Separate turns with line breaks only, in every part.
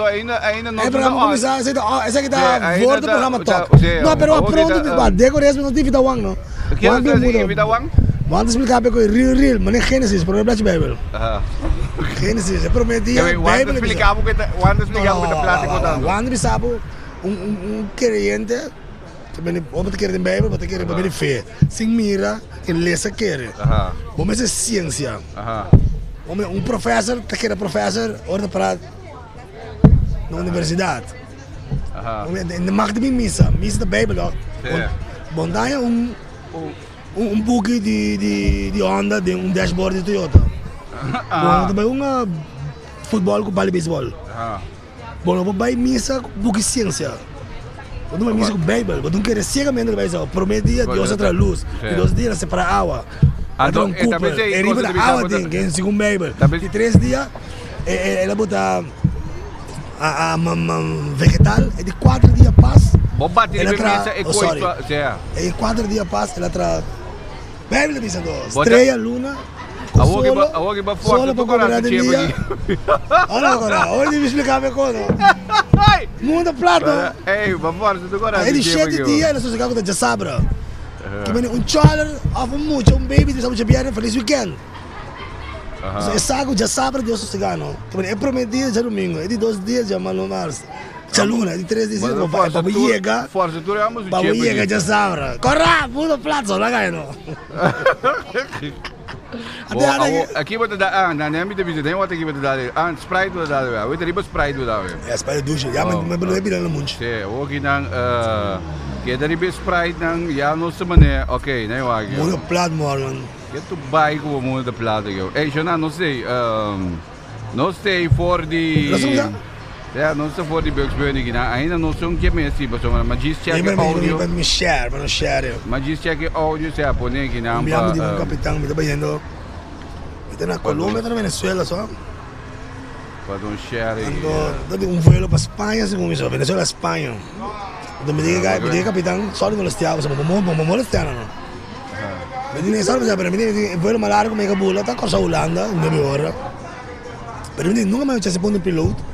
ainda não.
É programa começar, essa aqui tá fora do programa top. Não, pero pronto, decoração não tem vida wang, não.
Que não tem vida wang?
Vamos explicar para que real, mas é Gênesis, para o Bible. Gênesis, é prometia.
Quando explicava o que tá plástico dando.
Quando me sabe crente, também pode querer em Bible, pode querer para fé. Sem mira, que lesa quer. Vamos é ciência. Professor, tá querendo professor, ordem para na universidade. Na marca de missa da Bíblia. Bom, daí book de Honda, de dashboard de Toyota. Bom, também futebol com bala beisebol. Bom, eu vou missa book ciência. Quando uma missa com Bíblia, quando quer cegamente vai ser prometia Deus outra luz, e 2 dias separa água. Então, é riba da água tem, que é segundo Bíblia. De 3 dias, ela bota a vegetal, e de 4 dias passa. Ela traz, em 4 dias passa, ela traz Bíblia dizendo, estreia, luna, solo para cobrar de dia. Olha agora, onde me explicar minha coisa? Muda prato. É de 7 dias, ela só se caga de sabra. Que vem child of um baby de saúde piano feliz weekend. É sago já sabra Deus cigano. Que vem é prometido já domingo, é de 2 dias já mano março. Já luna, de 3 dias para chega.
Força, tu vamos o
dia. Para chega já sabra. Kòrá, muda prato só lá ganho.
Aqui vou te dar, na minha visita, tem outra aqui vou te dar, Sprite vou te dar, eu teria Sprite vou te dar.
É, Sprite ducha, já me beleza bem no mundo.
Sim, o aqui não, que dari Sprite não, já não se mané, ok, né, o aqui.
Muda plat morgan.
Que tu vai com o muda plat aqui. Ei, já não sei for de. Ja, não sei for de Bugsburn aqui, ainda não sei o que é mesmo, mas diz que é áudio.
Me share, mas não share.
Mas diz que é áudio, se apone aqui não.
Me amo de um capitão, me tá vendo. Está na Colômbia, está na Venezuela só.
Para um share.
Ando voo para Espanha, segundo isso, Venezuela, Espanha. Então me diga capitão, só de molestar, você me molestar não? Me diga só, mas me diga voo mais largo, mega bula, tá com a Holanda, 9 horas. Mas me diga nunca mais se põe no piloto.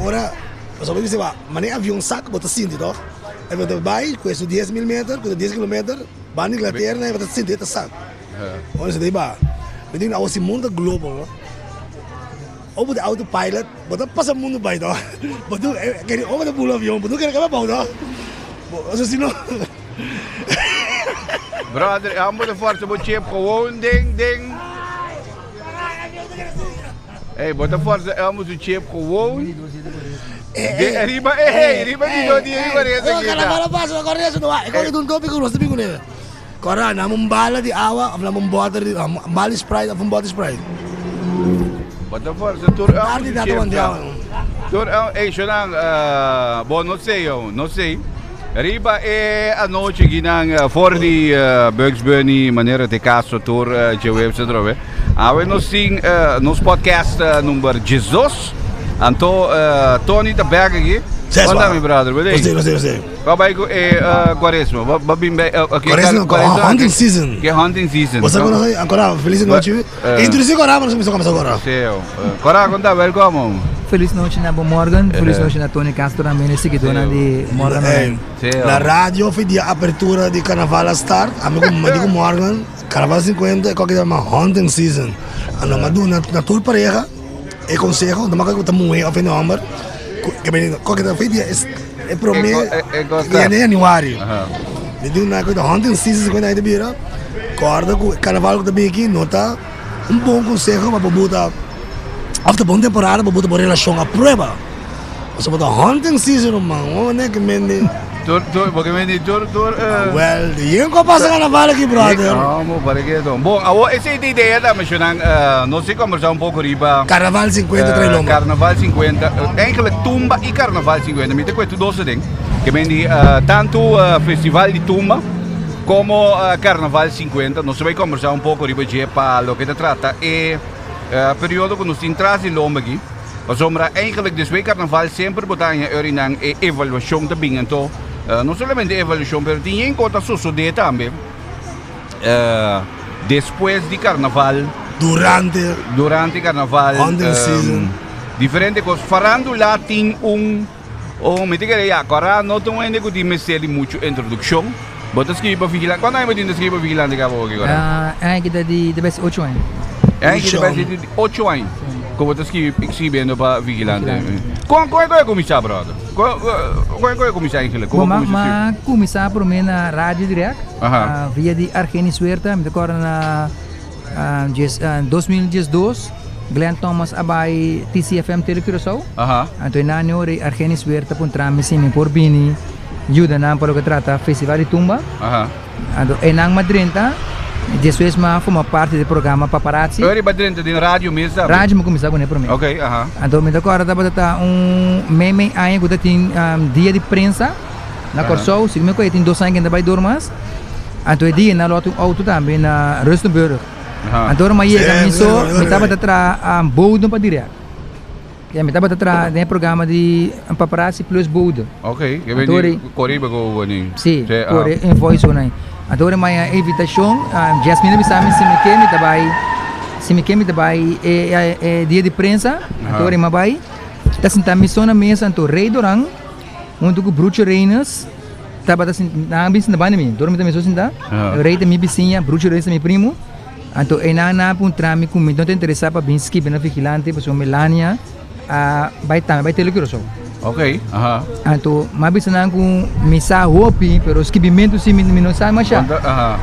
Ora, só me dizer, mas nem avião saco, bota cinto, tá? Aí você vai, com isso 10 mil metros, com 10 km, vai na Inglaterra, aí bota cinto, tá saco. Olha isso daí, bah. Me diga, o mundo global, ou bota autopilot, bota passa o mundo vai, tá? Bota, ou bota pula avião, bota quer acabar bom, tá? Assim não.
Brother, eu amo de força, vou te gewoon ding. Ei, bota força, eu amo de chip gewoon. Riba de dodi, riba reza aqui.
Carnaval passa, agora isso não é. Agora não topic não sabe né. Kòrá, namum bala de água, namum bota de bala Sprite, namum bota Sprite.
Bota força, tur amo de chip. Tur ei, Shonang, bom, não sei. Riba é a noite aqui na for de Bugsburn, maneira de caso tur de website drobe. Awe nos podcast número 18. Anto Tony da Berg aqui. Conta meu brother, beleza?
Sei.
Babai ko Quaresma, babimbe
Quaresma, hunting season.
Que hunting season.
Você conhece agora feliz noite. Introduzir Kòrá, mas não começa agora.
Sim. Kòrá, conta, welcome.
Feliz noite na Morgan, feliz noite na Tony Castro também, seguidora de Morgan.
Na rádio foi de abertura de Carnaval Start, amigo Morgan, Carnaval 50 é qualquer uma hunting season. Ano maduna na tour pareja, e consejo, não que estamos em novembro, que bem qualquer foi dia é prometo que é januário. Me digo na coisa hunting season quando ainda vira, corda com Carnaval também aqui, nota bom consejo para botar. After bom temporada, vou botar por relação à prova. Você botar hunting season, mano, né que mende.
Porque mende tur.
Well, yung ko passa Carnaval aqui, brother.
Vamos, para que então. Bom, essa ideia da mencionando, não sei conversar um pouco riba.
Carnaval 50 três
Carnaval 50, eigenlijk Tumba e Carnaval 50. Me te cuento dois dingen. Que mende tanto festival de Tumba como Carnaval 50. Não sei conversar um pouco riba de para lo que te trata e periode que nos traz in Lombok aqui. Mas eigenlijk de twee carnaval sempre botar em evaluação também então não somente evaluação, mas tem conta suceder também depois de carnaval,
durante
carnaval,
hunting season,
Diferente cos farándula tem me diga aí, agora não tem ainda que dimensão muito introdução. Bota escrever para vigilante. Quando é que você escreve para vigilante agora?
É que de best 8 anos.
É que de 8 anos. Como você escrevendo para vigilante. Qual é começar, brother? Qual é começar eigenlijk?
Mas começar por mim na rádio direto. Via de Argeni Suerta, me decora na 2012. Glenn Thomas abai TCFM Telecurso. Então na hora Argeni Suerta puntrami simi por bini. Ajuda na para o que trata Festival de Tumba. Então em Madrid Jesus ma forma parte do programa Paparazzi.
Eu era dentro de rádio mesmo.
Rádio me começar com ele por mim.
Ok,
Então me decora da meme aí que tem dia de prensa na Corso, se me conhece tem 2 anos ainda vai dormir. Então dia na loto auto também na Rustenburg. Então mas chega me só me tava da bodo para direto. Que me tava da no programa de Paparazzi plus bodo.
Ok, que vem Kòrá go ani.
Sim, Kòrá em voice online. Agora minha invitação, Jasmine bisami se me quer é dia de prensa, agora me vai, tá sentado missão na mesa, então rei dorang, onde o bruxo reinas, tá bata na bis na banda mim, dorme também só sentado, rei da minha vizinha, bruxo reinas meu primo, então é na puntrami com não te interessar para bem skip na vigilante, para Melania, vai ter que só.
Ok,
Então, mas bisa na com misa hopi, pero skibimento sim me não sai mais já.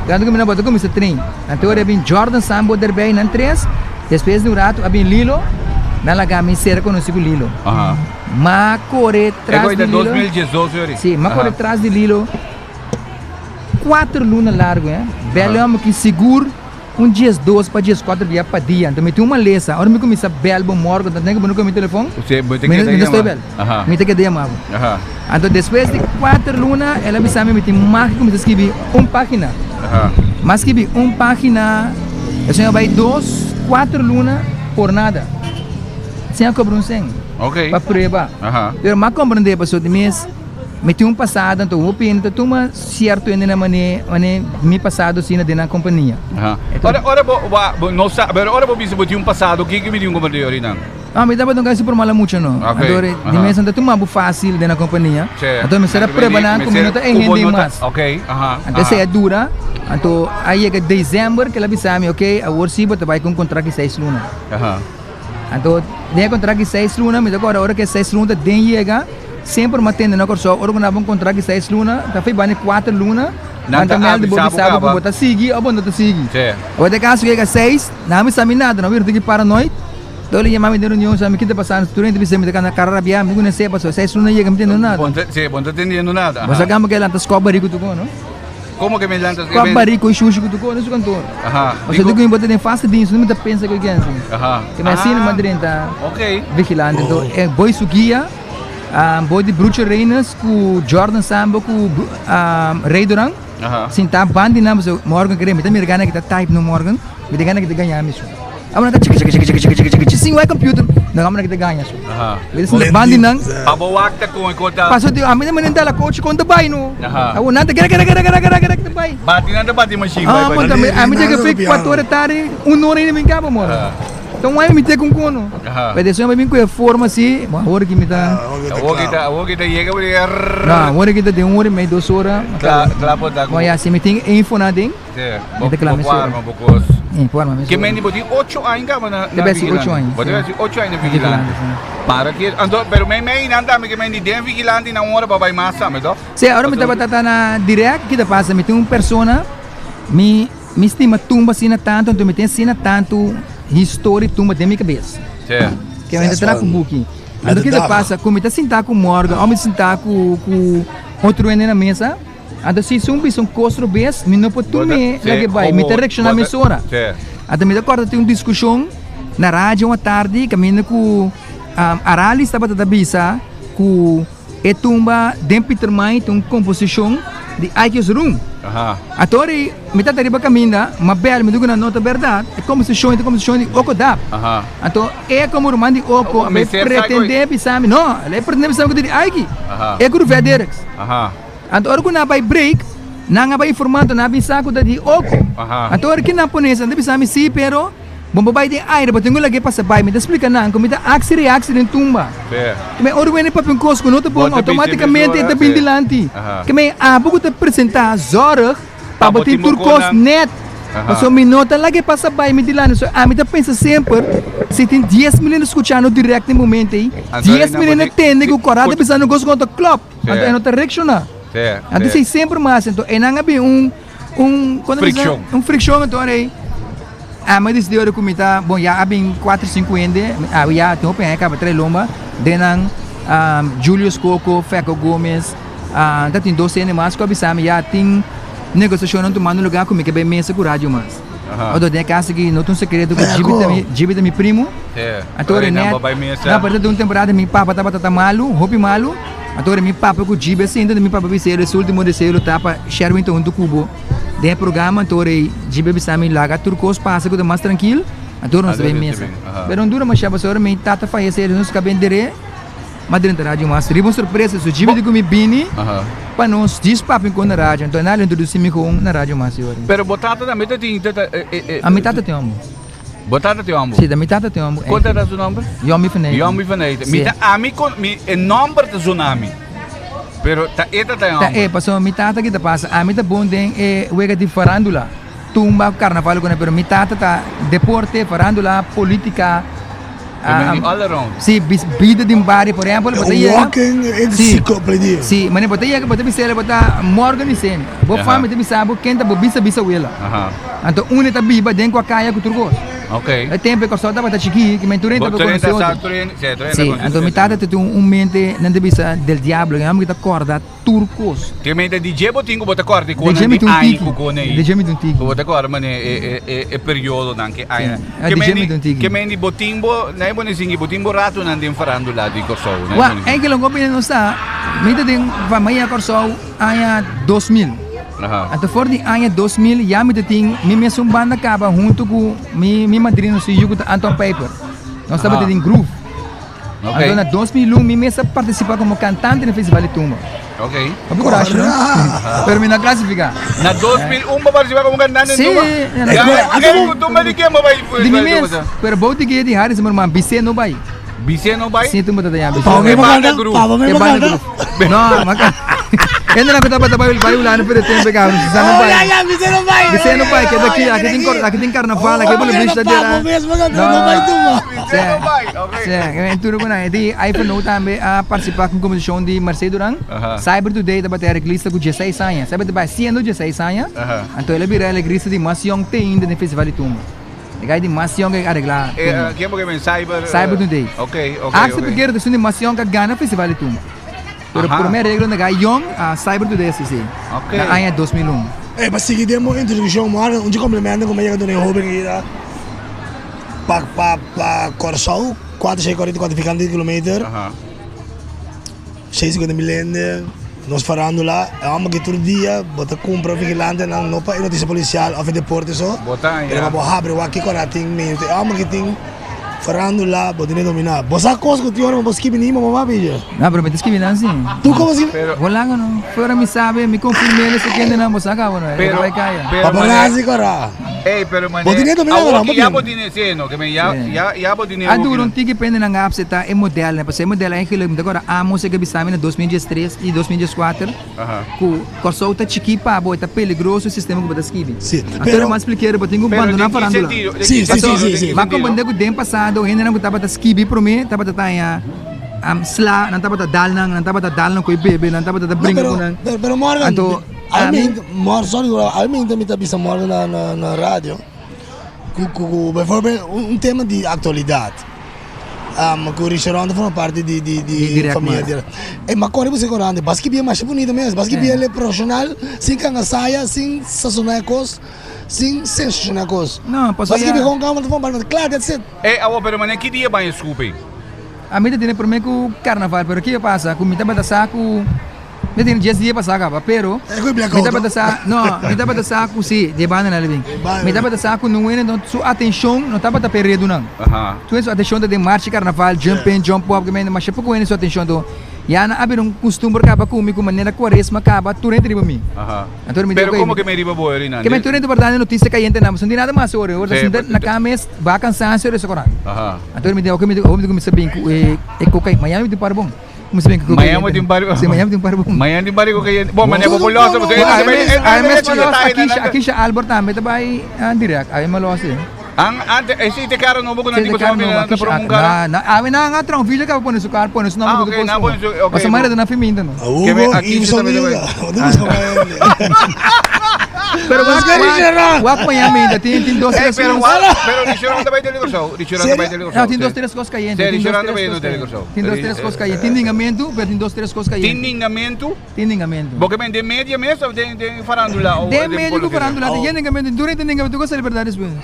Quando que me não botou como esse trem. Então, eu bem Jordan Sambo derbei na 3, depois do rato, eu bem Lilo, na laga me será conhecido Lilo. Ma corre traz de Lilo.
2018,
sim, ma corre traz de Lilo. 4 lunas largo, belo amo que seguro. Dias 2 para dias 4 dia para dia. Então, me tem uma lesa. Agora me começa belo morgo, então tenho que pôr meu telefone.
Você tem que
estou belo. Me tem que dar amavo. Então, depois de 4 lunas, ela me sabe me tem mais que começa a escrever uma página. Mas escrever uma página, eu sei vai 2, 4 lunas por nada. Sem cobrar 100.
Ok.
Para provar. Pero mas compreender para o de mês. Me tem passado, então o opinião então uma certo ainda na maneira me passado assim na companhia.
Ora não sabe, ora vou dizer que passado o que me deu como de orina.
Me dá para não por mal muito não. Agora de mês então uma fácil na companhia. Então me será preparar com minuto em rende mais.
Ok.
Então se é dura, então aí é dezembro que ela bisame, ok, a worship vai com contrato de 6 lunas. Então nem contrato de 6 lunas, mas agora a hora que 6 lunas tem chega sempre mantendo na corso, ora um contrato de 6 lunas, tá foi bane 4 lunas, anda mel de bobi sabe para botar seguir, ou não tá seguir. O de caso que 6, não me sabe nada, não vir de paranoid. Então ele chama me de reunião, sabe que tá passando, durante de me na cara rabia, me não sei passou 6 lunas chega me entendendo nada.
Sim, bom, tá entendendo nada.
Mas agora que ela tá escobar rico tu não?
Como que me lanças?
Escobar rico e xuxi que tu no seu cantor. Mas eu digo botar em fácil disso, não me tá pensa que eu quero. Que me assim no Madrid tá. Ok. Vigilante, então é boi suguia. Boi de Bruxo Reinas com Jordan Sambo com Rei Durang. Sim, tá bandi na mas Morgan querer, me tá me gana que tá type no Morgan, me gana que tá ganhar isso. Agora tá chique sim é computer, não agora que tá ganha isso. Eles bandi nang.
Abawakta com conta.
Passou de a minha dela coach conta bai no. Agora nada que bai.
Bati nada bati machine
bai. A minha que fica 4 horas tarde, 1 hora e me cabo moro. Então aí me tem com cono. Mas deixa eu me com a forma assim, uma hora que me dá.
A hora que tá chega por
não, a hora que tá de 1 hora e meia 2 horas.
Claro, pode.
Mas assim me tem info nada hein? Informa mesmo.
Que me botou 8 anos na.
Deve ser 8 anos.
Pode ser 8 anos vigilante. Para que ando, pero me nanda me que me de vigilante na hora para vai massa, me do.
Se agora me tava na direct que tá passa, me tem uma persona me estima tumba sina tanto, então me tem sina tanto história tumba de minha cabeça.
Certo.
Que eu ainda trago o booking. Então que passa, como está sentar com Morgan, ou me sentar com outro na mesa, então se são costro bes, me não pode me lagi vai, me direcionar a emissora. Então me dá corda tem uma discussão na rádio uma tarde, caminho com Arali estava da bisa com tumba de Peter Mai, tem uma composição de Ike's Room. Atori, metade riba caminha, mas bel me digo na nota verdade, é como se show de oko dá. Então é como o mandi oko, me pretende pisar, não, ele pretende pisar com ele Ike. É que o Federex. Então ora quando vai break, não vai informando na bisa com ele oko. Então ora que na ponesa, não pisar me sim, pero Bom babai de aire, but tengo lagi passa bai, me te explica não, como tá accidente tumba. Que orwene pa pin cosco, não te bom automaticamente te bindilanti. Que me abu te apresentar zorg para botar turcos net. Mas o minuto lagi passa bai me dilano, so a me te pensa sempre, se tem 10 meninos escutando direto no momento aí, 10 meninos entendem que o Kòrá tá pensando gosto contra club, então é não te reacciona. Então sei sempre mais, então é não haver
friction.
Friction então aí. Mas desse dia comigo bom já há bem 4, 5 anos, já tem open acaba 3 lomba, denang Julius Coco, Feco Gomes, tá tem 12 anos mais, que abisame já tem negociação não tomando lugar comigo que bem mesa com rádio mais. O do casa que não tem segredo que Gibi meu primo. Agora né. Na parte de temporada meu papa tava malu, hopi malu. Agora meu papa com Gibi assim, então meu papa biselo, esse último deselo tapa Sherwin então do cubo. De programa torei Gibi bisami laga turcos passa com mais tranquilo. Agora não se vê mesa. Pero não dura mais chapa só meu tata faz ele não se cabe endere. Mas dentro da rádio mas riba surpresa so Gibi de comi bini. Para nós diz papo com na rádio, então nada introduzir-me com na rádio mas agora.
Pero botata da metade
a metade tem amo.
Botata tem amo.
Sim, da metade tem amo.
Quanto era o nome?
Yomi Faneita.
Yomi Faneita. Mi é nome do tsunami. Pero ta eta ta amo.
Passou metade que passa. A metade bom tem wega de farandula. Tumba carnaval com pero metade tá deporte, farandula, política.
All around.
Sim, vida de bar, por exemplo,
walking encyclopedia.
Sim, mas botei que botei bisela botar morgan e sen. Bo fama de bisabo quem tá bisa wela. Então une tá biba dentro com a caia com turco.
Ok.
É tempo que só tá bota chiqui que menturente com conheceu. Sim, então metade tem mente não deve ser del diablo, que amo que tá corda turcos.
Que mente DJ botingo bota corda com
ai
com nei.
DJ mit un tiki.
Bota corda mas é período nanke ai. Que mente botimbo, nei boni singi botimbo rato nandin farandula di Corso.
Wa, é que longo não está. Mente tem família Corso aya 2000. Até fora de ano 2000, já me tem minha banda acaba junto com minha madrinha se jogo Anton Paper. Nós estamos em groove. Okay. Então, em 2001, minha participa como cantante no Festival de Tumba.
Ok.
Mas coragem, não? Pero me na classificar.
Na 2001 vai participar como cantante em Tumba? Sim. Tumba de quem vai?
De mim mesmo. Pero bom de que de Harris, meu irmão, Bicê não vai.
Bicê não vai?
Sim, Tumba tá aí.
Pau mesmo canta? Pau mesmo canta?
Não, mas ainda não kita bata bayu lana pero tempo que não precisa não vai. Você não vai, que aqui tem carnaval, aqui pelo bicho da dela. Não vai tu. Sim, em tudo com aí, aí foi no também a participar com competição de Marcelo Duran. Cyber Today da bater reglista com 16 anos. Sabe vai sendo 16 anos. Então ele vira reglista de mais young tem ainda no Festival de Tumba. Legal de mais young que arreglar.
Quem porque vem
Cyber Today.
Ok.
Acho que quero de mais young que ganha Festival de Tumba. Pero a primeira regra na Young a Cyber Today sim.
Ok.
Na ano 2001.
Mas se demo introdução mara, onde complementa como é que eu jovem ira pa Corso 440 km. 650 milende. Nós farando lá, é uma que todo dia bota compra vigilante na nopa e notícia policial of deporte só.
Botar.
Ele vai abrir o aqui Kòrá tem mente. É uma que tem farando lá, pode nem dominar. Você coisa que eu não vou escrever nem mamãe filha.
Não, pero me escrevi não assim.
Tu como assim?
Wala ka no. Fora me sabe, me confirmei esse que ainda não você acaba não.
Pero
vai cair.
Paparazzi Kòrá.
Pero man.
Pode nem dominar não.
Já pode nem ser, não, que me já pode nem.
A duro um tique pende na apps tá é modelo, né? Porque modelo é que agora a música que bisame em 2013 e 2014. Com Corso tá chiqui pa boa, tá peligroso o sistema que bota escrever.
Sim.
Pero mais expliquei, botar um bando na faranda.
Sim.
Mas como bando que tempo passado, ainda não tava skibi para mim, tava tanya sla, não tava dal com bebê, não tava brinca com.
Pero Morgan, além também tá bisa Morgan na rádio. Com tema de atualidade. Que o restaurante foi uma parte de família. Mas quando você correndo, basque bem mais bonito mesmo, basque bem ele profissional, sem cangaçaia, sem sazonecos. Sem sensacionais.
Não, posso
ir. Mas que me com calma, mas claro, that's it.
Pero mas que dia vai desculpe?
A mim tem por mim com carnaval, pero que passa? Com mim tá saco. Me tem 10 dias para sacar, pero. Me tá saco, não, me tá saco sim, de banda na living. Me tá saco não é então sua atenção não tá para perder não. Tu sua atenção de marcha carnaval, jump up, que me mas pouco é sua atenção do Ya na abir costume acaba comigo maneira quaresma acaba turente riba mi.
Pero como que me riba boy rin?
Que me turente verdade notícia caiente na, não tem nada mais sobre, ora assim na cames ba cansancio isso Kòrá. Então me deu que me sabem que é cocaína, Miami de Parbon. Como sabem que cocaína.
Miami de Parbon.
Sim, Miami de Parbon.
Miami de Parbon cocaína. Bom, mas é populoso, você
aqui já Albert também vai direct, aí malos.
Ang esse te caro novo quando tipo sa mina na promungara.
Na, awi na nga trang video ka pon su car pon su namo
okay, na pon su okay.
Basta mara na fiminda no.
Aqui está também.
Pero wak Miami da tin 2 3
pero restaurante vai dele show. Restaurante vai dele show.
Não, tin 2 3 coisas caindo.
Restaurante vai dele show.
Tin 2 3 coisas caindo. Tindingamento, pero tin 2 3 coisas caindo. Tindingamento.
Porque men de média mesmo de farandula ou
de média do farandula, de tindingamento, durante tindingamento com celebridades bem.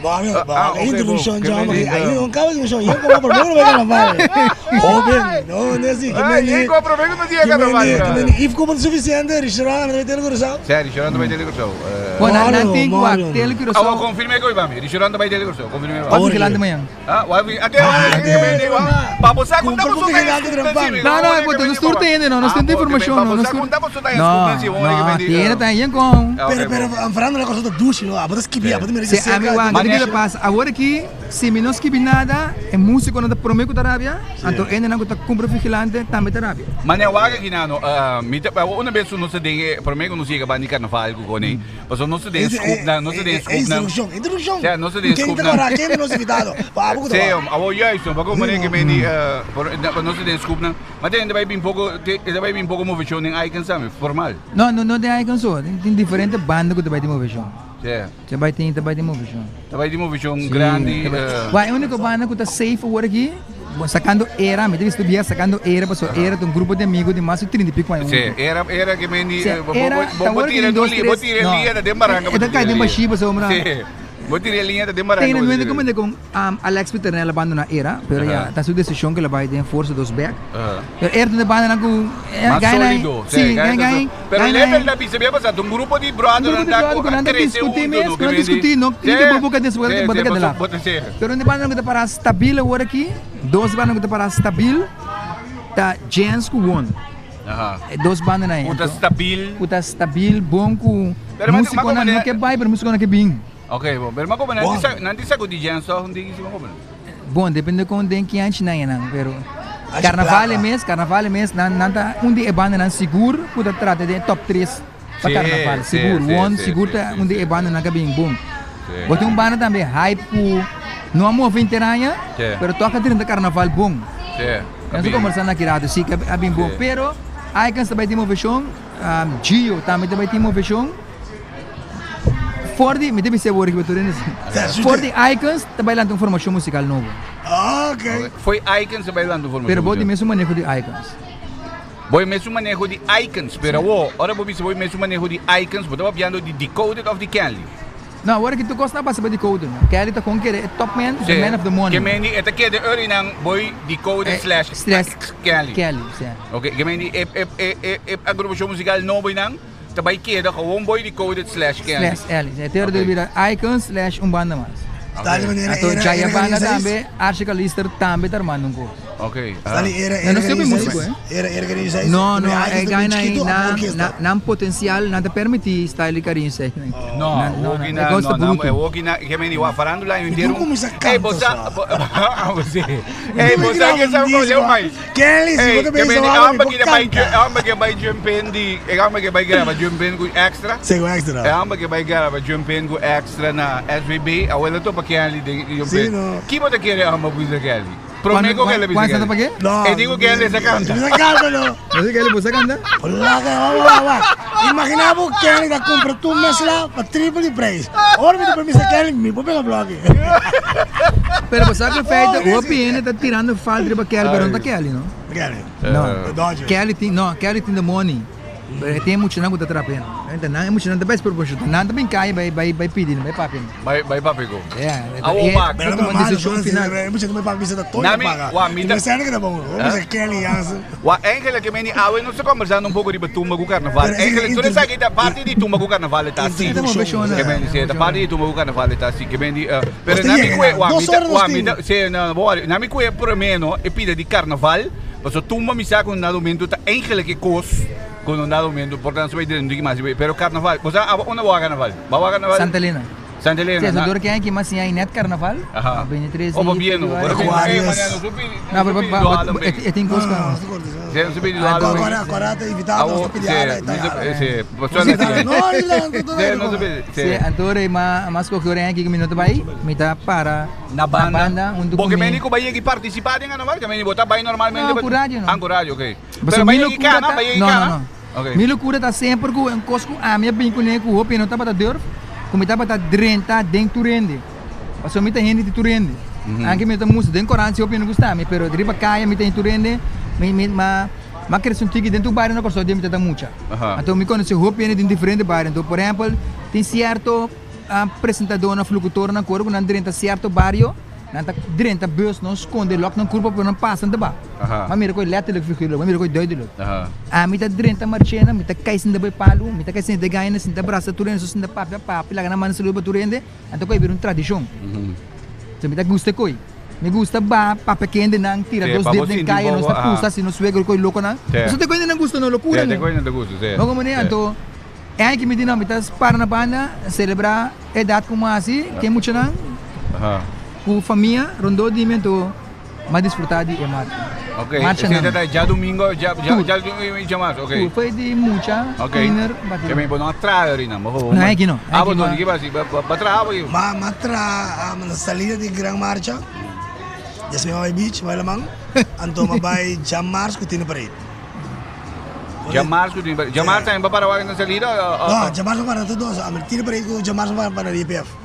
Introdução já, aí não acaba de show, eu como problema vai carnaval. Open, não é assim, que
nem com problema no dia carnaval.
E ficou muito suficiente, restaurante vai dele show.
Sério, restaurante vai dele show.
Bom, nanti wak dele que
show. Confirme ko ibami, restaurante vai dele show, confirme.
Wag kilala mo yan.
Até paposa kung tapos so tayo.
Não, boto nos turte ainda não, nós temos informação não.
Kung tapos so tayo,
não, tiene tayo com.
Pero ang farando la cosa da dushi, no? Abadas kibia, abadas merece
ser. Se ami wang, dili passa. Agora aqui, se menos que nada, é músico não da promeco tarabia, então ainda não tá cumpre vigilante, também tarabia.
Mas eu acho que não, uma vez não se tem, promeco não se chega bani carnaval com ele, mas não se tem scoop na, não se tem scoop na.
Introdução.
Já não se tem scoop
na. Quem não se invitado? Vamos
sim, abo já isso, porque como que me não se tem scoop na, mas ainda vai vir um pouco movição em icon sabe, formal.
Não tem icon só, tem diferentes bandas que vai ter movição.
Você
vai ter movição.
Vai ter movição grande.
Vai a única banda que está safe agora aqui, sacando era, me deve estudar sacando era, passou era de grupo de amigos de mais de 30 e pico anos.
Sim, era que me vou tirar linha da Demaranga.
É da cara de Machiba, só uma.
Sim. Vou tirar linha da Demaranga.
Tem não como de com Alex Peter na banda na era, pero já tá sua decisão que ela vai ter força dos back. Era de banda na com
ganha.
Sim, ganha.
Pero level na pisa bem passado, grupo de brother anda
discutir mesmo, não discutir, não que boca desse boca de lá. Pero de banda que para stabil agora aqui, dois bandas que para stabil, tá Jens com one. Dos bandas aí. Uta stabil, bom com música não que vai, pero música não que bem.
Okay, bom. Pero como nanti sa di dyan so hindi kasi mo.
Bom, depende kung den que antes na yan, pero carnaval mês nanta undi e banda nan seguro, puta trata de top 3 para carnaval, seguro, seguro tá undi e banda nan kabing boom. Bote banda também hype ku no amo vinteranya, pero toca dentro carnaval boom. Nós conversando aqui rádio, sim, que é bem bom, pero icons também tem movição, Gio também tem movição. Fordi, me deve ser work betul ini. Fordi icons trabalhando com formação musical novo.
Okay.
Foi icons trabalhando com formação.
Pero body mesmo manejo de icons.
Boy mesmo manejo de icons, pero ora boy mesmo manejo de icons, but tava piano de decoded of the Kelly.
Não, agora que tu gosta pas de decoded. Kelly tá com que é top man, the man of the morning.
Que meni eta que de early nang boy decoded / Kelly.
Kelly, sim.
Okay, que meni a grupo musical novo nang tabay keda ko boy decoded / Kelly.
É ter de virar icons / banda mais. Ato Jaya banda também, archicalister também tá armando um pouco.
Okay.
Não sei bem músico,
Era organizado.
Não, é ganha não potencial, não te permite style carinha.
Não, que me diga farandula inteiro. Ei, você que sabe como eu mais.
Kelly, se você pensa
amba que vai jumping di, amba que vai gravar jumping com extra.
Sim, extra.
Amba que vai gravar jumping com extra na SVB, awela to pa Kelly de jumping. Que você quer amba puisa Kelly? Prometo que ele bisa.
¿Cuánto para qué?
No.
Digo que él se canta.
Se canta, no.
¿No sé que él se canta?
Hola, vamos. Imaginamos que él compra tu mesla para triple price. Ahora me permite que él me ponga el bloque.
Pero pues sabe que feito, o PN está tirando falta para Kelly, pero não tá Kelly, não?
Kelly.
Não. Kelly tem the money. Tem muito não que tá trapendo. Não é muito não também proporção. Não também cai vai pedir, vai papin.
Vai papigo.
Pero não é decisão final. Muito não vai bisa da toda paga. Mas é que tá bom. Vamos Kelly Hansen.
Wa Angela que meni awe não se conversando um pouco de Tumba com carnaval. Angela, tu não sabe que a parte de Tumba com carnaval tá assim. Que meni se a parte de Tumba com carnaval tá assim. Que meni pero na mi kwe wa mi se na por menos e pida de carnaval. Mas o tumba me saca um momento tá eigenlijk cos com um momento, portanto vai dizer não mais, pero carnaval, você uma boa carnaval. Boa carnaval.
Santa Helena.
Santa Helena.
Sim, adoro que é que mas aí net carnaval. 23
O bambino,
Não, tem coisa.
Se non si vede la
Kòrá tá invitado, sta pidiando.
Sì, non si vede.
Sì, adoro mas ko kore aqui que minuto vai, me tá para
na banda,
porque
me dico vai que participar em carnaval, que me botar vai normalmente.
Não, coraggio, não.
Coraggio, ok.
Pero
vai que cana, vai que cana.
Não. Mi loucura tá sempre com um cosco a minha bem com o roupa não tá para dor. Como tá para drenta dentro rende. Passou muita gente de turende. Anche me tá música dentro Kòrá se eu não gostar, me pero driba caia me tem turende. Ma cresce um tigre dentro do bairro não gosto de me tá muita. Então me conhece roupa de diferente bairro. Então, por exemplo, tem certo apresentador na locutor na cor com drenta certo bairro. Nanta drenta bus não esconde logo na curva para não passar de ba. Mas mira coi letterlijk figuur, mas mira coi duidelijk. Me tá drenta marchena, me tá caisen de bai palu, me tá caisen de gaina, sin de braça turende, so sin de papi, laga na mano se luba turende, então coi vir tradição. So me tá gusta coi. Me gusta ba pequeno nang tira dos dedos em caia, não está custa se não suegro coi louco na. Isso te coi não gusta não loucura.
Te coi não gusta, sim.
Como né, então é que me diz não, me tá para na banda celebrar edad como assim, que muito não. Com família, rondou de mento, mas desfrutar de marcha.
Ok, já domingo, já mais, ok.
Foi de muita,
dinner, que me não atrai não,
não é que não.
Não, que vai se batrava.
Matra na salida de Gran Marcha. Já se vai beach, vai lamang. Anto mabay jamars ko tinapare.
Jamars também para o na salida?
Não, jamars para todos. Amel tinapare ko jamars para DPF.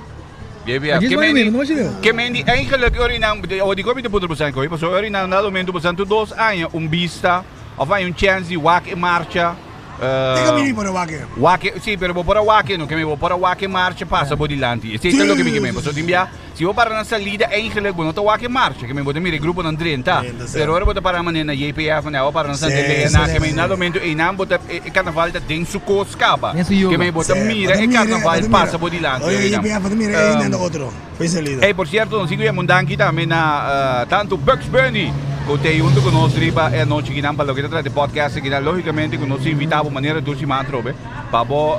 Que mendi eigenlijk orinang di ko bito pudro busan ko, so orinang na momento busan tu 2 anos vista, of vai chance de wak em marcha.
Teka mini para wake.
Wake, sì, per para wake, no, que me vou para wake marcha passa por diante. Esse é o que me so dimbia, se eu para na salida eigenlijk bueno to wake marcha, que me vou mire grupo na 30. Pero ora bota para manena JPF na para na salida na que me na momento e na bota carnaval da dentro su coscaba. Que me bota mira e carnaval passa por diante.
Oye, JPF mira e nando outro. Foi salida.
E por certo, non sigo mundangi também na tanto Bugs Bunny Contei junto conosco riba e non ci chiediamo per lo che tratta podcast che logicamente con noi invitavo in maniera dolce ma trobe pabo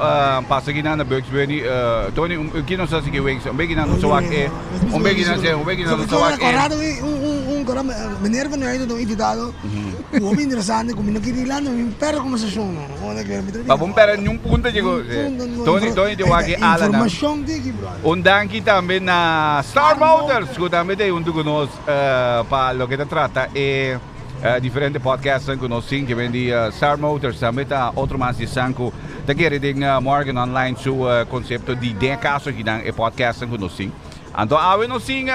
passa che na Bugs Bunny Tony chi non sa se che wings un begin non so che un begin non so che
un Kòrá meneer van uit do invitado o mi interessante come non chiedilando mi per conversazione
pabo un per in un punto dico Tony di wa che ala
informazione di bro
un danki também na Star Motors que também tem junto conosco para lo que tratta e differenti podcast con noi che vendi Star Motors meta outro mais de sanco da querer morgen online su conceito di caso que dan e podcast con noi então a nós sim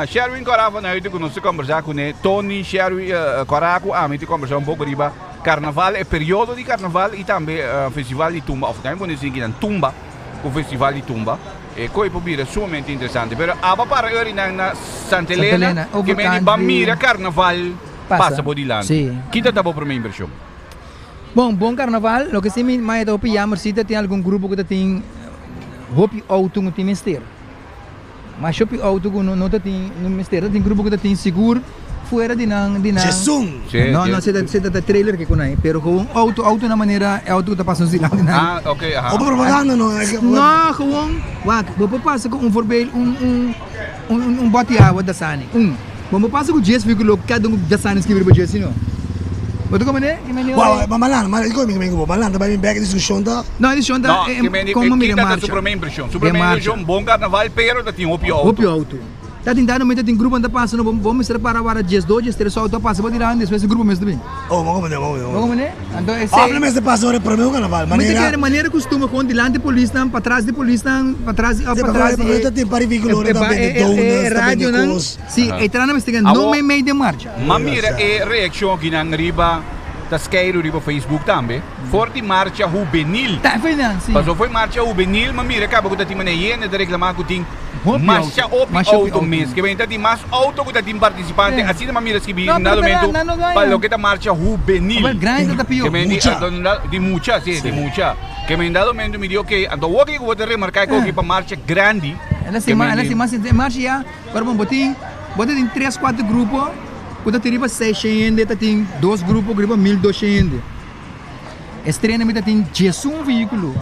Sherwin Kòrá van uit com nós conversar com Tony Sherwin Kòrá com a gente conversar um pouco riba carnaval e período de carnaval e também festival de tumba of time quando sim que tumba o festival de tumba e coi pobire sumamente interessante però aba para ora na Santa Helena che me bambira carnaval passa por dilante
sì.
Chi ti dà per me impressione?
Bom carnaval lo che se mi mai dopo jammer sita tem algum grupo que tem hopi auto no tem mister mas hopi auto não tem no mister tem grupo que tem seguro fora de
Jesus.
Não, você tá trailer que conai, pero com auto na maneira auto que tá passando lá de
Ah, ok,
O propaganda não é que
não, vou passar com voorbeeld um bote água da Sani. Vamos passar com 10,8 cada da Sani escrever para 10 não. Betul kan mana?
Wah, malan iko minggu malan também back discussion da.
Não, discussion da como me marcha.
Super impressão, bom carnaval, pero da tinha opio auto.
Tá tentando meter em grupo anda passando, vamos ser para agora 10 só auto passa para tirar depois o grupo mesmo também.
Oh, vamos
né? Então esse
Obviamente passa hora para meu carnaval,
maneira costuma com dilante polícia, para trás de polícia, para trás.
Tem para veículo também de
rádio não. Sim, entrando mas tem não meio de marcha.
Ma mira e reação que na riba da Skyro riba Facebook também. Forte marcha juvenil.
Tá vendo? Sim.
Mas foi marcha juvenil, mas mira acaba com a time na de reclamar que tem marcha auto mês, que vem tem mais auto que tem participante, assim na mira que nada momento para o que da marcha juvenil.
Mas grande da pior.
Que vem de mucha, sim, de mucha. Que vem dado momento me dio que ando o que vou te remarcar que para marcha grande.
Ela se marcha já, agora vamos botar em 3, 4 grupos. quando tem 600, tem 2 grupos, grupo 1200. Esse treinamento tem 11 veículos.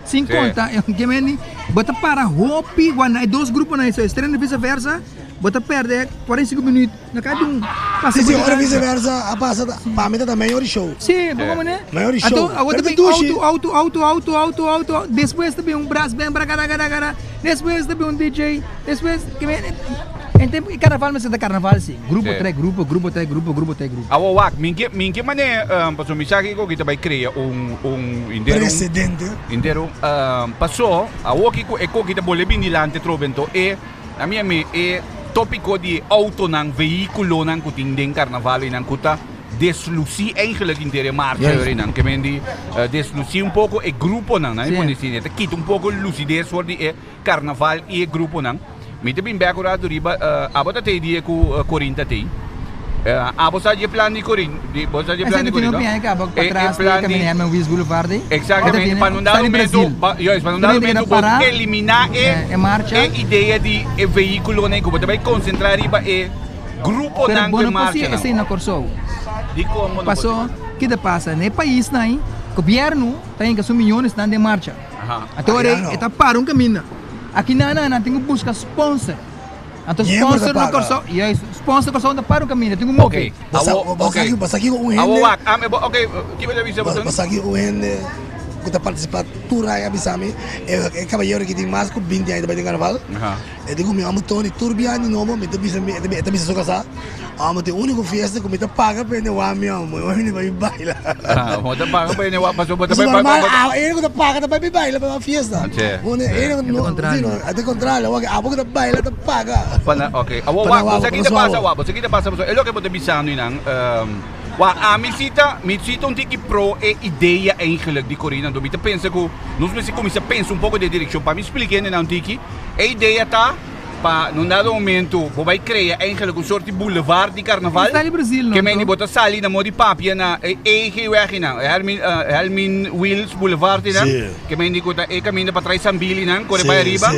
Sem conta, que me bota para hopi, quando 2 grupos na isso, esse treino vice-versa, bota perde 45 minutos na cada um.
Sim, ora vice-versa, a passada, para mim tá maior show.
Sim, como né?
Maior show.
Então, a outra vem auto, depois também braço bem para cara, depois também DJ, depois que me então, carnaval mas é da carnaval sim. Grupo trai grupo.
Awak, minke mane passou mensagem que kita vai criar
Presidente.
inteiro passou awak ko kita boleh binilante trovento a minha tópico de auto nang veículo nang kutinding carnaval nang kuta desluci eigenlijk inteira marcha nang que mendi desluci um pouco e grupo nang na pode dizer quita um pouco lucidez for de carnaval e grupo nang mita bem bacurado riba abota te dia ku Corinta te abosa de plan de Corinta bosa de plan de Corinta
plan de Herman Wies Boulevard
exatamente para não dar momento para eliminar a ideia de veículo né como também concentrar riba e grupo nang que marcha
esse na Corsou passou que te passa no país não governo tem que assumir milhões de marcha até agora está para um caminho. Aqui na tem que buscar sponsor. Então sponsor no Corsão, sponsor Corsão para o caminho, tem que mover.
Passa aqui o
ok, que vai avisar você?
Passa aqui o que participar tour aí abisame, é cavalheiro que tem mais que 20 anos de carnaval. Eu digo meu amo Tony turbiani novo, me também se casa. Amo tem único festa que me tá paga para o amo, eu não vai bailar.
Mo tá paga para o passou para
ele que paga para bailar para a festa. Ele não, até contrário, a boca da baila tá paga.
Ok, você aqui passa, é lo que você bisando inang misita um tiki pro e ideia eigenlijk die Corina do mita pensa que nós me começa pensa um pouco de direção para me explicar não tiki a ideia tá para num dado momento vai criar eigenlijk um sorte boulevard de carnaval que me bota sali na modi papia na weg na Hermin Wheels Boulevard na que me digo tá caminho para trás Sambili na corre para riba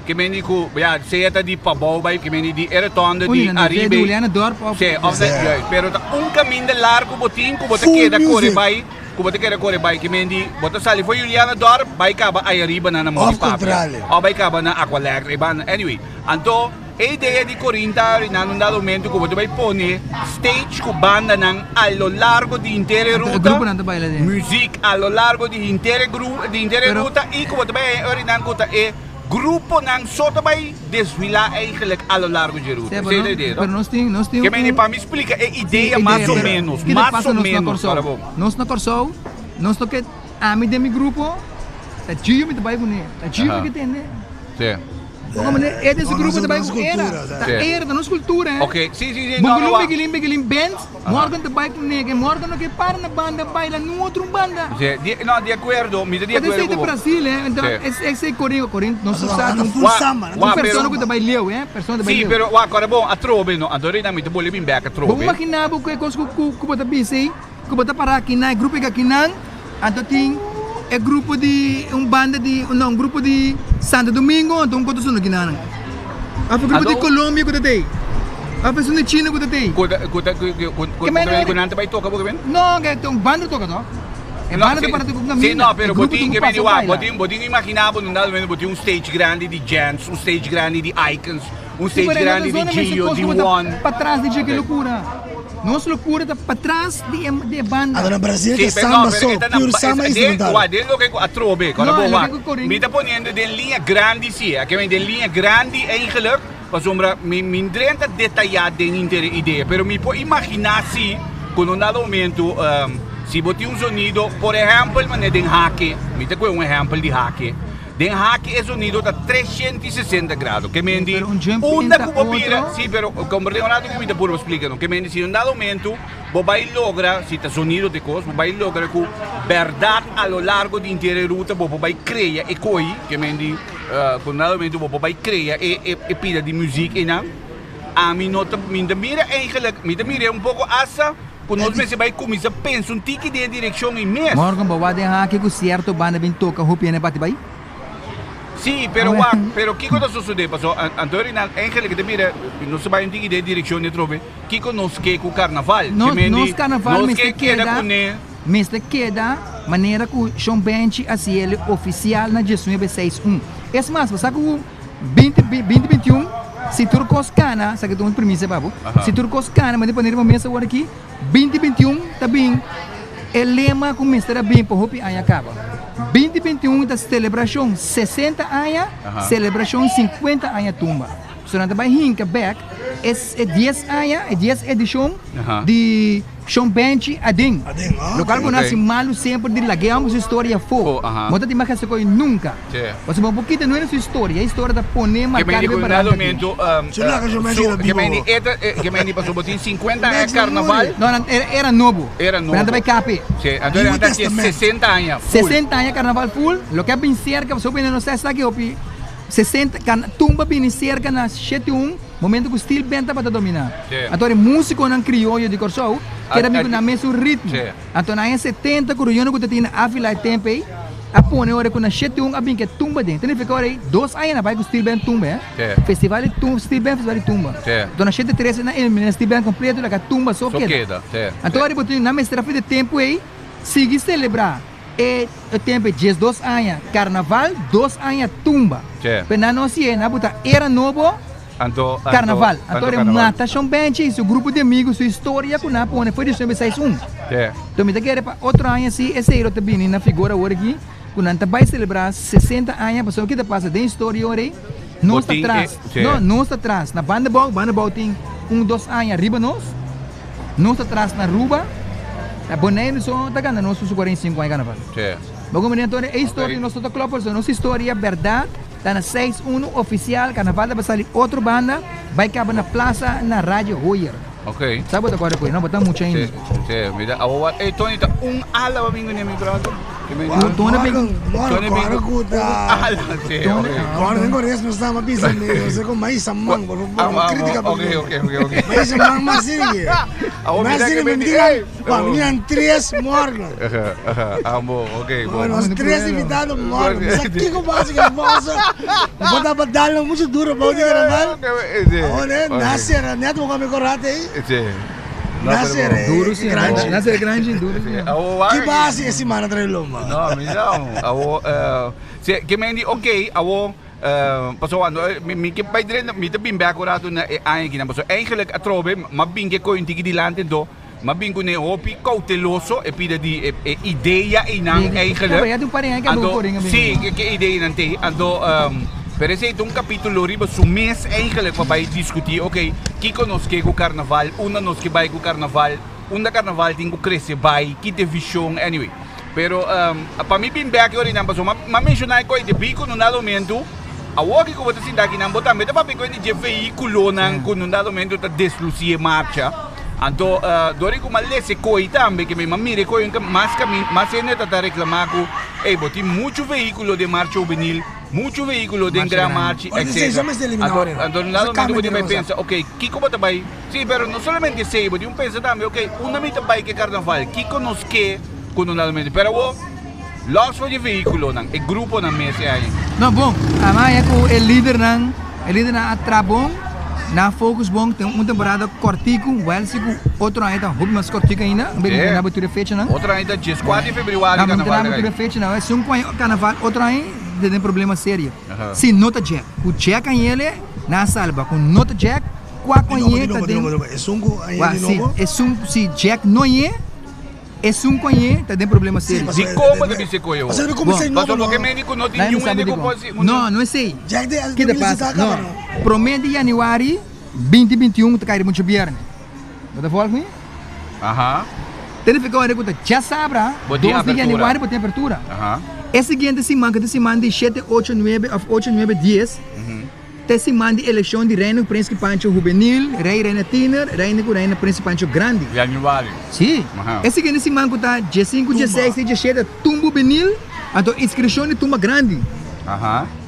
que me digo seja de pabau vai que me di eretonda de arriba pero um caminho largo botinho que você quer corre vai que você quer corre vai que me di bota sali foi Juliana Dor vai acaba aí arriba na modi papia ou vai acaba na Aqualegre anyway então a ideia de Corinta num dado momento que você vai pôr stage com banda ao largo de inteira ruta música ao largo de inteira ruta e que você vai orinar grupo nang sota vai desfilar eigenlijk ao largo de ruta.
Você entendeu? Nós temos
que me para me explica a ideia mais ou menos,
nós na Corsou, nós toque a mim de meu grupo, tá tio me vai bonito, tá tio que tem, né?
Sim.
Como é desse grupo de bairro era da nossa cultura.
Ok, sim.
Não, Begilim bands, Morgan de bairro nega, Morgan no que para na banda baila num outro banda.
Não, de acordo, me de acordo.
Esse é Brasil, então esse Corinto, não se sabe um pessoa que vai leu, pessoa de baile.
Sim, pero agora bom, a trove no, adorei na muito bole bem back a trove.
Vamos imaginar o que coisa que bota busy, que bota para aqui na grupo que aqui não, então tem é grupo de banda de não grupo de Santo Domingo então quanto são aqui na a grupo de Colômbia que tem a pessoa de China que tem que
não vai tocar porque
não que tem banda toca não banda para tocar na
sim não pero botinho que vem botinho imaginava num dado momento botinho stage grande de Jans stage grande de Icons stage grande de Gio de One
para trás de que loucura. Nossa loucura está para trás de banda.
Agora no Brasil que samba só, pure samba isso não dá.
Dele que a trove, quando bom, me está ponendo de linha grande sim, que vem de linha grande eigenlijk, para sombra me drenta detalhado de ideia, pero me pode imaginar se com um dado momento se botar sonido, por exemplo, mas de hack, me está com exemplo de hack. Den hack é sonido a 360 graus, que me diz uma cubopira, sim, pero como Leonardo que me está por explicando, que me diz se um dado momento, vai logra, se está sonido de coisa, vai logra com verdade ao largo de inteira ruta, vai criar e coi, que me diz, com um dado momento, vai criar e pida de música e não, a mim nota, me mira eigenlijk, me mira pouco essa. Quando nós mesmo vai começar a pensar tique de direção em mês.
Morgan, vai den hack com certo banda bem toca, roupa e bate vai.
Sí, pero Kiko no sucede, pasó. Antonio Ángel que te mira, no se va a entender de dirección de trobe. Kiko nos que con carnaval.
No carnaval, mas queda maneira que o Sean Bench assim ele oficial na 1961. É mais, você sabe que 2021 se turcos cana, sabe que tu premissa babu. Se turcos cana, mas depois numa mesa agora aqui 2021 também é lema que mestre bem para hopi aí acaba. 2021 da celebração 60 anos, celebração 50 anos tumba. Durante a hinka back, é 10 anos, é 10 edição de Sean Bench Ading. Local que nós malo sempre de lagueamos história fogo. Mota de marca se coi nunca. Você um pouquinho não é sua história, a história da poner marcada para
momento. Que me passou botin 50 anos carnaval.
Não, era novo.
Era novo.
Para KP.
Sim, agora anda aqui 60 anos.
60 anos carnaval full. Lo que bem cerca, você não sei se aqui opi 60 tumba bem cerca na 71 momento que o estilo benta para dominar. Então é músico não crioulo de Corsou, que era amigo na mesmo ritmo. Então na 70 curioso que tinha afila tempo aí, a pone hora que na 71 a bem que tumba dentro. Então fica aí 2 anos na vai que o estilo benta tumba, festival de tumba, estilo benta festival de tumba. Então na 73 na estilo benta completo lá que tumba só queda. Então aí botou na mestra de tempo aí, sigue celebrar. E o tempo é 12 anos carnaval, 2 anos tumba. Mas não se é, na buta era novo carnaval. Então mata Sean Bench, seu grupo de amigos, sua história que na pone foi de 1961. Então me quer para outro ano assim, esse era também na figura agora aqui, quando anta vai celebrar 60 anos, pessoal que passa de história agora, não está atrás. Não está atrás. Na banda ball tem 2 anos riba nós. Não está atrás na ruba. A boneira só tá ganhando nossos 45 anos carnaval. Vamos ver então a história nosso clube, nossa história verdade, tá na 6-1 oficial, carnaval da passar outra banda, vai acabar na praça na rádio Royer.
Ok.
Sabe o que não botar muito ainda.
Sim, mira, awa Tony tá ala bingo ni mi brado.
Tony bingo.
Tony bingo.
Ala, sim.
Agora nem conheço não está mais pisando, você com mais samang, por crítica.
Ok.
Mais samang mas sim. Mas sim me diga, vinham 3 morgan.
Amo, ok.
Nós 3 invitados morgan. Mas aqui com base que moça. Botar badalo muito duro para o carnaval. Olha, nascer, neto com me corrate aí.
Sim.
Nascer
duro sim, nascer grande duro.
Que base esse mana trai loma?
Não, não. Awo que me di okay, awo passou ano me que pai dren me te bimbe acurato na ai que não passou. Eigenlijk atrobe, mas binge ko intigi dilante do. Maar bingo ne hopi cauteloso e pida di ideia inang eigenlijk. Sim, que ideia nante. Ando per esempio, capítulo riba su mês eigenlijk waarbij discutir, oké, kiko nos que o carnaval, una nos que vai com carnaval, una carnaval tem que crescer vai, que te visão, anyway. Pero para mim bem back ori namba so, ma mencionar ko de bico no dado momento, a woki ko botasin daqui namba também, tá para de veículo nang com no dado momento tá deslucia marcha. Anto dori ko malese ko também que me mamire ko mas caminho, mas ele tá reclamar ko, ei, boti muito veículo de marcha juvenil. Muitos veículos de gran marcha, etc. Então, nada mais você vai pensar, ok, Kiko bota vai, sim, pero não somente sei, você pensa também, ok, uma mita vai que carnaval, Kiko nos que, quando nada mais, pero lots van de veículo, o grupo na mesa aí.
Não, bom, a mãe é que o líder na atrabom, na focus bom, tem uma temporada cortico, welsico, outro ainda, houve mais cortico ainda, bem na abertura fecha não.
Outra ainda 4 de fevereiro, carnaval.
Na abertura fecha não, é só carnaval, outro ainda tem problema sério. Se nota Jack, o Jack aí ele na salva com nota Jack, qual conhece tá dentro?
É sunco aí de novo.
É sunco, se Jack não é sunco aí tá dentro problema sério.
De como deve ser coio?
Mas eu comecei não.
Mas o que médico não tem nenhum médico pode.
Não é sei.
Jack de
que te passa? Não. Prometo de janeiro 2021 tá caindo muito viernes. Você fala comigo? Tem que ficar olhando que já sabra. 2 de janeiro botar abertura. Esse seguinte semana de 7, 8, 9, 10, tem semana de eleição de reino príncipe Pancho juvenil, reina tiner, reina príncipe Pancho grande.
Januário.
Sim. Esse seguinte semana que está dia 5, dia 6, dia 7, tumba juvenil, então inscrição de tumba grande.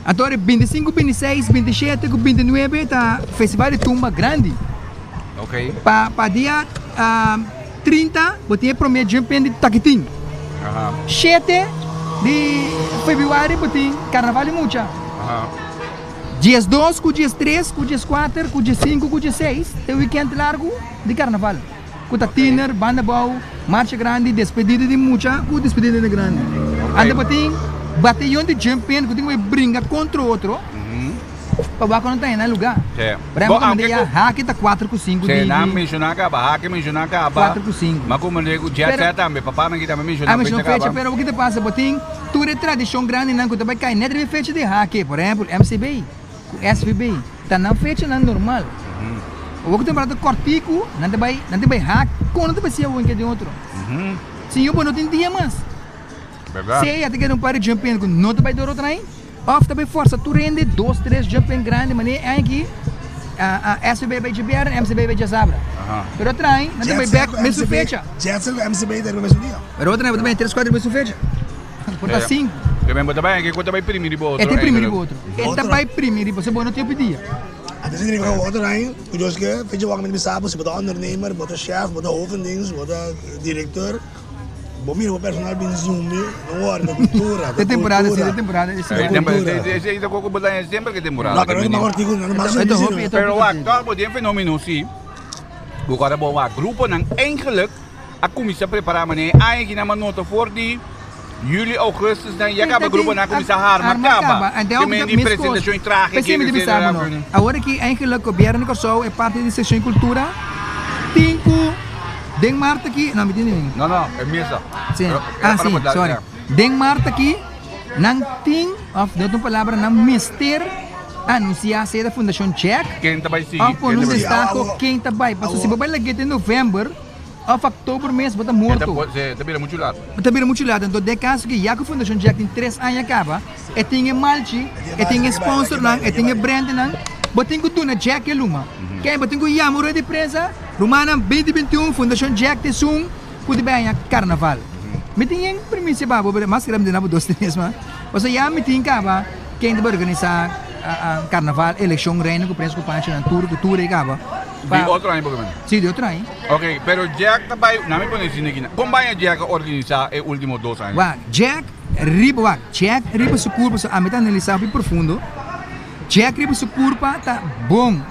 Então 25, 26, 27, 29 está festival de tumba grande.
Ok.
Para dia 30, você promete de Taquitim. 7 de fevereiro, tem carnaval de mucha. Dias 2, com dias 3, com dias 4, com dias 5, com dias 6, é o weekend largo de carnaval. Com a dinner, banda bau, marcha grande, despedida de mucha, com despedida de grande. Anda bating, batalhão de jumping, que tem que brincar contra o outro. Para quando está em lugar. Para quando dia hack está 4 com 5.
Se não mencionar acaba, hack mencionar acaba.
4 com 5.
Mas como eu já sei também, papai não quer mencionar.
Ah, mas não fecha, pero o que te passa, bating, tu é tradição grande, não que tu vai cair, não é fecha de hack, por exemplo, MCB. SVB, tá na fecha não normal. O que tem para cortico, não te vai hack, como não te vai ser um que de outro. Se eu não tem dia mais.
Verdade.
Se até que não para de jumping, não te vai dar outro aí. Off também força, tu rende 2, 3 jumping grande, mas é aqui a SVB vai girar, MCB vai jazabra. Pero trai, não te vai back, mesmo fecha.
Já sei o MCB tem no mesmo dia.
Pero outra também 3, 4 mesmo fecha. Porta 5.
Eu mesmo também, que quando vai primeiro outro.
É tem primeiro outro. Ele também primeiro, você não tem pedir.
Até se diga outro aí, o Deus que fez o alguém me sabe, se botar ondernemer, botar chef, botar hoofdings, botar diretor. Bom, mira, o personal bem zoom, não hora da cultura.
Tem temporada, sim, tem temporada.
Esse ainda com o botar em sempre que temporada.
Não, pero não é artigo, não é mais difícil.
Pero wat een fenomeno zie. We gaan er wat groepen en eigenlijk a commissie preparar maar nee, eigenlijk na nota voor die juli augustus dan jij gaat groepen na commissie haar macaba. Que men die apresentação traje que
me sabe. Agora que eigenlijk o governo que só é parte da seção cultura. Cinco Den Marta aqui, não me entende?
Não, é mesa.
Sim. Sim, sorry. Den Marta aqui, nang ting of de outra palavra nang mister anunciar da Fundação Check.
Quem tá vai sim.
Ou não está com quem tá vai. Porque se vai lá em novembro, ou outubro mês, vai morto.
Tá vira mutilado.
Tá vira mutilado. Então, de caso que já que a Fundação Check tem 3 anos acaba, e tem malchi, e tem sponsor lang, e tem brand lang, botem que tu na Jack e Luma. Quem botem que já morreu de prensa, Romana 2021, Fundação Jack de Sung, pude bem a carnaval. Me tem premissa babo, mas grande na bodos tenis ma. Você já me tem caba, quem deve organizar a carnaval, eleição reino que prensa com pancho na tour e caba.
De outro ano, Pokémon?
Sim, de outro ano.
Ok, pero Jack também, não me conhece ninguém. Como vai a Jack organizar os últimos 2 anos?
Jack, riba, se curva, a metade analisar bem profundo. Jack riba se curva, tá bom.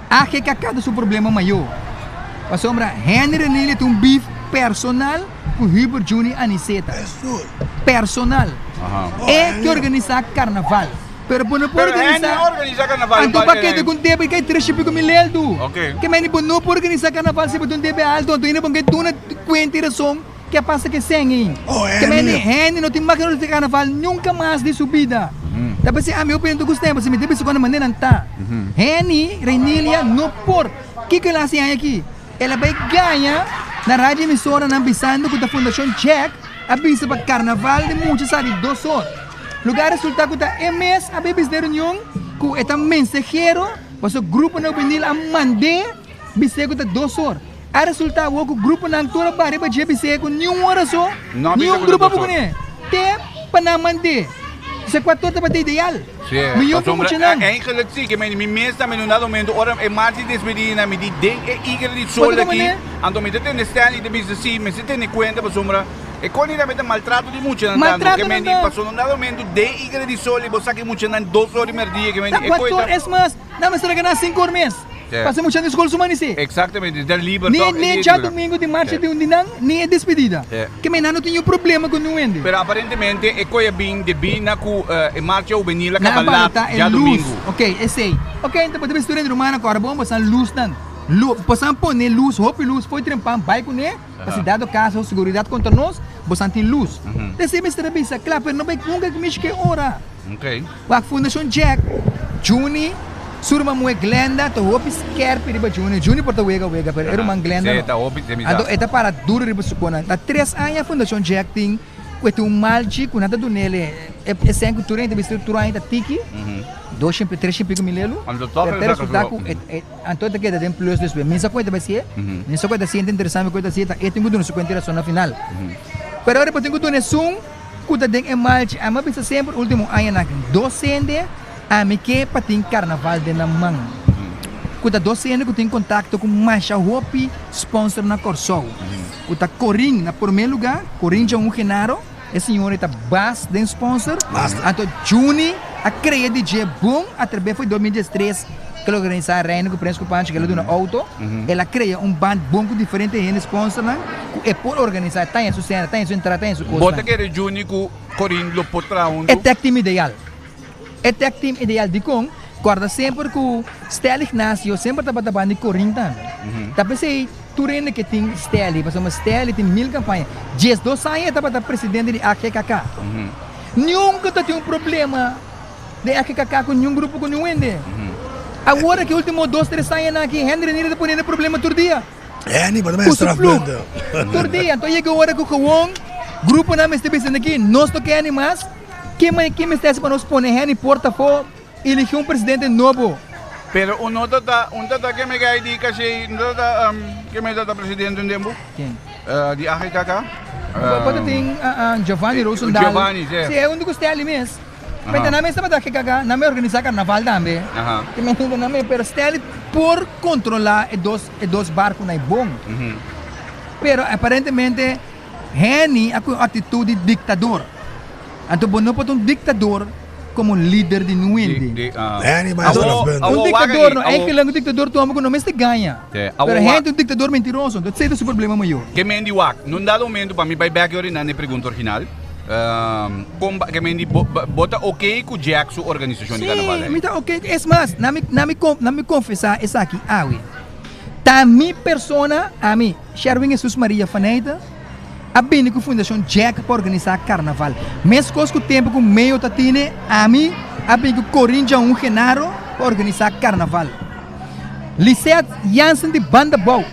Aqui que cada seu problema maior. A sombra, Henry Nele tem beef personal com Hubert Junior Aniceta. Personal. É que organizar carnaval. Pero não pode
organizar carnaval.
Então, paquete com débito que é 3,5 mil. Ok. Que mais não pode organizar carnaval se você débito alto. Então, ainda porque tu não conhece razão que passa que sem. Que mais Henry não tem máquina de carnaval nunca mais de subida. Tapi se a minha opinião gostei, mas me deve ser de maneira não tá. Henny, Reinília, não por. Que ela assim aqui? Ela vai ganhar na rádio emissora na Bissando com a Fundação Check, a bisa para carnaval de muitos sabe 2 horas. Lugar resultado da MS, a bebês de reunião, com esta mensageiro, mas o grupo não vinil a mandar, bisa com 2 horas. A resultado o grupo não toda para para bisa com nenhuma hora só, nenhum grupo para poner. Tem para mandar. Isso é 4 horas para ter ideal. Milhão para muito não.
Eigenlijk zie ik, mijn meeste men na momento, ora é mais de despedida, me di ding e igre di sole aqui, ando me tem nestali de business, me se tem conta para sombra. E quando ele mete maltrato de muito andando, que men di passou no momento de igre di sole, você que muito andando 2 horas e meia que men di.
4 horas mais, não me será ganhar 5 horas mês. Passa muito na escola humanizar.
Exatamente, der lieber
nem já domingo de marcha de dinang, nem é despedida. Que men não tem problema com não ende.
Pero aparentemente é coisa bem de bina com marcha ou venir lá cabalata já domingo.
Ok, sei. Ok, então podemos estudar romana agora, bom, você luz dan. Possam pôr luz, roupa luz, foi trempar vai com né, para se dado caso segurança contra nós, você tem luz. Desse mestre bisa, claro, pero não vai nunca que mexe que hora.
Ok.
A Fundação Jack, Juni, surma moe glenda, to hopi skerp riba Juni porta wega, pero era uma glenda.
Sim, tá hopi semisa.
Ado eta para duro riba supona. Tá 3 anos a Fundação Jack tem com um malchi com nada do nele. É sem cultura ainda estrutura ainda tiki. 3,5 mil. Até resultar com antoita que tem plus después. Minha coisa vai ser. Minha coisa assim interessante coisa assim. É tem que contar a na final. Pero agora eu tenho que ter zoom, cuida de malchi. A mim pensa sempre último ano na docente. A mim que para ter carnaval de na mão. Cuida docente que tem contato com Masha Hopi, sponsor na Corsol. Cuida Corin na primeiro lugar. Corin já Genaro. A senhora está base de sponsor. Então, Juni, a criar DJ bom, através foi 2013, que ela organizou a Reino, que o Prensa Pancho, que ela deu no auto, ela cria band bom com diferente em sponsor, e por organizar, tem a sua cena, tem a sua entrada, tem a sua coisa.
Bota que era único Corinlo potra um.
É tech team ideal. É tech team ideal de com, guarda sempre que o Stelle Ignacio sempre estava trabalhando de Corinta. Tá pensei, tu rende que tem Stelle, mas uma Stelle tem 1000 campanhas. 2 anos estava presidente de AQKK. Nunca tem problema de AQKK com nenhum grupo, com nenhum ende. Agora que último 2-3 anos aqui, Henry não está ponendo problema todo dia.
Henry, mas também é estrafando.
Todo dia, então chega a hora que o grupo não me está pensando aqui, nós toquemos mais, que me está para nós pôr Henry porta-fogo e eleger presidente novo.
Pero unta que me gai di kasi que me dá presidente ndembo?
Quem?
Di AKK?
Pode ter Giovanni Rosendal.
Giovanni, sim.
Sim, é onde que Stelle mesmo. Mas também estava daqui caga, não me organizar carnaval também. Que me entende também, pero Stelle por controlar dois barcos não é bom. Pero aparentemente Henry a atitude de ditador. Então não pode ditador como líder de Nuende.
Henry mais estrafando.
Ditador não é que o ditador toma que não se ganha. Pero Henry ditador mentiroso, então esse é o problema maior.
Que mendi wak, num dado momento para mim vai back orinar na pergunta original. Que mendi bota ok com Jack sua organização de carnaval.
Sim, tá ok. É mais, não me confessar isso aqui, tá minha persona, a mim, Sherwin Jesus Maria Faneita, a bem com a Fundação Jack para organizar carnaval. Mesmo com o tempo com meio tatine, a mim, a bem com Corinthians Genaro para organizar carnaval. Licet Jansen de Banda Bau.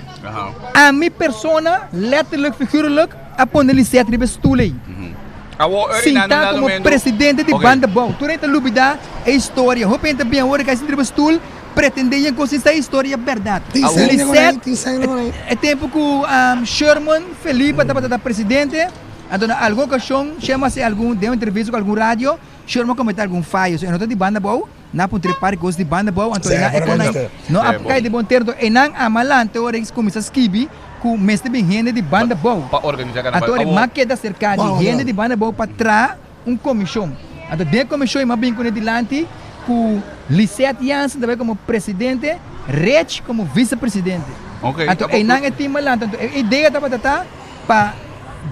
A minha persona, letterlijk, figuurlijk, a poner Licet de Bestulei. Sinta como presidente de Banda Bau. Durante a lubida é história. Eu penso bem agora que a gente Bestul pretendia consistir a história verdade. É tempo que o Sherman Felipe estava presidente. Então, alguma ocasião, chama-se deu uma entrevista com algum rádio, Sherman comentar algum falho. Eu não estou de Banda Bau, não pode trepar coisas de Banda Bau. Então, não há de bom termo. E não há malante, agora que começa a escrever com o mestre de gente de Banda Bau.
Para organizar carnaval.
Então, mas queda cercada de gente de Banda Bau para trás comissão. Então, de comissão, mas bem com ele delante, com Licet Jansen também como presidente, Rech como vice-presidente. Então, e não é time malante. Então, a ideia estava para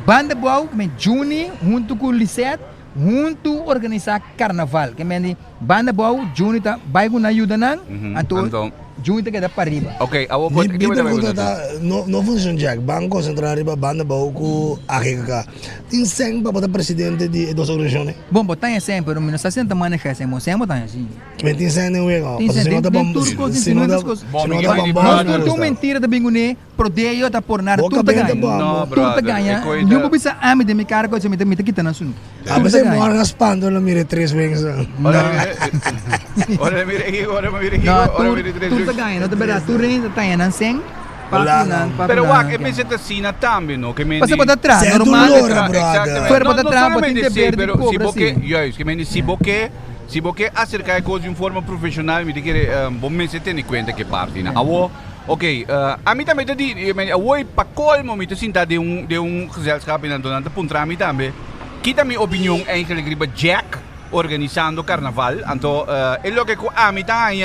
Banda Bau, que é Juni, junto com Licet, junto organizar carnaval. Que é Banda Bau, Juni vai com ajuda não. Então, Junta que dá para riba.
Ok, a
minha pergunta não funciona Jack. Banco Central riba Banda Bau com AQKK. Tem sempre para presidente de duas organizações?
Bom, botar sempre, mas não está sendo manejar esse moção, botar assim.
Mas tem sempre não é igual. Se não dá
bom, não mentira da bingune, prodeio da por nada, tudo ganha. Tudo ganha. Eu vou pensar a mim de me cargo, se me quita na assunto.
A você mora nas pandas, não mire 3 vezes.
Ora mire aqui,
tudo ganha, não te verá, tu rende tá em Nanseng.
Pero wak, é pensar assim na também, não? Que me
você pode atrás, normal. Fuera pode atrás, pode ter
pero se porque, que me se porque acercar coisas de uma forma profissional, me dizer, bom me se tem conta que parte, na. Ok, a mim também te para colmo me te sinta de gezelschap na donante puntra mim também. Que também opinião eigenlijk riba Jack organizando carnaval, então é lo que a mim tá aí.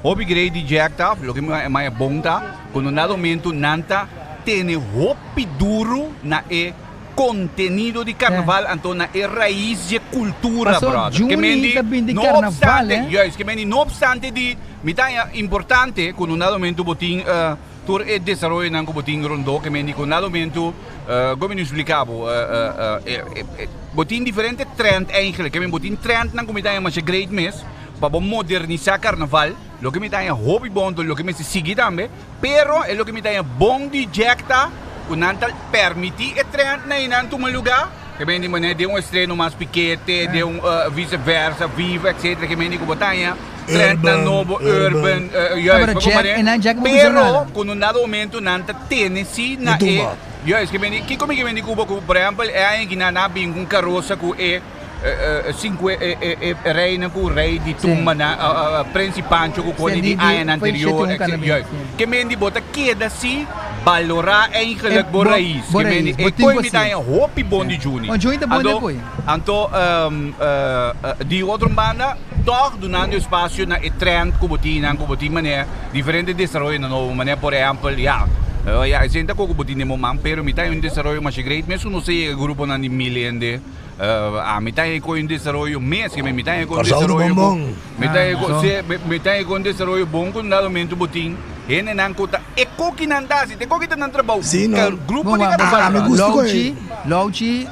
Hobby grade de Jack tá, lo que mais bom tá, quando na momento nanta tem hobby duro na contenido de carnaval, então na raiz de cultura, brother.
Que mendi no obstante,
que mendi no obstante de me tá importante quando na momento botin tur e desenvolver nango botin rondo, que mendi quando na momento como eu explicava, botin diferente trend eigenlijk, que mendi botin trend nango me tá mais great mess. Para modernizar carnaval, lo que me dá hobby bom, lo que me sigue também, pero é lo que me dá bom de jacta, o nantal permitir e trend na inanto um lugar, que bem de estreno mais piquete, de vice-versa, viva, etc, que bem de botanha, trend na novo, urban, pero com dado momento nanta Tennessee na que bem que como que bem de Cuba, por exemplo, é que na bem com carroça com reina com rei de Tumba na principante com o de ano anterior que mendi bota queda se valorar eigenlijk bo raiz que mendi e coi me dá hopi bom de Juni então de outra banda toch donando espaço na trend kubutin mané diferente desenvolvimento no mané por exemplo senta ko kubutin mo man pero mitay un desarrollo mais great mesmo não sei grupo na million de mitay ko un desarrollo mês que mitay ko desarrollo mitay ko desarrollo bom com dado momento butin ene nan kota eko kinandasi te ko kita nan trabalho grupo de
Lauchi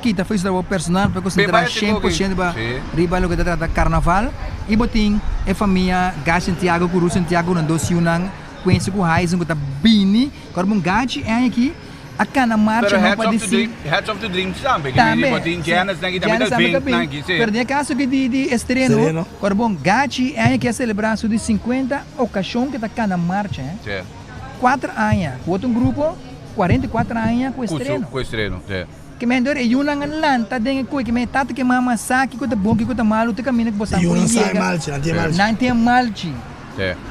kita fez trabalho personal para concentrar 100% ba riba lo que trata carnaval e botin e família gas Santiago Kòrá Santiago nan dosi unang penso ko hais ko ta bini karbon gachi é aqui a cana marcha não pode ser
Heads of the Dreams também que botin Janas na kita também
perder caso que de estreno karbon gachi é que celebração de 50 ocasião que ta cana marcha 4 anos outro grupo 44 anos com estreno que mentor e yun ang lanta den ko que me tata que mama saki ko ta bom que ko ta malu te caminha que bosa
ko yun
não malchi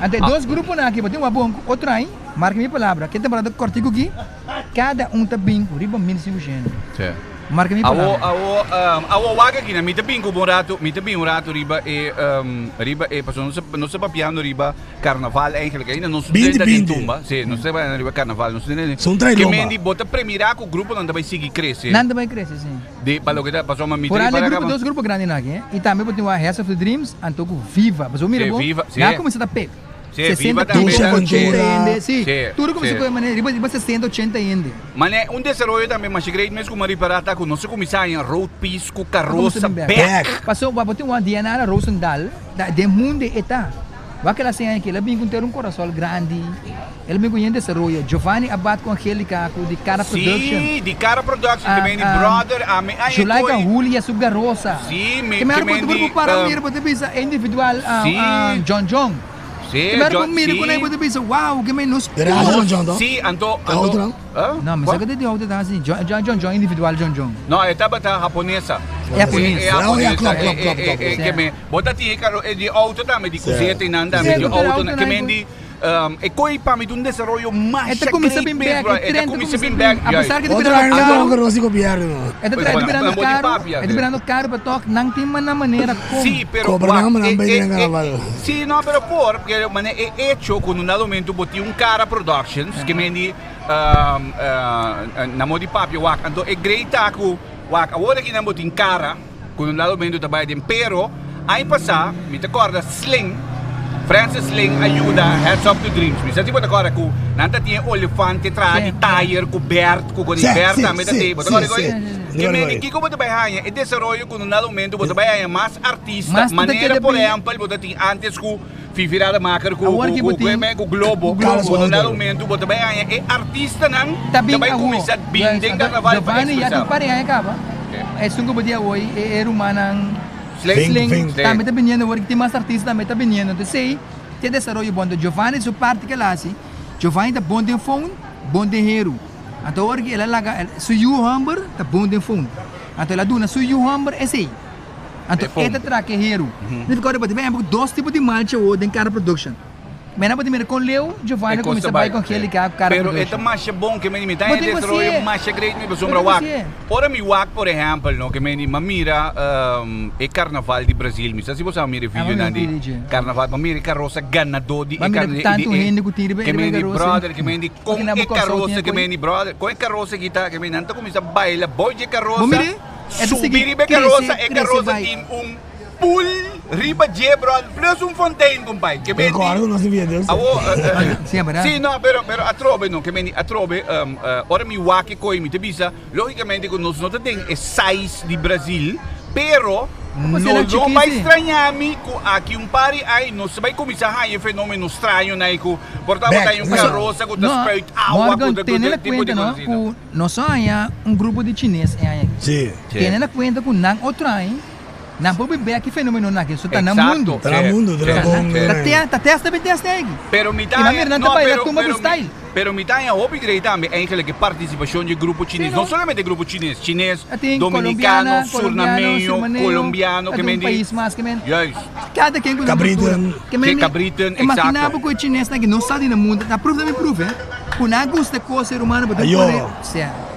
até dois grupos na aqui botem uma bom outro aí marca minha palavra que temporada cortico aqui cada tá bem riba 1500 marca minha palavra
awo waga aqui na mita bem um rato riba e passou não se papiando riba carnaval eigenlijk ainda não se tem tumba não se vai riba carnaval não se tem que mendi bota premirar com o grupo não vai seguir crescer
não vai crescer sim
de palo que passou uma mita
por ali grupo dois grupos grandes na aqui e também botem uma Heads of the Dreams antoco viva mas o mira bom já começa a pé 60 tudo como se foi maneira riba 60 80 ainda
mané desarrollo também mais great mesmo como riparata com não se começar em road piece com carroça back
passou botem uma Diana Rosendal de mundo eta aquela senha aqui ela vem com ter coração grande ela vem com desarrollo Giovanni Abad com Angélica de Kòrá Production
sim de Kòrá Production também de brother
Julica Julia Sugarosa
sim
que me arco grupo para mir botem bisa individual John Pero kung mira ko na iba tabi sa wow, kami nos.
Sim, anto.
Não, mas agora de outra tá assim, John individual John.
Não, é tabata japonesa.
É japonesa.
Que me bota ti de auto também de coseta e nada, de auto que me di e coi pa mi un desarrollo mais
esta começa bem back apesar que
é
virando caro para toque não tem uma maneira como
sim pero sim não pero porque é hecho com um momento boti Kòrá Productions que me di na modi papio wak então é great ako wak agora que não boti Kòrá com um momento trabalho de pero aí passar me te acorda Sling Francis Sling ajuda Heads of the Dreams. Bisa tipo agora com nanta tinha olifante tradi tire com Bert com Bert também tipo agora que me que como tu vai ganhar e desenvolver com um momento você vai ganhar mais artista maneira por exemplo você tem antes com virada maker com globo com um momento você vai ganhar e artista não vai começar bem dentro da vai
Giovanni já tu pare aí acaba é sungguh dia hoje é rumanan Sling, também está vindo agora que tem mais artistas também está vindo. Então sei, tem desenvolvimento bom. Giovanni sua parte que lá assim, Giovanni está bom de phone, bom de hero. Então agora que ela laga, su you humber está bom de phone. Então ela duna su you humber é sei. Então esta track é hero. Então agora pode ver dois tipos de marcha ou de Kòrá Production. Mas não pode ver com Leo, Giovanni começa a vai com aquele carro Kòrá Production.
Pero esta marcha bom que me imita é desarrollo marcha great me sombra wak. Ora mi wak por exemplo, no que me mamira é carnaval de Brasil, mi se você mira vídeo na de carnaval, mamira carroça ganador de
tanto gente que tira
que me brother, que me com carroça, que me brother, com carroça que me nanta começa a bailar boy de carroça. Subir e carroça é carroça tem pool riba de brother plus fontaine compai que me sim não pero atrobe não que me atrobe ora mi waki coi mi te bisa logicamente con nós não tem é size de Brasil pero não vai estranhar-me aqui pari aí não se vai começar a um fenômeno estranho na ico portava tem carroça com despeito água com tipo de coisa
não nós só há grupo de chinês aí
sim
tem na conta com não outro aí não pode ver aqui fenômeno naquele, só está no mundo.
Está no mundo,
Está testa bem testa aí.
Pero me dá, pero me dá a upgrade também, eigenlijk participação de grupo chinês, não somente grupo chinês, dominicano, surnameño, colombiano, que mendi.
País mais que mendi. Cada quem com
cabritan,
exato. Imaginava que o chinês naquele não sabe no mundo, na prova também prova, quando não gosta coisa ser humano, pode poder, certo.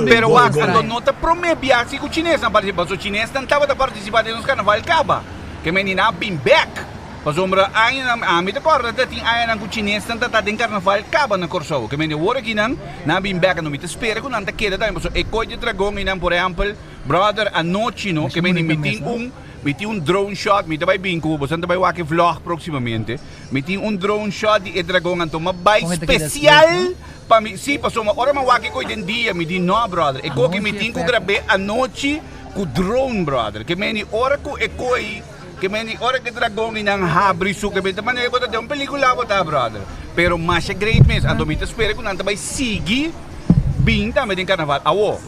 Pero quando não te promete viagem com o chinês na participação, o chinês não estava a participar nos carnaval acaba. que men na been back. Pasombra ayan ami te Kòrá dating ayan ang Chinese tanta den carnaval kaba na Corsao. Que men wora kinang na been back no mita spera kun anta queda tayo. So eko de dragong inang por example, brother anoche no, que men meti un drone shot, mita bay bingko, bosan tabay waki vlog proximamente. Meti un drone shot di dragong anto mabay special. Si pasoma ora mawaki ko den dia, mi di no brother. Eko que meti ko grabe anoche ku drone brother. Que men ora ko eko que meni ora que dragong inang habri su que beta mané bota de un película bota brother. Pero mas great mes ando mita espera kun anta bay sigi bing ta medin carnaval. Awo.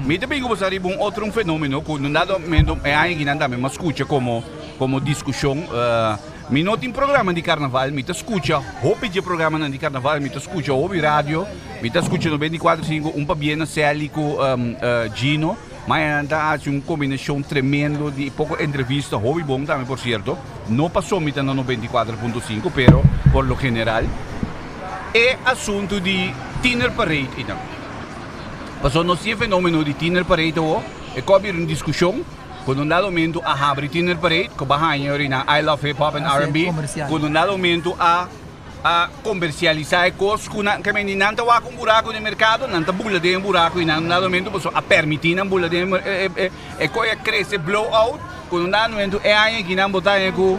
Mita bingo bosa ribong outro fenômeno kun nado mendo é aí ginanda me escucha como discussão mi noti in programma di carnaval mita escucha hopi de programa di carnaval mita escucha hopi radio mita escucha no 24/5 un pa bien sali com Gino. Mas anda hace combinação tremendo de pouco entrevista, hobby bom também por certo. Não passou mita no 94.5, pero por lo general é assunto de Dinner Parade então. Passou no esse fenômeno de Dinner Parade é cobre uma discussão quando dado momento a abre Dinner Parade, que bahanha orina I Love Hip Hop and R&B, quando dado momento a comercializar coisas que men nanta wa com buraco no mercado, nanta bula de buraco e nanta momento a permitir na bula de e coia cresce blowout, quando nada momento é aí que não botar com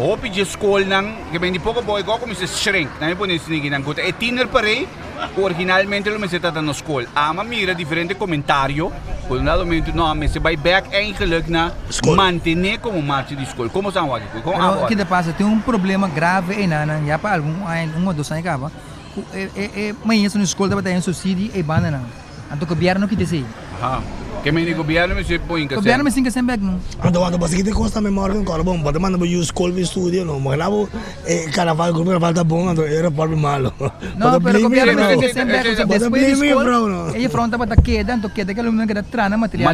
hopi de escola nang que men pouco boy go como se shrink, não é por isso ninguém não é Dinner Parade, originalmente lo meseta na escola. Ama mira diferente comentário. Quando nada momento não, mas se vai back eigenlijk na manter como marcha de escola. Como são aqui?
O que passa tem um problema grave aí na já para um ou dois anos acaba. Mas isso na escola deve ter um subsídio e banana. Então o governo que decide.
Que men o governo me se põe em casa.
O governo me singa sem back não.
Quando você tem costa memória com bom, pode mandar para escola e estúdio não, mas lá o carnaval, o carnaval tá bom, era para malo.
Não, pero o governo me singa sem back, depois da escola. Ele fronta para queda, então queda que aluno que dá trana material,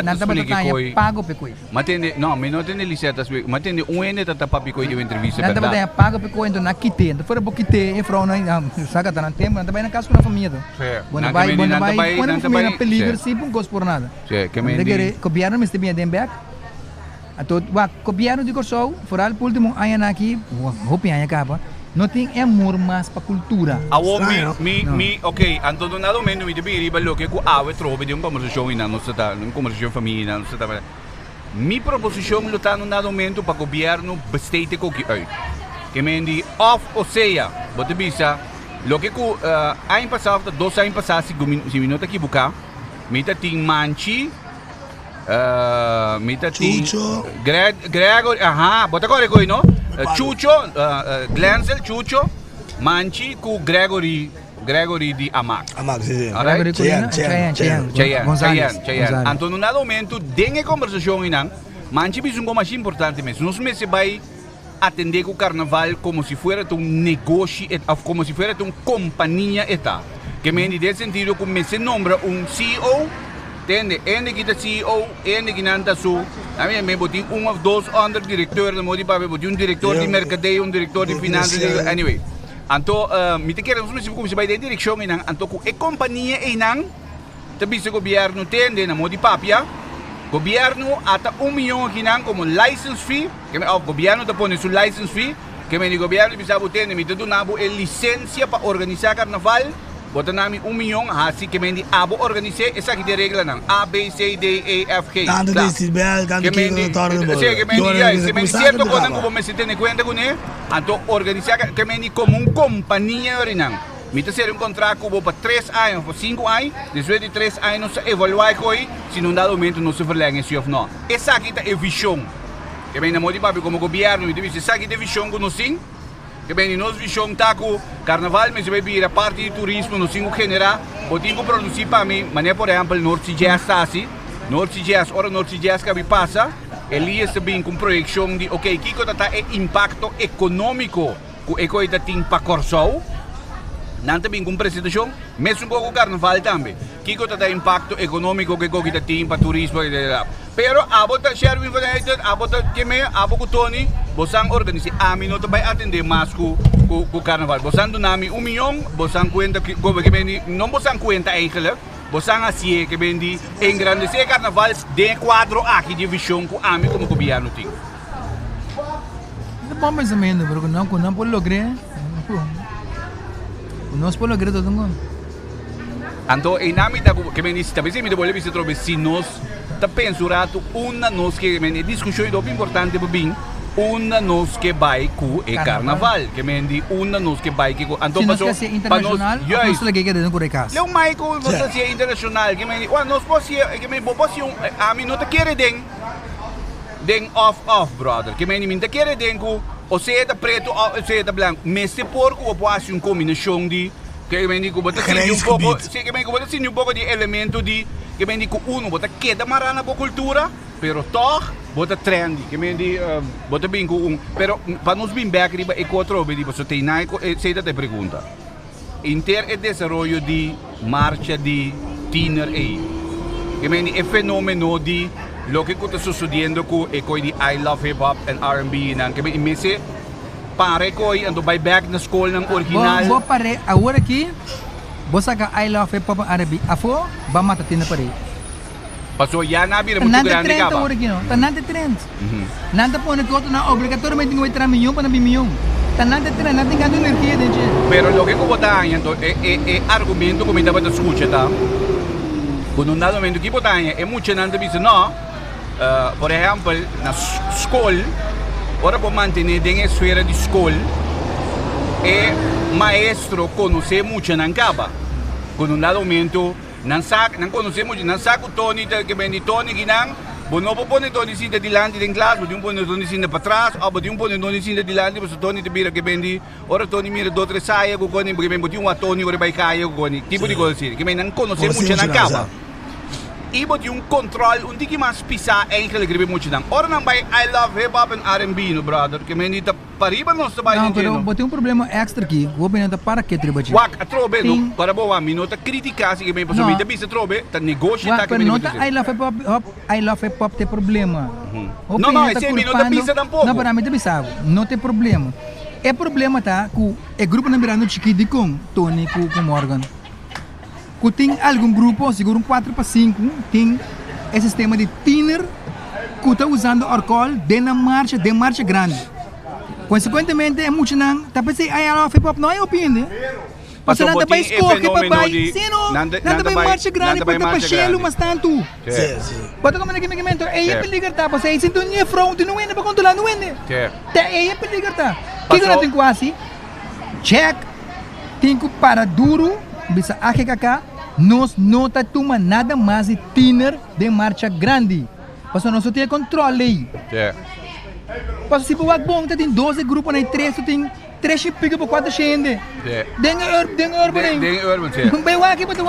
nada para tanha pago pecoi.
Matende, não, mas não tem licetas, matende um ene tata papicoi de entrevista.
Nada para tanha pago pecoi, então na quite, então fora porque te e fronta, saca tá na tempo, nada vai na casa com a família. Quando vai, quando a família peligro se não gosta por nada.
Sì, che mendi...
Il governo mi sta bene back. Ato, o governo de Corsao, fora o último ano aqui, hopi ano acaba, não tem amor mais para cultura.
Ok, anto non nado meno mi devi riballo che ave trovi di un conversazione in una conversazione famiglia, non sta. Mi proposizione lo tanto nado meno para governo besteite coqui uit. Che mendi off o seja, bote bisa, lo che ano passado, 2 anos passados, se minuto aqui bucar. Mita ting Manchi, mita ting Gregor, bota agora coi no? Chucho, Glenzel, Chucho, Manchi com Gregory di Amac.
Amac, sì.
Cheyenne. Anto no nada momento, dengue conversação inang, Manchi bisungo mais importante mesmo. Nós meses vai atender o carnaval como se fosse um negócio, como se fosse uma companhia eta. Que me nesse sentido como se nombra CEO, entende? Ende que CEO, ende que nanta su, a mim me boti ou dois under-diretores, não modi para boti diretor de mercadeio, diretor de finanças, anyway. Anto, me te quero como se vai de direção inang, anto com companhia inang, tabi se governo tende na modi papia, governo ata 1 milhão inang como license fee, que o governo tá pondo su license fee, que me governo bisa botende, me te do nabo licença para organizar carnaval. Bota nami 1 milhão, assim que mendi abo organizar, essa aqui de regra não. A, B, C, D, E, F, G.
Tanto decibel, tanto que
mendi, se mendi certo quando não vou se ter conta com ele, então organizar que mendi como uma companhia original. Me ter contrato para 3 anos, para 5 anos, depois de 3 anos evaluar coi, se não dá momento não se verlenge se ou não. Essa aqui é visão. Que mendi modi papi como governo, me diz essa aqui é visão com nós sim. Que bem, nós vishong taco carnaval, mas vai vir a parte de turismo no singo general, botinho produzir para mim, mas por exemplo, Norte Jazz está assim, Norte Jazz que vai passar, ele está bem com projeção de, ok, que coisa tá é impacto econômico, que coisa tem para Corsao, não também com apresentação, mesmo com o carnaval também, que coisa tá impacto econômico que coisa tem para turismo, pero abo ta share information, abo ta keme, abo ko Tony, bosang organize amin no tabay atender mas ku carnaval. Bosang do nami 1 milhão, bosang kwenta ko keme não bosang kwenta eigenlijk, você assim que vendi engrandecer carnaval de quadro aqui de visão com amigo como governo tem.
Não mais ou menos, bro, não pode lograr. Não se pode lograr todo mundo.
Então, em nome da que vendi, talvez me devolve se trobe se nós tá pensando uma nós que vendi discussão do importante bem. Una nos que vai com o carnaval, que mendi una nos que vai com
então passou se internacional, nós lagi que dentro do recas.
Leo Michael, você se internacional, que mendi, nós possível, que mendi, possível, a minuto quer den off brother, que mendi minta quer den com o seda preto, o seda branco, meste porco ou pode combinação de que mendi com botar um pouco, que mendi com botar um pouco de elemento de que mendi com uno botar queda marana com cultura, pero toch bota trendy, que mendi bota bem com pero para nós bem back riba e quatro be tipo tem nai sei te pergunta. Inter e desenvolvimento de marcha de teener aí. Que mendi é fenômeno de lo que está sucedendo com e coi de I love hip hop and R&B nan que mendi mese pare coi ando by back na escola ng original.
Vou pare agora aqui. Vou sacar I love hip hop and R&B. Afo, ba mata teener pare.
Passou já na vida muito grande
ka ba? Tanan de trend. Nanda po na koto na obrigatoriamente ng 3 milhão para 1 milhão. Tanan de trend natin ganto energia dentro.
Pero lo que botaña é argumento como estava escucha tá. Quando um dado momento que botaña é muito nanda bisa não. Por exemplo, na escola, ora para manter dentro da esfera de escola, é maestro conhecer muito na caba. Quando um dado momento não conhecemos, não sabe o Tony que vem de Tony ginang, não pode Tony sinta dilante em classe, pode pode Tony sinta para trás, ou pode Tony sinta dilante, mas Tony te vira que vem de, ora Tony mira do outro saia com Tony, porque vem pode Tony ora vai cair com Tony, tipo de coisa assim, que vem não conhecemos muito na capa. E pode controle, tiki mais pisar eigenlijk que vem muito não. Ora não vai I love hip hop and R&B, no brother, que vem de pariba não está vai
não, pero botem problema extra aqui, vou bem para que tribo.
Wak, a trobe no, para boa minuta criticar se que vem para subir, bisa trobe, tá negócio tá que vem.
Não, I love hip hop tem problema.
Não, esse minuta bisa tampouco.
Não, para mim bisa, não tem problema. É problema tá com é grupo na mirando chiquito com Tony com Morgan. Que tem algum grupo, seguro 4 para 5, tem esse sistema de thinner que está usando álcool de marcha grande. Consequentemente, é muito não, tá pensando, I love hip hop não é opinião. Você não vai escolher para vai, sim não vai marcha grande, porque para chelo mas tanto. Bota como naquele é peligar tá, você sinto nem front, não é para controlar, não é. É peligar tá. Que não tem quase? Check. Tem que para duro, bisa AKK. Nós não toma nada mais de thinner de marcha grande. Porque nós temos controle. Porque se for bom, tem 12 grupos, tem 3, tem 3 pica por 4 gente. Den urban. Não vai aqui para tu.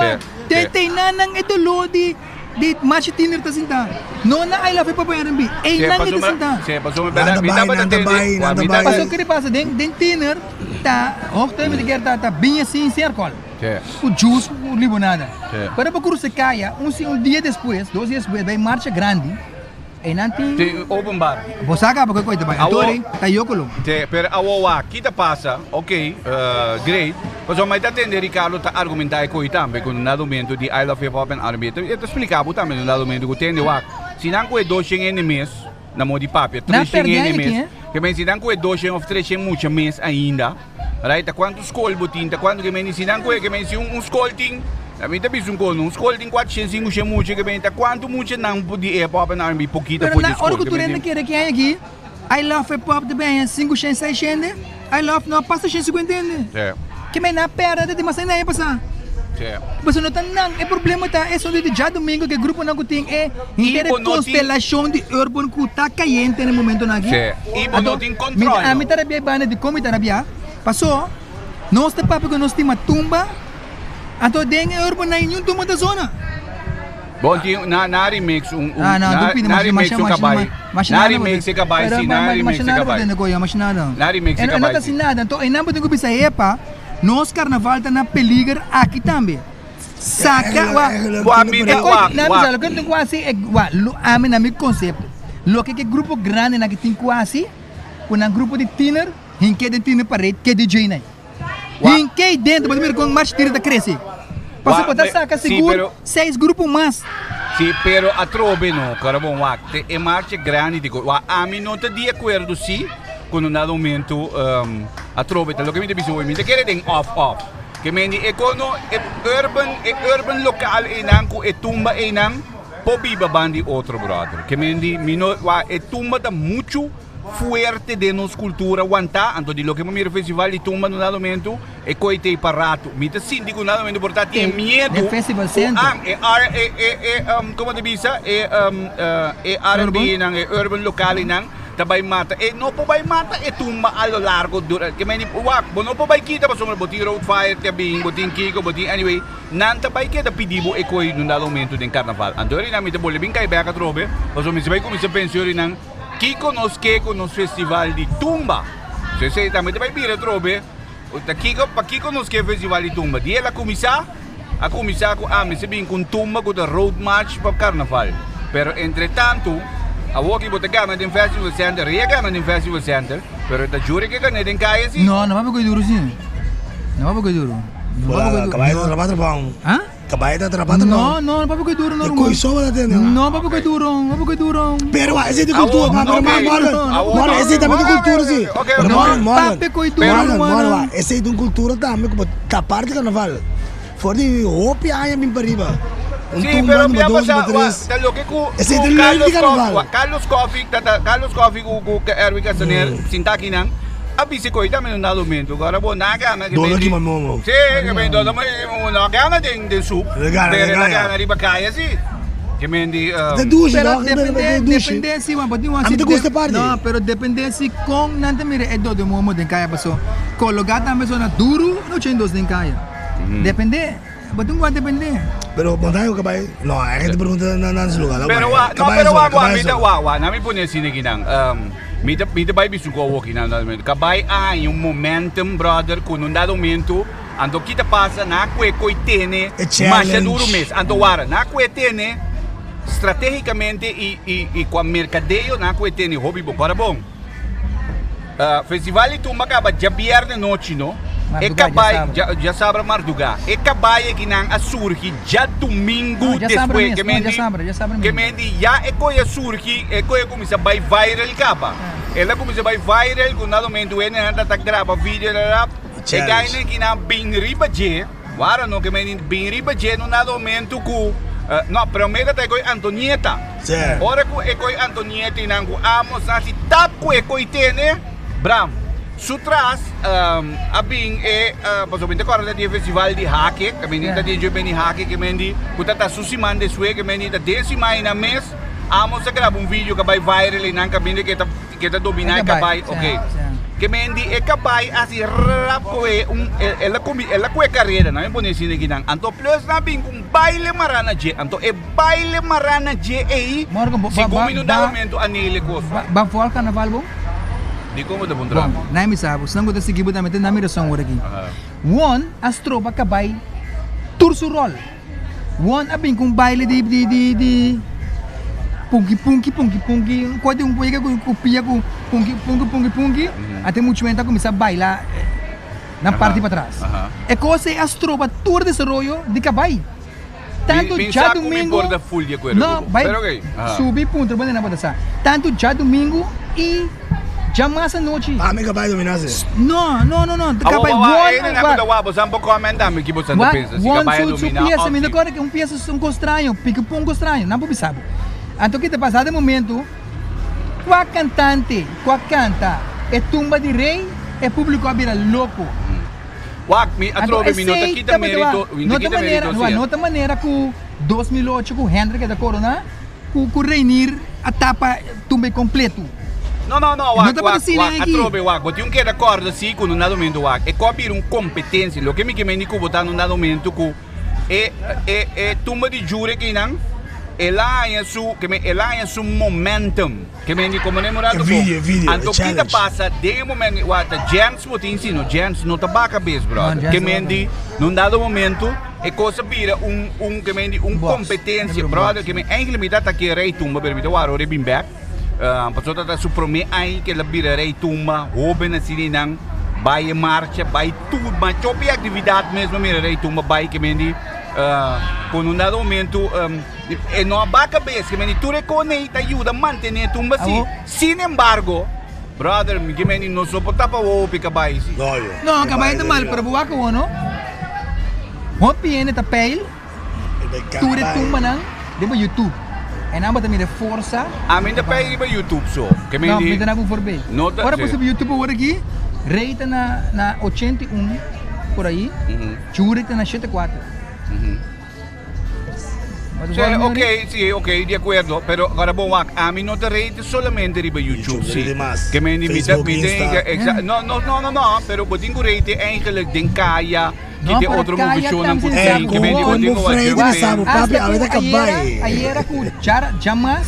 Tem nanang ito lo de marcha thinner ta sinta. Não na I love hip hop R&B. Ei nang ito sinta.
Passou
que passa den thinner tá, tem me ligar tá bem assim sem álcool. O juice, o limonada. Para o curso se caia, um dia depois, 2 dias depois, vai marcha grande. E nanti
tem open bar.
Você acaba com coisa vai. Então, tá yokolo.
Pero awa kita passa, ok, great. Mas o mais tá entender Ricardo tá argumentar com também com um argumento de I love hip hop and R&B. Eu te explicava também um argumento que tem de wak. Se não com 2 enemies na mão de papel, 3 enemies. Que bem se não com 2 ou 3 muito mês ainda. Right, quantos escola botin, quanto que me ensinam que me ensinam escola ting, a mim também um escola ting 400 500 muito que me quanto muito não podia hip hop na R&B pouquinho
por escola. Ora que tu rende que é aqui, I love hip hop também 500 600, I love não passa 150. Que me na perda de mas ainda é passar. Mas não tá não, é problema tá, é só de já domingo que grupo não tem é inteira constelação de urban que tá caindo no momento aqui.
E não tem controle.
A mim tá bem bana de como tá na bia. Passou, nós temos papo que nós temos tumba, então tem urban na nenhum tumba da zona.
Bom, na remix
na
remix o cabai. Na remix o cabai, sim, na remix o cabai. Na remix o cabai.
Não tá assim nada, então em não podemos pensar epa, nós carnaval tá na peligra aqui também. Saca,
wa vida wa.
Não, que tem quase a mim conceito. Lo que grupo grande na que tem quase, com um grupo de thinner. Hinke den tine parede que DJ nai. Hinke dentro, mas com marcha tira da cresce. Passa para sacar seguro 6 grupos mais.
Sim, pero a trobe no, cara bom, é marcha grande, digo, a mim não está de acordo sim, quando nada momento a trobe, lo que me diz hoje, me quer tem off, que me diz urban local enang ku tumba enang, pobiba bandi outro brother, que me diz tumba tá muito fuerte de nos cultura aguantar, então de lo que me festival de tumba no nada momento é coitei parato, me tá síndico nada momento portar tem medo.
É festival centro.
Como te diz, R&B nang urban local nang tabay mata não pode mata tumba ao largo que me não pode kita pa somos botin road fire tabing botin kiko botin anyway nan tabay kita pidibo e coi no dado momento den carnaval andori na mita bole bem cai beka trobe mas me vai começar pensar nang Kiko nos festival de tumba. Se também vai vir trobe. O Kiko nos festival de tumba. Dia ela começar com me se bem com tumba com a road march para carnaval. Pero entretanto, a walkie bota gama den festival center, gama den festival center, pero ta jure que ganha den caia assim.
Não vai porque duro sim. Não vai porque duro.
Caballo trabalha bom.
Hã?
Caballo trabalha bom.
Não vai porque duro não.
Coisou lá dentro.
Não vai porque duro.
Pero esse é de cultura, mano, esse também de cultura sim. Mano, esse é de cultura também, como tá parte do carnaval. For de roupa aí me pariba.
Sim, pero minha passada, lo que com Carlos Coffee com Erwin Castaner, sintaki nang abisi ko ita may nalumento agora bom naga na que
bem sim
que bem dono mas naga na de soup pero naga na riba caia sim que bem de
depende se uma pode não pero depende se com nante mire é do momo de caia passou colocada a mesma duro não tinha dos de caia depende Batung vai depender.
Pero montayo kabay. No, a gente pergunta na lugar.
Pero wa nami po niya siniginang. Mita bay bisu ko walking na kabay ay yung momentum brother kung nung momento ando kita pasa na tene masya duro mes ando wara na tene estrategicamente e com mercadeio na tene hobby bo para bom. Festival Tumba acaba de viernes noite, no? E acabei, já sabe Marduga. E acabei que não surge já domingo depois que mendi já é coisa surge, é coisa começa a vai viral capa. Ela começa a vai viral com nada momento ele anda tá grava vídeo lá. E ganha que não bem riba je, agora não que mendi bem riba je no nada momento com no, primeiro é com Antonieta. Ora com é com Antonieta e não amos assim tap com é com tene Bram, sutras abing pasopin te corda di festival di hake, kami ni tadi jo beni hake que mendi, puta ta susiman de sue que mendi ta decima na mes, amos a gravar um vídeo que vai viral nang kami que ta dominar kabay, okay. Que mendi e kabay asi rap ko ela ko carreira, na pone sine ginang. Anto plus na bing kung baile marana je, anto e baile marana je ei. Si gumino da momento anile ko.
Ba fall carnaval bo?
Di como de bundra.
Na mi sabo, sango da sige buta meten na mi rason wora aqui. One astro ba kabay tursurol. One abing kung baile di pungi, pode um coisa com copia com pungi, até muito momento começar a bailar na parte para trás. É coisa é astro ba tour desenvolvimento de kabay. Tanto já domingo, não, vai subir ponto, bem na bota. Tanto já domingo e já massa noite.
Ah, mega vai dominar se.
Não. Acaba
one. Você não comenta, me que você não pensa. Se acaba dominar.
Pieza, me decora que pieza são estranho, pique pongo estranho, não pode saber. Então que te passa de momento, qual cantante, qual canta, é tumba de rei, é público a virar louco.
Wag me atrove me nota kita mérito,
nota maneira com 2008 com Hendrik da Corona, com Reinir a tapa tumba completo.
Não, wag, atrove, wag. Bote um que acorda assim com um dado momento, wag. É cobrir competência. Lo que me nico botar num dado momento com é tumba de jure que não. Ela é su momentum. Que me como namorado com. Então que passa de momento, wag, James bote ensino, James não tá baca bes, bro. Que me num dado momento é coisa vira que me competência, brother. Que me eigenlijk tá aqui rei tumba, permite o aro bem back. Pasok tata supreme ay que la birarei tumba, hoben na sininang, bay marcha, bay tudo, mas chopi atividade mesmo mirarei tumba bay que mendi con un dado momento no abaca vez que meni tu recone te ayuda a mantener tumba así. Sin embargo, brother, que meni no soporta pa wo pica bai.
No, caballo de mal, pero buwa ko no. Hopi ene ta peil. Tu tumba nang de ba YouTube. En ambas também de força.
A mim da peil ba YouTube so. Que meni.
Não, me dá com forbe. Ora posso YouTube agora aqui. Reita na 81 por aí. Churita na 74.
Sí, ok, de acuerdo, pero ahora a mí no te reíte solamente riba YouTube, sí. Que me imita, no, pero vos tengo reíte eigenlijk den kaya, que te otro movimiento en putin, que me digo
ayer ku jamas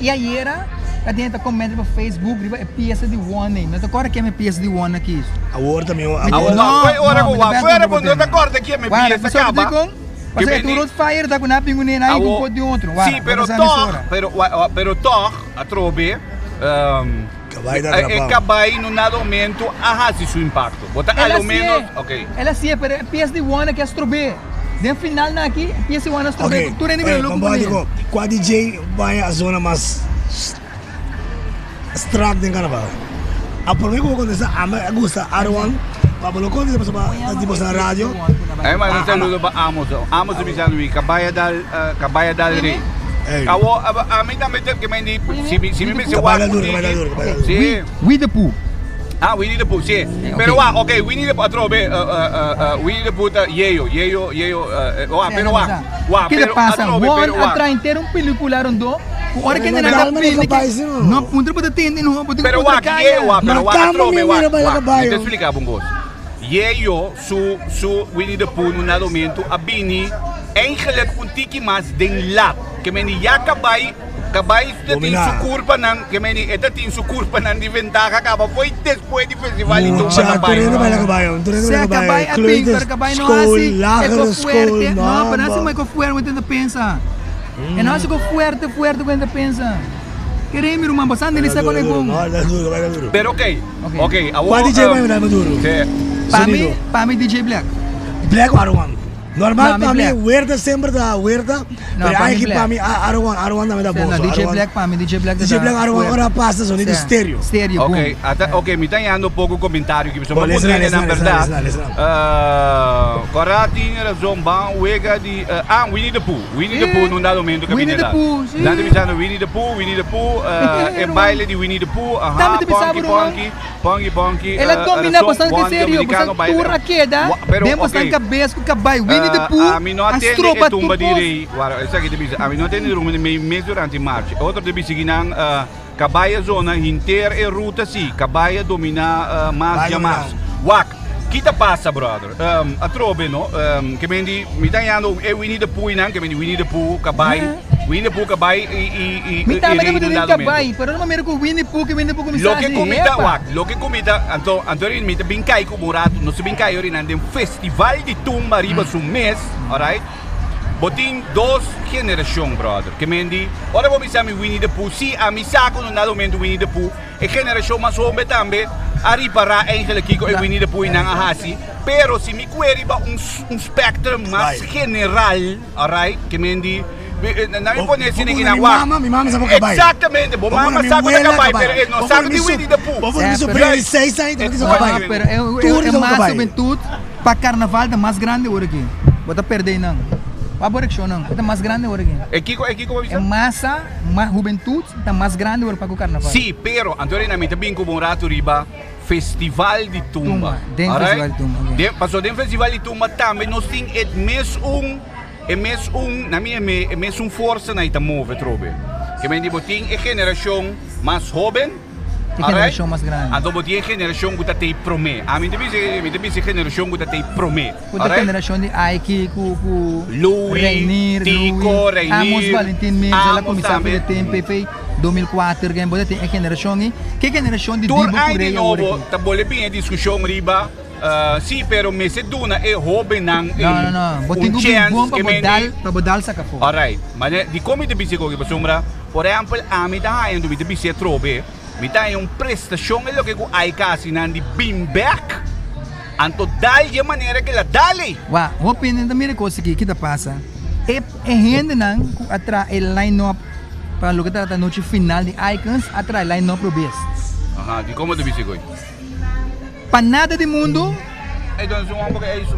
e ayer a gente comenta no Facebook, riba é peça de one, não te acorda que é minha peça de one aqui?
Agora também,
não, foi não te acorda que é minha peça acaba.
O sea, tu road fire da con aping unin ay con pod de outro.
Sí, pero toch a trobe cabay no nada momento ahasi su impacto. Bota ao menos, okay.
Ela sim, pero pies de one que astrobe. Den final na aqui, pies de one astrobe. Tu nem me louco.
Qual DJ vai a zona mais strong den carnaval. A por mim como acontece, a gusta Arwan. Pablo Conde depois na rádio.
Mas um saludo para Amos. Amos me chama Cabaya dal Rei. A mim também tem que me se me mencionar.
Cabaya duro.
Sim.
Winnie the Pooh.
Winnie the Pooh, sim. Pero Winnie the Pooh trobe Winnie the Pooh yeyo. Pero
que passa? One atrás inteiro película rondo. Ora que nada não punta para atender não pode.
Pero trobe te explicar bongos. Yeyo su Winnie the Pooh no nada momento abini eigenlijk un tiki mas den lap que meni ya kabay tin su curva nan que meni eta tin su curva nan di ventaja acaba foi después di festival e tudo
cabay.
Se acabay a ping pero cabay no assim é fuerte. Não, para assim mais fuerte quando pensa. É não assim fuerte quando pensa. Queremos ir uma passando nessa conexão.
Pero okay.
Qual DJ vai me dar duro?
Para mim DJ Black.
Black Arwan. Normal para mim, Huerta sempre da Huerta. Mas aqui para mim, Arwan também dá bom.
DJ Black para mim, DJ Black
Arwan agora passa sonido estéreo.
Ok, me está dando um pouco comentário que pessoal pode ler na verdade. Kòrá tinha razão, bom, wega de Winnie the Pooh não dá momento que
Winnie the Pooh, sim.
Dá de Winnie the Pooh, é baile de Winnie the Pooh, ponky.
Ela domina bastante sério, bastante turra queda. Tem bastante cabeça com cabai. Winnie the Pooh,
a mim não atende a tumba de rei. Essa aqui a mim não atende o mês durante março. Outro de bisiginang cabaya zona inteira e ruta sim, cabaya domina mais jamas. Kita passa, brother. A trobe, no? Que mendi, me tá indo é Winnie the Pooh, não? Que mendi Winnie the Pooh, cabay. Winnie the Pooh, cabay e
me tá me dando cabay, pero não me com Winnie the Pooh, que Winnie the Pooh começar.
Lo que comida, Antorin me tá bincai com Murato, não se bincai ori nandem festival de tumba riba su mês, alright? Botin dos gerações, brother. Que mendi, ora vou me chamar Winnie the Pooh, sim, a mi saco no nada momento Winnie the Pooh, é geração mais homem também. Ari para eigenlijk kiko e Winnie the Pooh nang ahasi, pero si mi query ba un spectrum mas general, alright? Que mendi na mi pone sini ginawa.
Mi mama sabe cabay.
Exactamente, bo mama sabe cabay, pero não sabe de Winnie the Pooh.
Vou me surpreender 6 anos que cabay.
Pero é mais juventude para carnaval da mais grande hora aqui. Bota perder não. A borracha não, é mais grande hora aqui.
É como
é massa, mais juventude, tá mais grande hora para o carnaval.
Sim, pero Antonio na mim também com um rato riba festival de tumba.
Festival de tumba.
Passou dentro festival de tumba também nós tem na minha é força na ita move trobe. Que me digo tem geração mais jovem.
Geração mais grande.
Então botinha geração que tem promê. A mim também geração que tem promê.
A geração de Aiki,
Louis, Tico, Rainier,
Amos Valentin mesmo, ela começou a fazer tempo 2004, que é tem geração que geração de Dibo
por aí novo, tá bole bem a discussão riba. Sim, pero me se duna é jovem não.
Botinho bom para bodal sa capo.
Alright, mas de como de bicicleta que sombra, por exemplo, a mim tá indo de bicicleta trobe. Me tá uma prestação é o que eu ai casi nan de beam back. Anto dali maneira que ela dali.
Wa, opinion da mira coisa que kita passa. É gente não atra el line-up para lugar da noite final de Icons atra line-up pro best.
Aha, di como tu bisa koi?
Panada de mundo.
Então são um pouco é isso.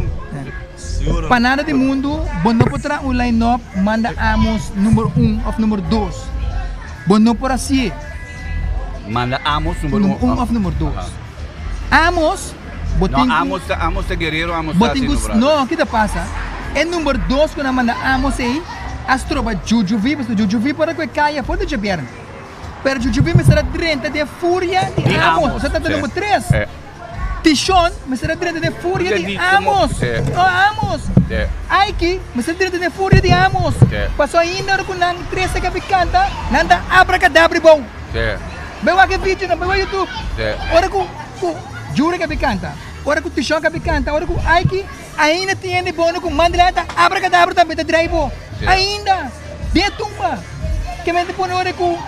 Panada de mundo, bono potra um line-up manda amos número 1 of número 2. Bono por assim.
Manda Amos número
1 of número 2. Amos, botinho.
No, Amos é guerreiro, Amos
botinho. Não, o que passa? É número 2 quando manda Amos aí, as tropas Jujuvi, mas Jujuvi para que caia fora de Jabiern. Pero Jujuvi me será drenta de fúria de Amos. Você está número 3. Tishon, me será drenta de fúria de Amos. No, Amos. Aiki, me será drenta de fúria de Amos. Passou ainda com nang 13 que canta, nanda abracadabra bom. Bewa que vídeo na bewa YouTube. Ora com jura que canta. Ora com Tishon que canta. Ora com Aiki, ainda tem de bono com mandilata abracadabra também de drive. Ainda. De tumba. Que me põe ora com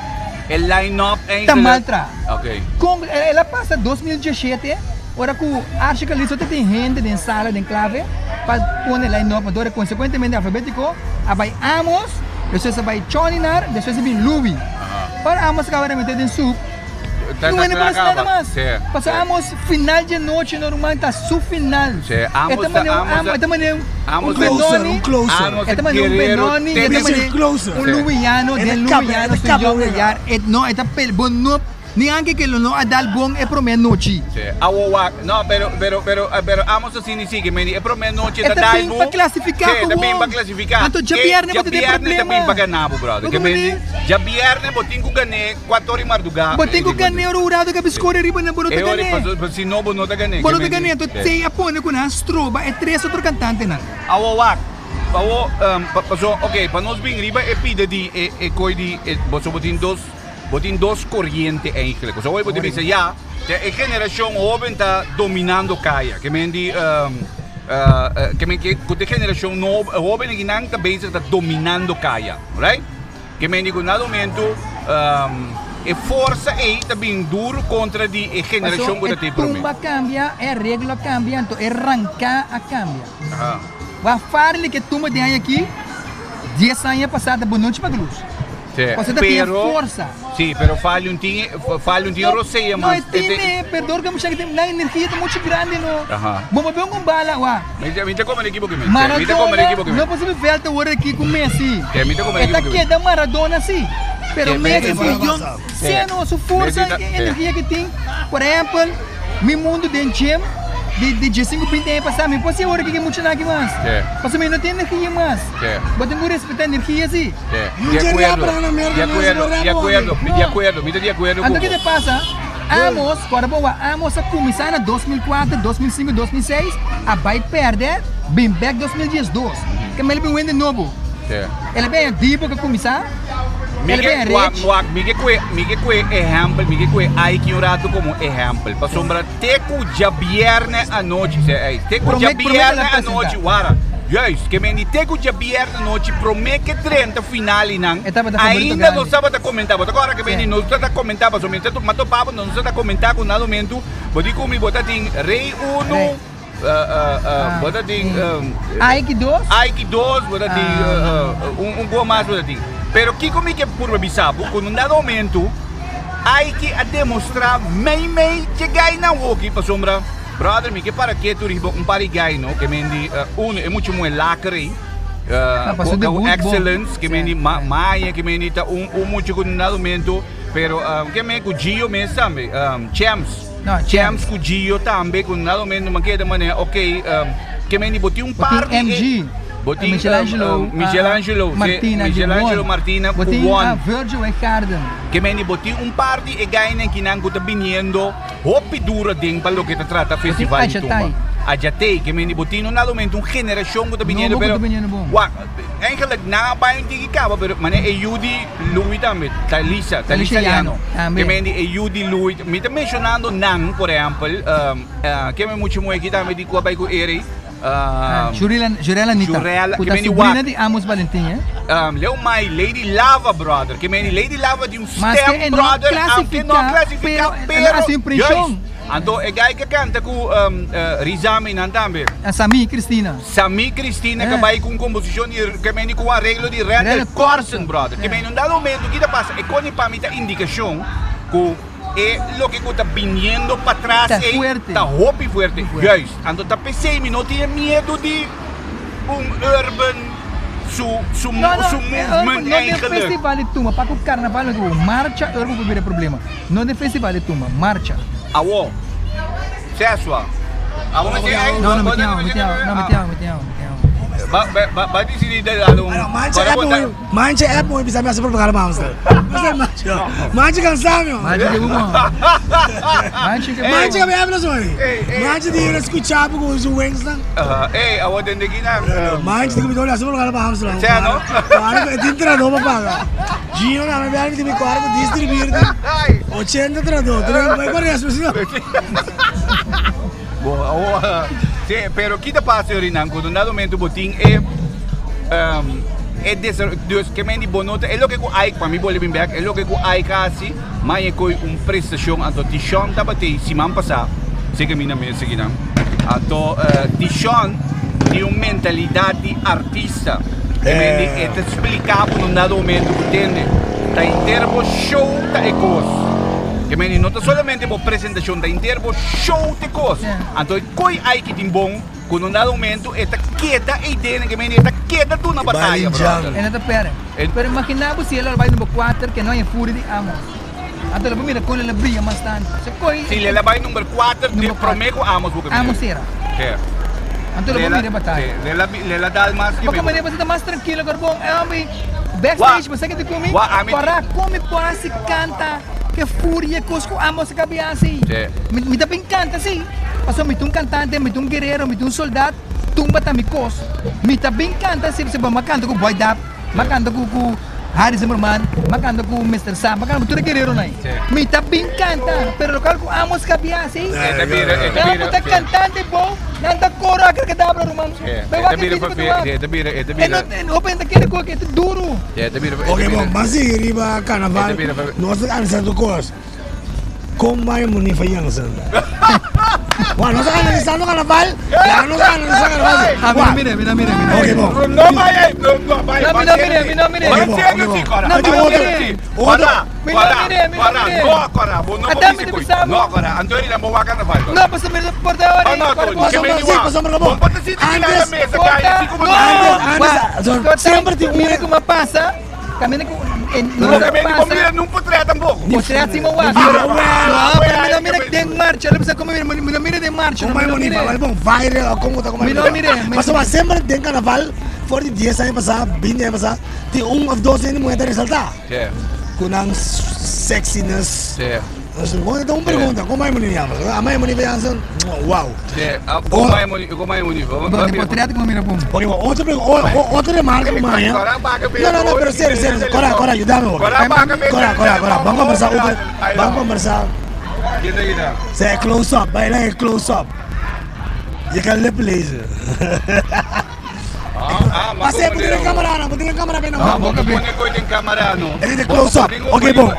el line-up é
Tamaltra.
Ok.
Com ela passa 2017. Ora com acho que ali só tem gente em sala em clave para pôr line-up, agora consequentemente alfabético, vai Amos, depois vai Choninar, depois vai Louis. Para Amos agora meter em sub. Não é mais nada mais. Passamos final de noite normal, está final.
Amos
um closer.
Benoni, um Luiano, del Luiano, não, está bom. Ninguém que não adal bom é pro noite.
No, pero Amos assim que é pro noite
da dai bom. É classificar como.
Também para classificar.
Então Jabierne pode ter problema.
Também para ganhar, brother. Que bem. Jabierne botinho ganhar 4 horas madrugada.
Botinho ganhar o urado que biscore riba na bonota ganhar.
Se não bonota ganhar.
Bonota ganhar, então sei apone com as troba é 3 outro cantante na.
Passou, ok, para nós bem riba é pida de coi de botin dos corrientes eigenlijk. Zo hoor je zeggen, ja, de generatie jovem está dominando Kaya. Que mendi, que de generatie jovem que não está bezig está dominando Kaya, right? Que mendi que nado momento a força aí está bem duro contra de generação que está por mim.
Tumba cambia, a regra cambia, então arrancar a cambia. Vai falar que tumba tem aqui 10 anos passada, boa noite para luz. Você tem força.
Sim, pero falha um tinha roceia, mas...
Não, tem, perdão, que a energia é muito grande, não. Vamos ver um bala, uá.
Me te como equipo que me.
Maradona, não posso ver a hora aqui com Messi. Está queda Maradona, sim. Pero Messi, sim, não, sua força, a energia que tem. Por exemplo, meu mundo de gym, de 5 pintas passar, me pode ser hora que é muito aqui mais. Mas não tem energia mais. Vou ter que respeitar a energia assim.
De acordo.
Então o que passa? Amos, Amos a começar na 2004, 2005, 2006, a vai perder, bem back 2012. Que ele vem vender novo. Ele vem tipo que começar. Ele vem rich.
Miguel exemplo, Miguel aí que rato como exemplo. Para sombra teco Jabierne a noite, teco Jabierne a noite, wara. Yes, que me teco Jabierne a noite promete 30 final não. Ainda não sabe da comentar, agora que me não está comentar, mas somente tu matou papo, não está comentar com nada momento. Vou dizer como botar tem rei 1 botar tem
Aiki
2, botar tem gol mais botar tem. Pero que como que por bisabo, com um dado momento, aí que a demonstrar meio chegar na walkie para sombra. Brother, me que para que tu ribo parigai no, que mendi é muito lacre. Excellence, que mendi maia, que mendi tá muito com um dado momento, pero que me com Gio mesmo também, Champs com Gio também com um dado momento, mas que da maneira, ok, que mendi boti par de
MG.
Michelangelo Martina
Juan Virgil e Carden
que me boti par de gainen que não está viniendo hopi dura ding para lo que te trata festival de tumba Ajatei que me boti no nada momento geração que está viniendo pero eigenlijk na ba yung tigi ka pero mane Ayudi Louis também Talisa italiano que me Ayudi Louis me está mencionando nang por exemplo que me muito aqui também de qual vai com ele
Jurela Nita. Puta sobrina de Amos Valentim,
Leo mai Lady Lava, brother. Que meni Lady Lava de um step, brother.
Mas que não classificar, pero...
Então, é gai que canta com Rizami também.
Sami Cristina.
Sami Cristina que vai com composição que vem com arreglo de Randall Corson, brother. Que vem num dado momento que passa e quando para mim a indicação que é o que está vindo para trás está hopi forte. Juist. Então, tá pensei, não tinha medo de urban movement
eigenlijk. No festival de Tumba, para o carnaval não marcha, urban não tem problema. No de festival de Tumba, marcha.
Awo. Seswa. Awo me tiyaw.
No, me tiyaw.
Ba di sini dalam.
Manche app mo bisa masuk per karnaval master. Manche kan samio. Manche kami app na sorry. Manche di escuchar com os wings lang.
Awo din na.
Manche di kami dole masuk per karnaval master.
Siya no?
Para din trado pa paga. Gino na me di mi quarto distribuir. 80 trado. Trado vai para isso.
Sì, però chi da passa Rinam, quando un momento botin è dus che mendi bonota è lo che hai qua mi vuole ben back è lo che hai casi ma è coi un prestazione anto ti shon da bate si man passa se che mina me seguina anto ti shon di un mentalità di artista che mendi e ti spiegavo in un dato momento potente da intero show da e cos que meni não solamente por apresentação da intervo show de coisa. Então, coi aí que tem bom, quando um dado momento, esta quieta a ideia que meni esta quieta tu na batalha, brother.
É nada pera. Pero imaginava se ela vai no 4 que não é fúria de amos. Então, ela primeira quando ela brilha bastante.
Se ela vai número 4, de prometo amos porque.
Amos será.
É.
Então, ela brilha batalha.
Ela dá mais que.
Porque maneira você mais tranquilo, carbão. É backstage, você que te come. Para come quase canta. Que fúria, cosco, amo sa cabeça assim. Me também canta assim. Passou me um cantante, me um guerreiro, me um soldado, tumba também cos. Me também canta assim, você vai macando com Boy Dap, macando com Harry Zimmerman, macando com Mr. Sam, macando com tudo guerreiro aí. Me também canta, pero local com amo sa cabeça assim. É tá cantante bom, nada Kòrá que dá para romance. Não pensa que é duro.
Ok, bom, mas e riba carnaval, nós analisando coisas. Como vai munir faiança? Wah, nós analisando carnaval, já nós analisando carnaval.
Mira.
Ok, bom.
Não vai.
Sempre tem mira como passa. Caminha com
não potrei tampouco.
Potrei assim mau aso. Não, mira que tem marcha, ele precisa comer, mira de marcha.
Como vai bom, vai como tá como. Mas sempre tem carnaval, fora de 10 anos passar, 20 anos passar, tem ou 2 anos muito ressaltar. Com ang sexiness. Então uma pergunta, como é munir? A mãe munir vai answer. Wow.
Como é munir?
Potrei como mira bom.
Ok, outra remarca para mãe. Não, pero sério, Kòrá, ajuda-me. Kòrá, vamos conversar. Você é close up, vai lá é close up. E aquele lip laser. Mas é porque tem câmera bem não.
Porque tem câmera não.
Ele tem close up. Ok, bom.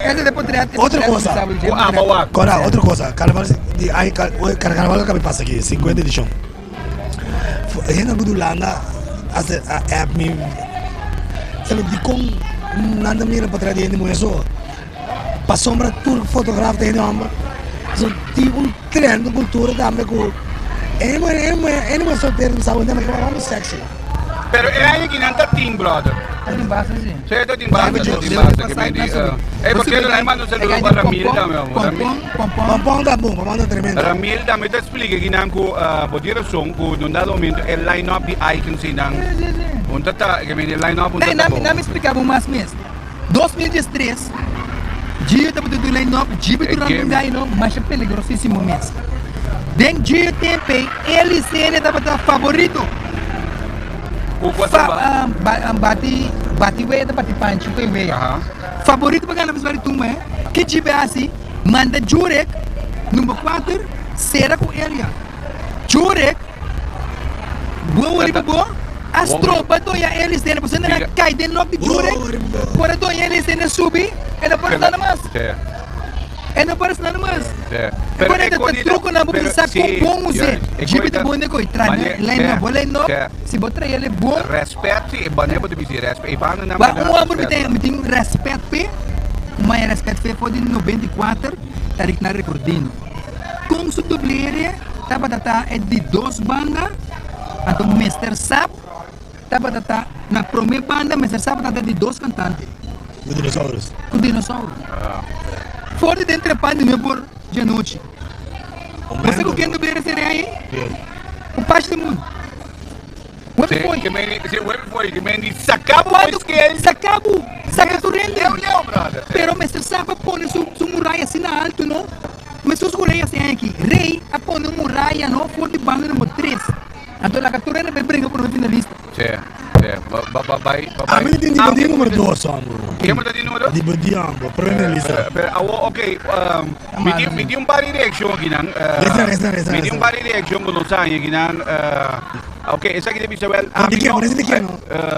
Outra coisa. Kòrá, outra coisa. Carnaval que me passa aqui, 50 edição. Ainda do Landa, a app me, sabe de como nada mira para trás de ele muito para sombra tudo fotógrafo tem nome, so tem trend cultura também com ele solteiro sabe onde é vamos sexy.
Pero é aí que não tá team brother.
Tem base sim.
Certo, tem base que me diz. É porque ele não manda celular para Ramil também.
Pompom da bom, pompom da tremendo.
Ramil também te explica que não com poder som com num dado momento é line up de icons sim não. Onde tá que me line up onde tá.
Não me explicava mais mesmo. 2013. Dia tá do line up, dia do line up, mas é perigosíssimo mesmo. Den dia tempo ele sene tá favorito. Bati weia da bati pancho que weia. Favorito para ganhar mais Tumba é que tiver assim, manda Jurek número 4 será com ele. Jurek boa riba boa. As tropas do ya eles têm você não cai de novo de Jurek. Por do ya eles têm subir, é não pode nada mais. É não pode nada mais.
Pero
é truco bom museu. Jibe de bom negócio, trai, lembra, vou lembrar, se botar ele bom.
Respeito e bom negócio de respeito. E para não
tem respeito, mas respeito foi de 94, tarik na recordino. Com su dublere, tava é de 2 bandas, então Mr. Sap, tava na primeira banda, Mr. Sap tava de 2 cantantes. Com dinossauros. Fora dentro da pandemia por de noite. Você com quem dublere seria aí? O parte do mundo.
Onde foi? Que me sacabo
Saca correndo.
Eu, brother.
Pero Mr. Sap põe su muralha assim na alto, não? Mas os colegas têm aqui, rei, a pôr uma muralha, não, for de banda número 3. Então, a captura vai brincar para o finalista.
Sim. Vai.
A mim tem de número 2, amor.
Que de número?
De bodiambo, para o finalista.
Ok, me di un par di reaction aqui, não? Me di un par di reaction quando não sai aqui, não? Ok, essa aqui deve ser well.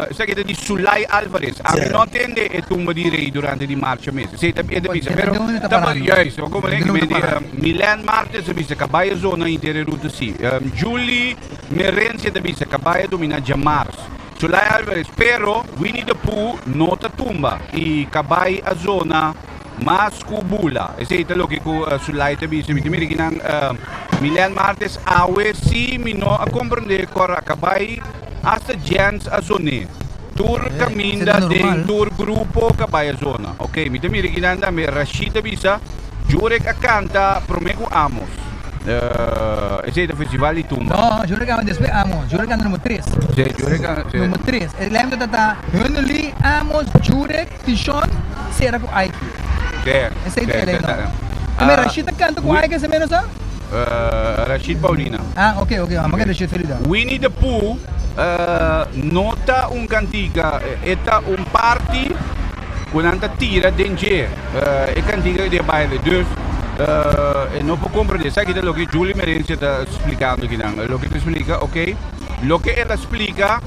Essa aqui deve ser Sulai Alvarez. A mim não entende a tumba di rei durante di marcia mese. Sei, deve ser. Pero, yes, como lei, Milan Martes deve ser cabaia zona inteira ruta sì. Julie Merenzi deve ser cabaia domina Jamars. Sulai Alvarez, pero Winnie the Pooh nota tumba e cabai a zona mas kubula. Ese ito lo que Sulai te bise mi miri kinang Milan Martes awe si mino a comprende Kòrá cabai hasta gens a zone. Tour caminda den tour grupo cabai a zona. Ok, mi te miri kinanda me Rashida bisa jurek a canta promego amos. Ese es el festival de tumba.
No, yo recuerdo después amos, yo recuerdo número 3.
Sí, yo recuerdo.
Número 3. El lembro tata, Hunuli, amos, Jurek, Tishon, será con Aiki.
Ese
es el lembro. Como Rashid canta con Aiki, ¿se menos?
Rashid Paulina.
Ok, vamos a Rashid Felida.
Winnie the Pooh nota un cantica, eta un party, quando tira danger, e cantica de baile. Dus, non può comprendere, sai che lo che Julie Merenzi sta spiegando, lo che ti spiega, ok? Lo che ella spiega,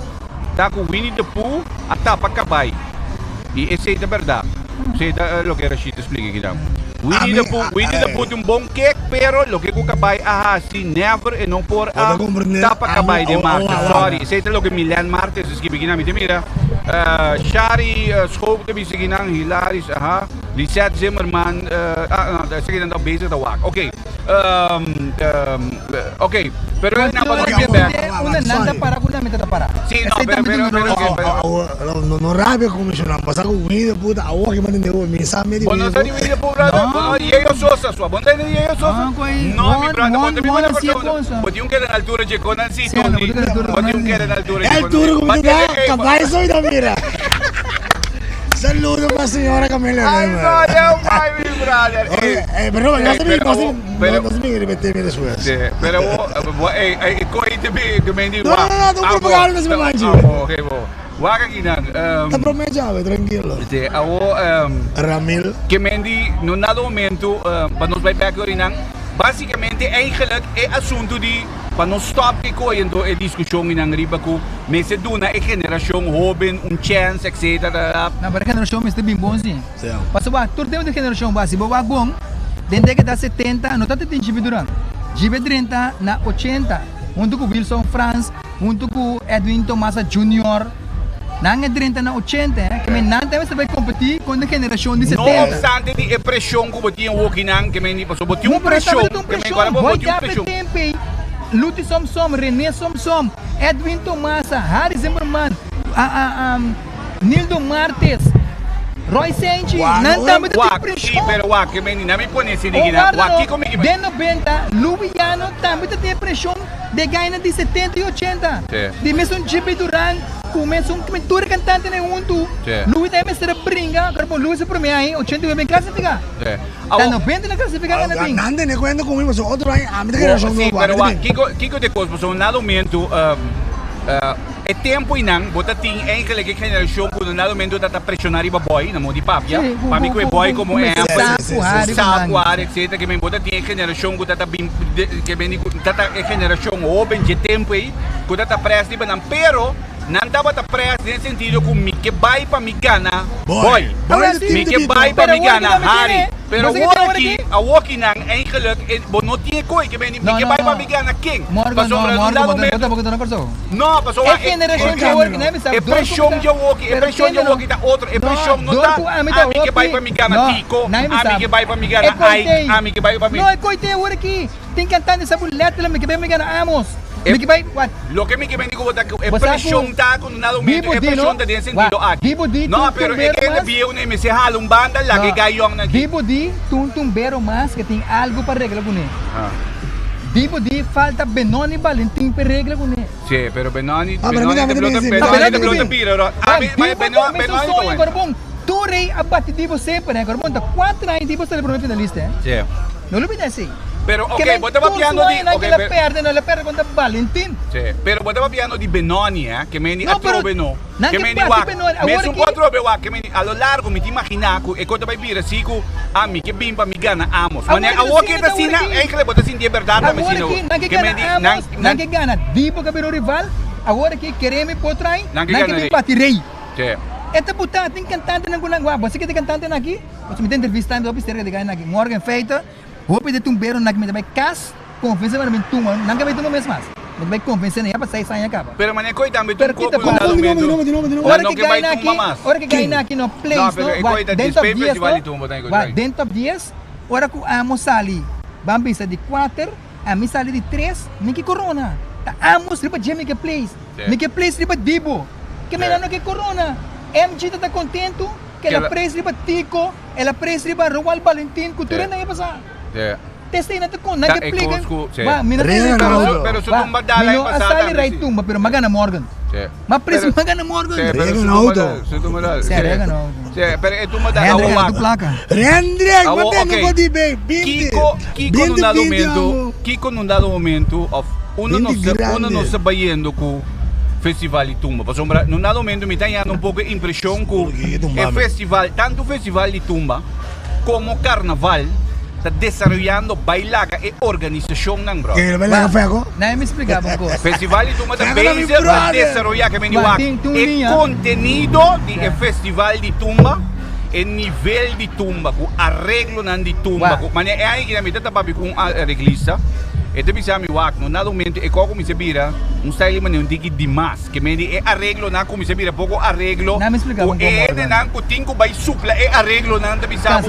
sta con Winnie the Pooh a tappa cabai. E se è verità, se è lo che Rashid spiega. Winnie the Pooh è un buon cake, però lo che cabai si never e non può tappa cabai di Marte. Sorry, se è lo che Milan Marte si scrive, mira. Shari Schoop te bisa ginang Hilaris, Lisette Zimmerman, daar zeg je dan bezig te waken. Oké, pero es
una nada para una meta para.
Sí, no, pero
no rabia como se nos pasa con Winnie the Pooh, agua que manden de hoy, me sabe de.
Bueno, está Winnie the Pooh, brother. Y ellos sosa, sua banda de ellos sosa. No, mi brother, ponte mi buena persona. Poti un que en altura de Conan sí, Tony. Poti un que en altura de Conan.
Altura como tú da, caballo soy también. Saludos para la señora Camila.
Ay, no, mi brother.
Pero no se me repetir mi después.
Sí, pero coite que me digo.
No, tú puedes pagar ese mancho.
Ok, waka ginan.
Te prometo, tranquilo.
Sí,
Ramil.
Que mendi no nada momento para nos vai back orinan. Basicamente eigenlijk assunto di para não stop que coiendo a discussão em riba com mas se duna a geração jovem chance etc.
Na para geração mas bem bom sim. Passa ba tur tempo de geração base boa bom desde que da 70 não tá tem GB durante GB 30 na 80 junto com Wilson Franz junto com Edwin Tomasa Jr. Nang 30 na 80, que não deve se vai competir com a geração de 70.
Não obstante de pressão que botinha walking que me passou botinha pressão, que me agora botinha pressão.
Luti som, René som, Edwin Tomasa, Harry Zimmerman, Nildo Martes, Roy Senti, não também tem pressão.
Pero que me não me conhece ninguém. Aqui comigo.
De 90, Luiano também tem pressão de ganhar de 70 e 80. De mesmo Jipe Duran, começa pintura cantante nem junto. Luiz deve ser brinca, porque Luiz para mim aí 80 bem classificar. Tá 90 na classificar na bem.
Nande ne cuento comigo, so outro aí a minha geração não
vai. Pero Kiko de coisa, so nada momento é tempo inang bota ting eigenlijk que geração quando nada momento tá pressionar iba boy na modi papia. Para mim que boy como é sapo, etc. que me bota ting geração que tá bem que bem tá geração open de tempo aí, que tá presta iba não pero não estava a pressa nesse sentido com me que vai para me gana,
Boy.
me que vai para me gana, Harry. Pero
Mas
a walkie nang eigenlijk, não tinha coisa que me que vai para me gana quem? Passou para um dado momento. Não, passou
É geração de work, né?
É pressão de walkie, é pressão de walkie da outro, é pressão não tá. A mim que vai para me gana Tico, a mim que vai para me gana Ike, a mim que vai para me.
Não, é coitei work. Tem cantando essa buleta, me que vai me gana Amos. Me que vai, what?
Lo que me que me digo é pressão tá com nada momento, é pressão da dentro sentido aqui. Não, pero é que ele viu nem me se hala banda lá que gaiong na.
Dibo di tumbero mas que tem algo para regla com ele. Dibo di falta Benoni Valentim para regla com ele.
Sì, pero Benoni
Ah,
Benoni
pero
de blota pira. Mas Benoni
Corbon, tu rei abate Dibo sempre, né? Corbon, tá 4 anos Dibo está no primeiro finalista, hein?
Sì.
Não lo assim.
Pero ok, botava piano di
non la perde contra Valentin.
Sì, pero botava piano di Benoni, che me ni a trove no. Che me ni
wa.
Me su 4 be wa che me ni a lo largo mi ti immaginako e quando vai dire siku ami che bimba mi gana amos. Ma ne a walkie da sina e che le bota sin di verdade me sino.
Che me ni nan che gana Dibo che per rival, agora che quereme potrai, nan che bati rei.
Sì.
Esta puta tem cantante na gunang wa, você que tem cantante aqui? Você me tem entrevista no pisteira de ganhar aqui. Morgan feita. Hope de tumbero na que me vai cas, convencer para mim tumba, não que vai tumba mesmo mais. Me vai convencer nem para sair acaba.
Pero mané coita me tu copo no dado momento.
Ora que ganha aqui, ora que ganha aqui no place,
dentro de festival de tumba tem coisa.
Dentro de 10, ora que amo sali, bambisa de 4, a mim sali de 3, me que corona. Amos riba Jamie que place, me que place riba Dibo. Que me não que corona. MG tá contento que ela place riba Tico, ela place riba Roal Valentin, cultura não ia passar. Testei na tukon, nag-explica.
Pero su tumba dala yung pasada.
Asali right tumba, pero magana Morgan. Mapres magana Morgan.
Rega no auto.
Rega no auto.
Pero e tumba dala
Hendrik, tu placa.
Hendrik, matendo ko di be.
Kiko num dado momento, uno não sabayendo com festival de tumba. Porque num dado momento me tem um pouco de impressão com o festival, tanto o festival de tumba como carnaval está desarrollando bailaga e organização ng bro.
Que bailaga foi ako?
Não me explicava um pouco.
Festival de tumba está bem a desarrollar que me diga o contenido de festival de tumba e nível de tumba, com arreglo nan de tumba. Mas é aí que a gente está com arreglista. Ito bisa mi wak no nado momento e como se vira style man yung digi dimas que me di arreglo na como se vira pouco arreglo o de nan ko tinko bay supla e arreglo na bisa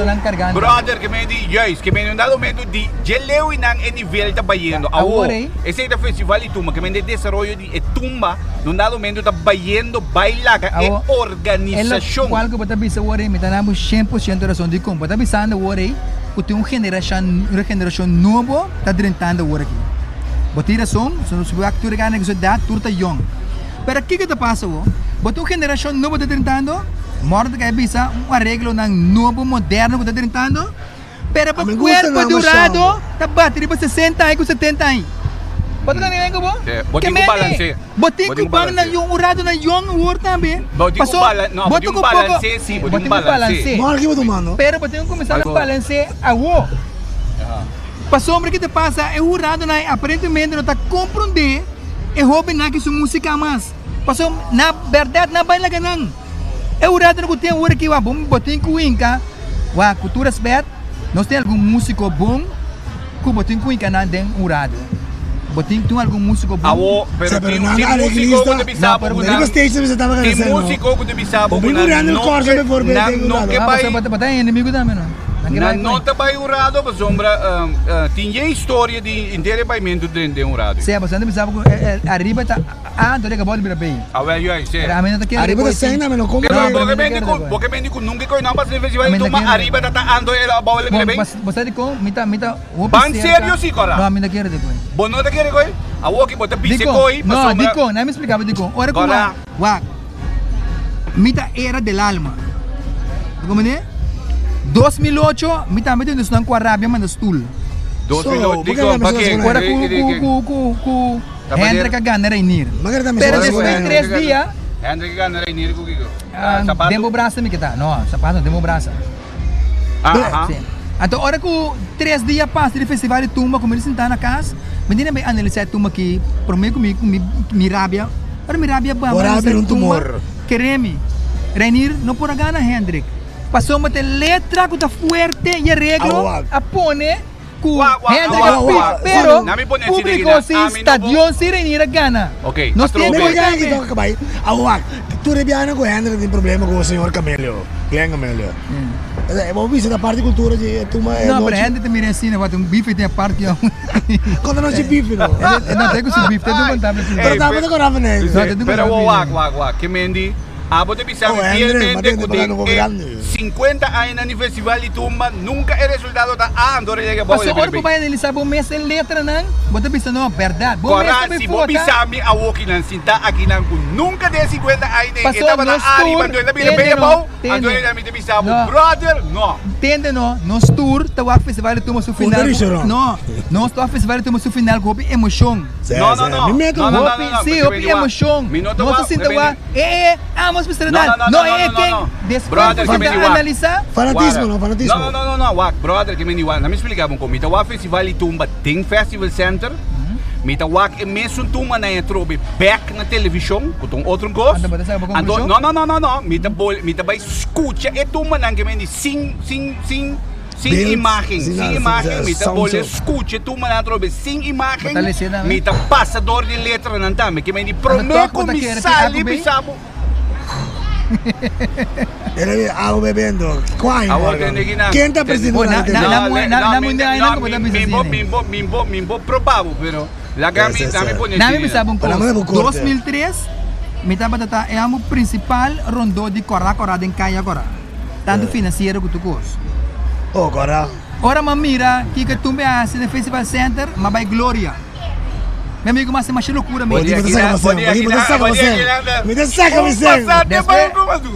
brother que me di yes que me no nado momento di geleu nang e nível ta bayendo awo esse da festival de tumba que me de desarrollo de tumba no nado momento ta bayendo bailaga e organização
qual que bota bisa wore me tanamo 100% razão de como bota bisa na wore tem uma geração nova está tentando agora aqui. Botira som, se o actor ganha que dá turta young. Pero que está passando? Botou uma geração nova está tentando, morda que é bisa um arreglo nang novo moderno está tentando. Pero para o corpo durado está batendo para 60 anos, 70 anos. Botou na nenhum como?
Botou com balance.
Botou com balance na young, urado na young word também.
Botou com balance, não, botou com balance, sim, botou com balance.
Morre que botou mano.
Pero botou começar a balance a wo. Passou homem que te passa é urado na aparentemente não está compreender é hobby na que sua música mais. Passou na verdade na baila ganang. É urado no tem hora que wa bom botou com inca. Wa culturas bet. Nós tem algum músico bom que botou com inca na den urado. Botin tu algum músico bom?
Awo, pero tem músico que te bisabo
por na. Tem
músico que te bisabo por
na. Não
que vai.
Bota inimigo também não.
Na nota vai urado, mas sombra tinha história de inteiramente de urado.
Sim, mas andamos sabe a riba tá então que pode vir bem.
Ah, well, eu sei.
A riba tá sem na, não como.
Porque mendico nunca coi não passa de festival de tumba, a riba tá ando a bola vir bem.
Você de com mita
Ban sério sim, Kòrá?
Não, me quer de coi.
Bom, não te quer coi? A walkie bota pise coi, mas
sombra. Não, dico, não me explicava dico. Ora como wa mita era del alma. Como né? 2008, mita mita nos não com a rábia mas stool.
2008 digo, porque
agora com Hendrik ganha Reinir. Pero depois de 3 dias,
Hendrik ganha Reinir com Gigo.
Sapato. Demo braça me que tá. Não, sapato demo braça. Sim. Então, hora que 3 dias passa de festival de tumba, como eles sentar na casa, me dizem bem analisar tumba aqui, por meio comigo, me rábia, Ora mi rabia ba?
Rabia un tumor.
Queremi. Renir, no por gana, Hendrik. Passou uma letra que tá fuerte e arreglo a pone com Hendrik, pero público si stadion si Renir gana.
Ok,
nós temos
que toca acabei. Awak, tu rebiana com Hendrik tem problema com o senhor Camelio. Glenn Camelio. Vamos ver se da parte de cultura de Tumba é.
Não, mas Hendrik também ensina, vai ter bife tem a parte
quando não se bife não.
Não tem que se bife, tem que contar.
Pero decorava né.
Pero wag, que mendi. Você precisa fielmente que 50 anos no Festival de Tumba nunca é resultado da Andorra chega boa.
Mas agora vai analisar o mês em letra não. Você pensa não, verdade.
Kòrá, se você pensar me a walking nan sinta aqui nan nunca de 50 anos estava na área quando ele vira bem bom. Andorra já me pensava, brother, não.
Entende não? Nós tour tá o Festival de Tumba seu final. Não, nós tá o Festival de Tumba seu final com emoção.
Não.
Sim, emoção. Nós sinta vamos mostrar não é quem después de analisar
fanatismo
não brother que me diga não me explicava como então o festival de Tumba tem festival center mita wak é mesmo Tumba na entrobe back na televisão com outro coisa não mita vai escuta é Tumba não que me diz sim imagem, mita bolha escute, tu mana trobe sem imagem, mita passador de letra não também, que me diz prometo me sali bisabo.
Ele água bebendo, qual? Quem está precisando?
Na mundial ainda como está
precisando? Mimbo provável, pero lá que me põe.
Na me pensava 2003, me estava tata é o principal rondo de Kòrá em Caia Kòrá, tanto financeiro quanto custo.
Oh, Kòrá.
Ora mira que Tumba hace no Festival Center, mas vai Glória. Meu amigo, mas é uma loucura mesmo.
Me dá saca você.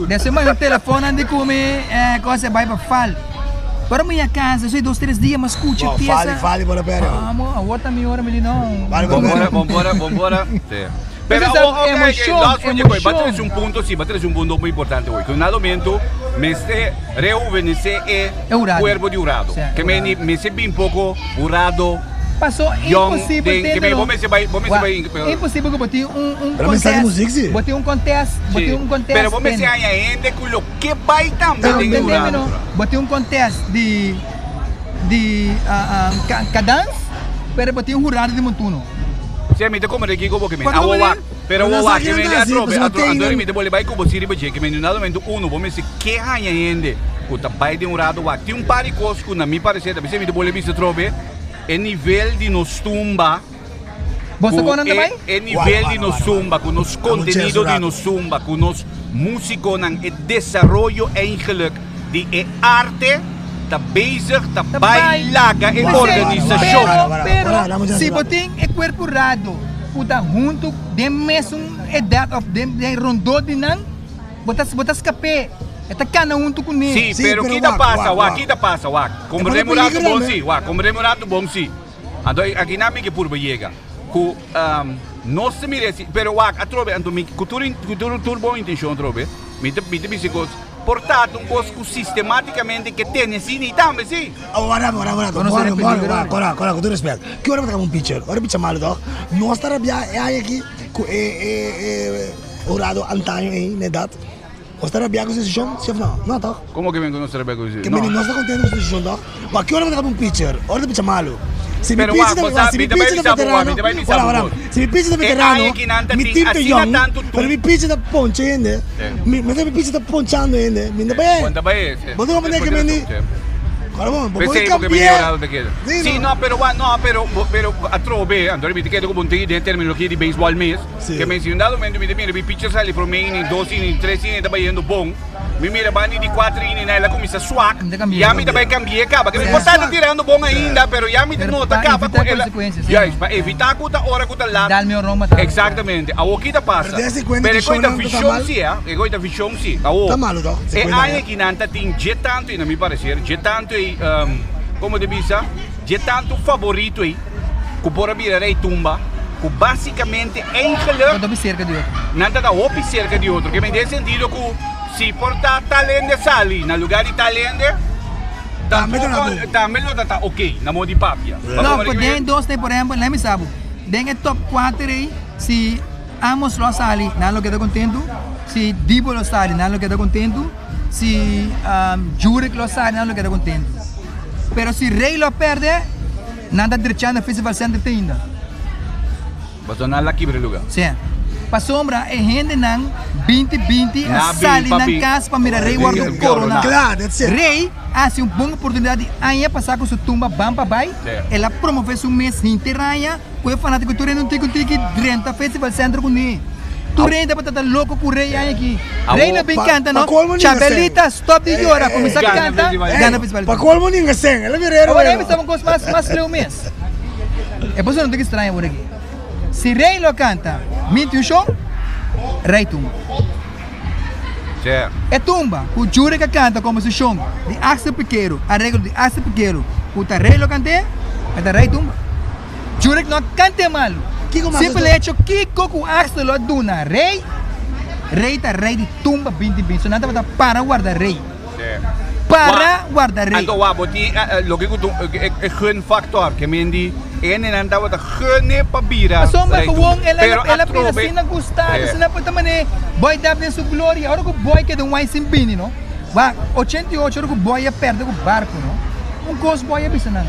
Desce mais o telefone onde come coisa vai para fal. Para minha casa, só 2-3 dias, mas escute pieza.
Fale para perto.
Vamos, a outra meia hora me não.
Vambora. Pero bater um ponto muito importante hoje. Que no momento me rejuvenescer o corpo de urado. Que me se bem pouco urado.
Passou impossível
É
impossível que botei contest. Botei um contest.
Pero você se ainda com o que vai também urado.
Botei um contest de cadence, pero botei jurado de montuno.
Se me como de Kiko porque me awak pero awak que me le trobe andor me bole vai com você riba que me no momento uno vou me se que hanya ainda o tabai de urado wak tem par de coisas que na mi parecer também se me bole me se trobe é nível de nos tumba é nível de nos tumba com nos conteúdo de nos tumba com nos músico nan é desenvolvimento em geluk de arte tá bezig, tá bailaga e organização.
Pero se botem é corpo rado, puta junto de mesmo idade of dem de rondo de nan, botas escape. Eta cana junto com ele.
Sim, pero kita passa, comemorado bom sim. Ando aqui na minha por chega. Ku não se merece, pero atrobe ando mi cultura turbo intenção trobe. Mita bisigos portato un cosco sistematicamente che tiene sì também sì.
Ora, Kòrá, com todo respeito. Que hora vai pegar um picture? Ora bicha malo do. Nós tá rabia é aqui orado antaño aí, na data. Nós tá rabia com esse chão, chef não tá.
Como que vem com nossa rabia com isso?
Que menino nós tá contente com esse chão do. Mas que hora vai pegar um picture? Ora bicha malo. Se me pizza da veterano, se me pizza da veterano, mi tipo young, pero mi pizza da ponche ainda, mi pizza da ponchando ainda, mi da bem.
Quando vai?
Você não vai que me diz. Caramba,
você como que me deu de que? Sim, não, pero atrobe, andor mi te quedo como tem de terminologia de beisebol mesmo, que me ensinou dado momento mi pizza sale pro mim em 2 em 3 em tá indo bom. Mi mira bani di 4 in ela começa swag. Já me também cambiei acaba. Que você tá tirando bom ainda, pero já me nota acaba com ela. Para evitar que a hora que tá lá.
Dá meu Roma.
Exatamente. A o que tá passa. Pero coita visão sim, é coita visão sim.
Tá malo, dó.
É aí que nanta tem je tanto e na me parecer, je tanto e como de bisa, je tanto favorito aí. Que por vir rei Tumba. Que basicamente é geluk.
Não cerca de outro.
Nada da opi cerca de outro. Que me dê sentido que si porta talento sali na lugar de talento também não tá ok na mão de papia.
Não, porque tem dois por exemplo, não me sabe. Tem top 4 aí se Amos lo sali, não queda contento. Se Dibo lo sali, não queda contento. Se Jurek lo sali, não queda contento. Pero se Rei lo perde, nada dirigendo o festival center ainda.
Basta não lá quebra lugar.
Sim. Pa sombra é gente não 2020 a sali na casa para mirar Rei guarda o corona.
Claro, that's it.
Rei hace uma boa oportunidade aí passar com sua tumba bamba vai. Ela promove seu mês interraia. O fanático tu não tem que drenta festival centro com ele. Tu renda para estar louco com o Rei aí aqui. Rei não bem canta não. Chabelita stop de hora começa a cantar. Gana festival.
Pa colmo ninguém sem. Ela virou.
Agora aí estamos com mais leu mês. É por isso não tem que estranhar por aqui. Se Rei lo canta, minto o show, Rei tumba. É tumba, o júri que canta como se show, de Axel Piqueiro, a regra de Axel Piqueiro, o Rei lo cante, é Rei tumba. Júri que não cante mal. Simplesmente que o Axel lo duna, Rei tá Rei de tumba 2020, so nada para guardar Rei. Para guardar Rei.
Então, lo que é gun factor, que mendi en anda wata gune pabira.
Sombra ko ela pina sina gustado, sina puta mané. Boy dab de su gloria. Ora ko boy que de um sem bini, no? Va 88 ora ko boy perde o barco, no? Um cos boy bisa nan.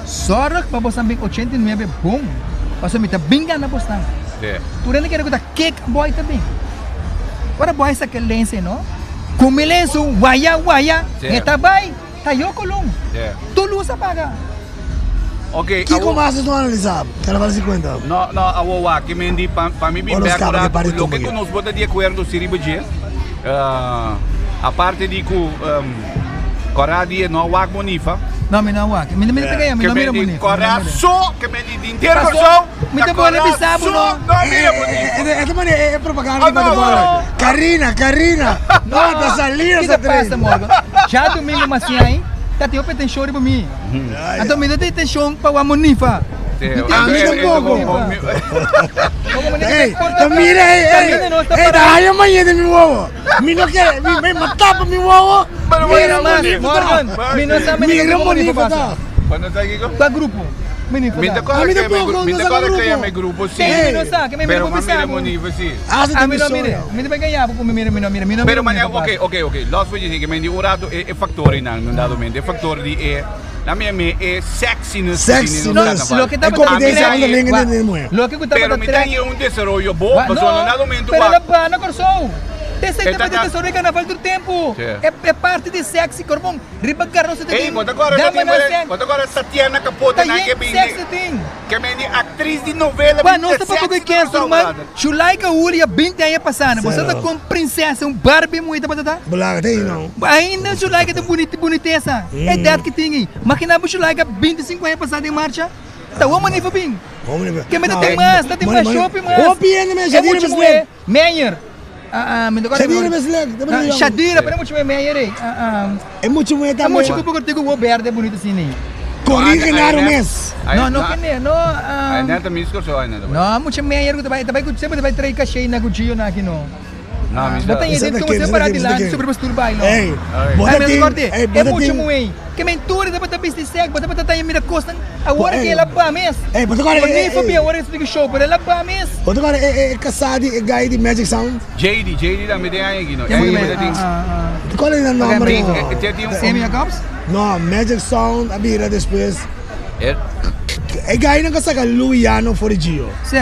Sorok pa bosambing 89 boom. Paso mita binga na bostan. Tu rende quero que da kick boy também. Ora boy sa que lense, no? Kumilenso waya. Eta bay, tayo kolong. Tulu sa paga.
Ok,
que mais vocês não analisaram? Carnaval 50.
Não, que me para mim bem bem lo que nós bota de acordo se riba je. A parte de que Kòrá dia não wak monifa.
Não, me não wak. Me não pega, me não mira bonito.
Kòrá só que me de inteiro só.
Me tá bom pisar não.
Não mira bonito.
Essa mané é propaganda que tá fora. Carina. Não, tá salindo essa
trem. Que passa, Morgan? Já domingo mas aí. Tati, eu tenho show para mim. Então, me dá atenção para o Monifa.
A mim tampouco. Ei, mira, daí amanhã de meu ovo. Me não quer, me matar para meu ovo.
Mira, Morgan, me não sabe
mira Monifa tá.
Quando tá aqui com?
Para grupo.
Me te corre que é meu grupo, sim. Pero mas mira Monifa, sim.
A mim não mira. Me vai ganhar porque me mira.
Pero mas ok. Logo foi dizer que me o rato é fator não dado mente. É fator de la mia é sexiness.
Lo que está
pero me tem um desenvolvimento bom, mas não dado mente.
Pero la pana corsou. Esse é o tesouro de carnaval do tempo. É parte de sexy, corbão. Riba carroça de
tempo. Quando agora Tatiana Capota na que bem. Que é atriz de novela.
Mas não está para poder que é normal. Chulaika Ulia 20 anos passando. Você está com princesa, um Barbie muito para tá?
Blaga tem não.
Ainda Chulaika tem boniteza. É idade que tem. Mas que não Chulaika 25 anos passando em marcha. Tá o homem nem bem. Que me tem mais shopping mais. É muito mulher. Meyer. Shadira, para muito meia aí.
É muito meia também.
É muito que eu tenho o verde é bonito assim.
Corriginar o mês.
Não que nem, não.
Ainda também escolheu ainda.
Não, muito meia que vai sempre vai trair cachê na cuchillo na aqui não.
Não, mas
não tem gente que você parar de lá sobre pastor baile.
Ei,
é muito muito. Que mentura da bata business sec, bata tá aí mira costa. Agora que ela pa mês.
Ei, bota agora.
Nem foi bem agora isso que show, pero ela pa mês.
Bota agora é casado é guy de Magic Sound.
JD da meia aí aqui não.
Qual é o nome?
Semi Cops?
Não, Magic Sound, a bira depois. É guy não consegue Luiano for Gio.
Sim.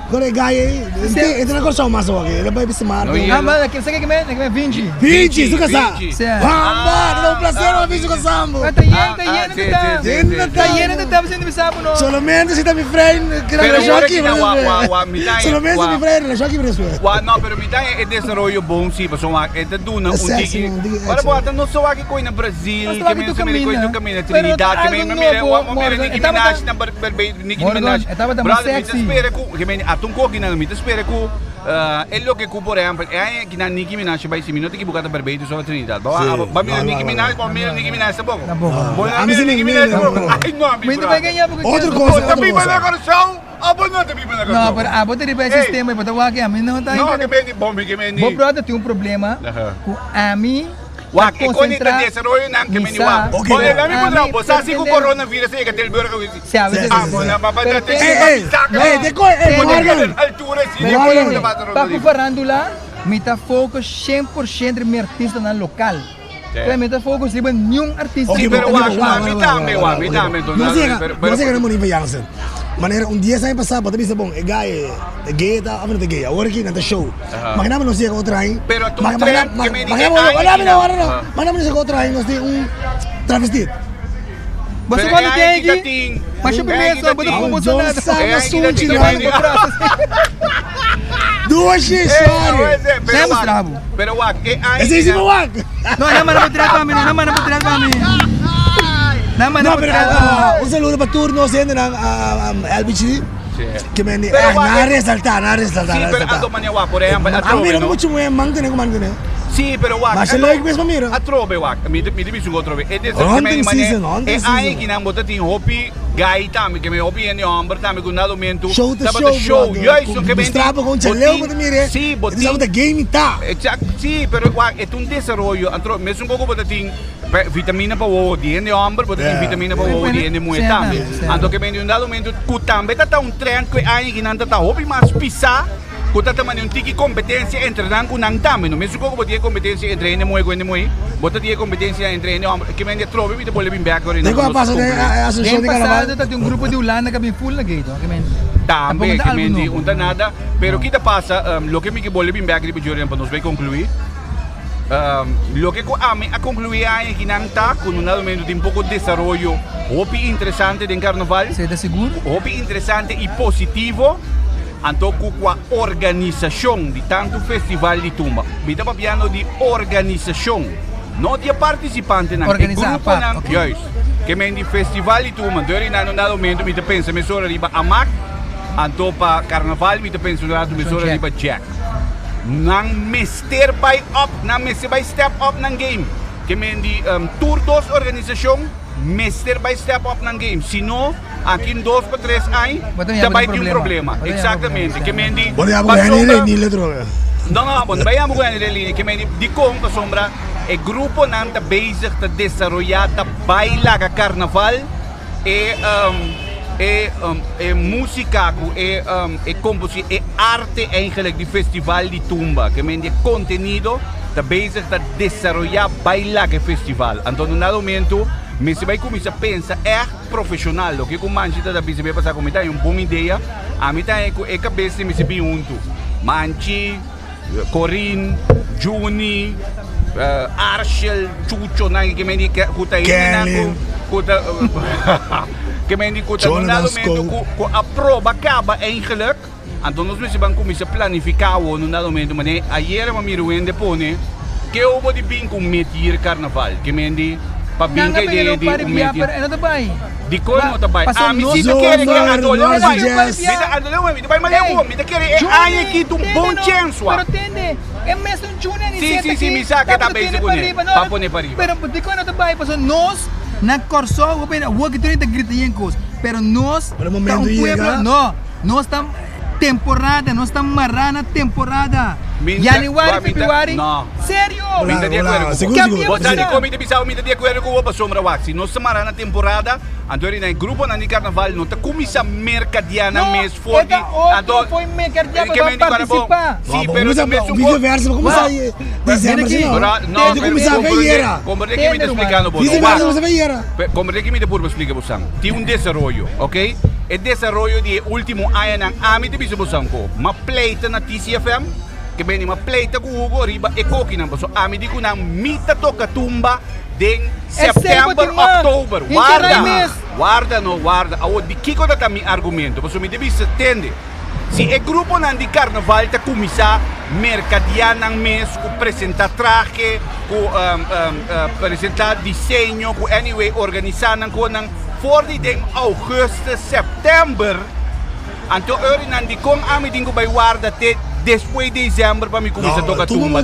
Agora é guy, ele não consegue mais aqui, ele vai se matar.
Ah, mas aquele sabe que é 20.
20, isso que sabe. Vamos, não prazer, uma vez que sabe.
Tá indo, tá sendo bisabo não.
Solamente se tá me freio, que era jockey. Solamente se me freio, era jockey preço.
Não, pero me dá é desenvolvimento bom sim, porque é da duna um tiki. Agora bota não só aqui com no Brasil, que me coisa caminha Trinidad, que me mira Nicki Minaj na Nicki Minaj. Brother, me espera que atung ko ginamit espera ko lo que por exemplo é que na Nicki Minaj vai se minuto que bukata berbeito sobre Trinidad ba mira Nicki Minaj sa boko bola Nicki Minaj sa boko ai não
muito vai ganhar porque
outra coisa
também vai na coração abo não também vai na coração
não pero abo teria bem sistema e botar aqui a mim não tá
não que bem bom que bem
bom brother tem um problema com a mim
Wak, e con ita desarrollo nang que meni wak. Oye, la mi podrá, vos así con coronavirus que te el burro.
Sí, a veces.
Bueno, papá, te altura sí.
Para farándula, me está foco 100% de mi artista na local. Me está foco si ben nenhum artista.
Sí, pero wak, me dame.
No sé que no me Jansen. Maneira, dia saya passar, bota bisa bom, é gay tá, a verdade gay, agora aqui na show. Mas não sei com outra aí.
Pero tu tren que me diga,
mas não sei com outra aí, nós tem travesti.
Você quando tem aqui? Mas eu primeiro só bota com você nada.
Duas histórias.
Temos trabo.
Pero wak,
esse é o wak.
Não, mas não tirar para mim, não tirar para mim. Não,
pero un saludo para turno sendo ng LBG. Que me ni resaltar.
Sí, pero ando maniawa por ejemplo,
mira mucho muy mangtene ko mangtene.
Sí, pero wak.
Mas like mesmo mira.
Atrobe wak. Mi dibi sugo atrobe. E desse que me mane. E ai que não bota tin hopi gai tami que me hopi en omber tami com nada momento.
Show.
Isso que me
strabo com chaleu com mire.
Sí, botin.
Isso é game tá.
Exacto. Sí, pero wak, é um desarrollo. Antro mesmo coco bota tin vitamina para o dia de omber, bota tin vitamina para o dia de moe tami. Anto que me em dado momento ku tambe tá um trem que ai que não tá hopi mas pisar. Kuta taman yung tiki kompetensya entre nang kunang tami no mesu ko botia kompetensya entre ene moe bota tie kompetensya entre ene que me trove bita bole bimbe agora
não ko passa de associação de carnaval
tem um grupo de Holanda que full na gate que men
tambe que men di unta nada pero kita pasa lo que me que bole bimbe agora para nos vai concluir lo que a concluir aí que não tá com um momento de um pouco de desarrollo hopi interessante de carnaval
você tá seguro
hopi interessante e positivo anto com a organização de tanto festival de tumba. Me estava falando de organização, não de participante não.
Organizar,
okay. Que me de festival de tumba. Dori na nada momento me pensa me sora riba amak, anto pa carnaval me pensa na me sora riba jack. Nang mister by up, nang mister by step up nang game. Que me de tour dos organização, mister by step up nang game. Sino aqui em 2 para 3 anos, também tem um problema. Exatamente. Que me diz.
Não,
vai amo ganhar ele. Que me diz de como sombra o grupo não está bezig te desarrollar, te bailar a carnaval música, composição, arte eigenlijk de festival de tumba. Que me diz contenido te bezig te desarrollar, bailar o festival. Então, no momento mas se vai começar a pensar profissional, o que o manchita da bisa vai passar como tá uma boa ideia, a mim tá é cabeça me se junto, Manchi, Corin, Juni, Arshel, Chucho, na que me diga kuta que me diga kuta no momento com a prova acaba eigenlijk, então nós vamos começar a planificar o no momento, mas ayer eu me ruim depois, que eu vou de bem com metir carnaval, que me diga pabingkay di umetin.
Ano to bay?
Di ko no to bay. Mi sita kere que ando lo bay. Mita ando lo bay, mita bay malego, mita kere ay aqui um bom chance.
Pero tende, é mesmo junior ni
Sim, mi saca ta base ko ne. Papone para riba.
Pero di ko ano to bay, paso nós na corso, o pena, o que tem grita yencos, pero nós nós estamos temporada, nós estamos marrana temporada. January, February. Sério?
Minta de acordo. Seguro. Você come de bisau, minta de acordo com o sombra wax. Nós estamos na temporada, andori na grupo na carnaval, não tá comissa mercadiana mês forte.
Então foi mercadiana para participar.
Sim, pero também
um vídeo verso como sai dezembro
não.
Tem começar a veira.
Como é que me está explicando você?
Vídeo verso você veira.
Como é que me por explica você? Tem um desenvolvimento, ok? O desenvolvimento de último ano na âmbito de você ko. Uma pleita na TCFM. Que bem uma pleita com o riba e coque não passou a me digo na mita toca tumba de setembro outubro guarda o de que coisa tá mi argumento você me deve entender se é grupo não de carnaval tá começar mercadiana mês com apresentar traje com apresentar desenho com anyway organizar com não for de agosto setembro então eu não de com a me digo vai guarda te depois de dezembro para me começar a tocar tumba.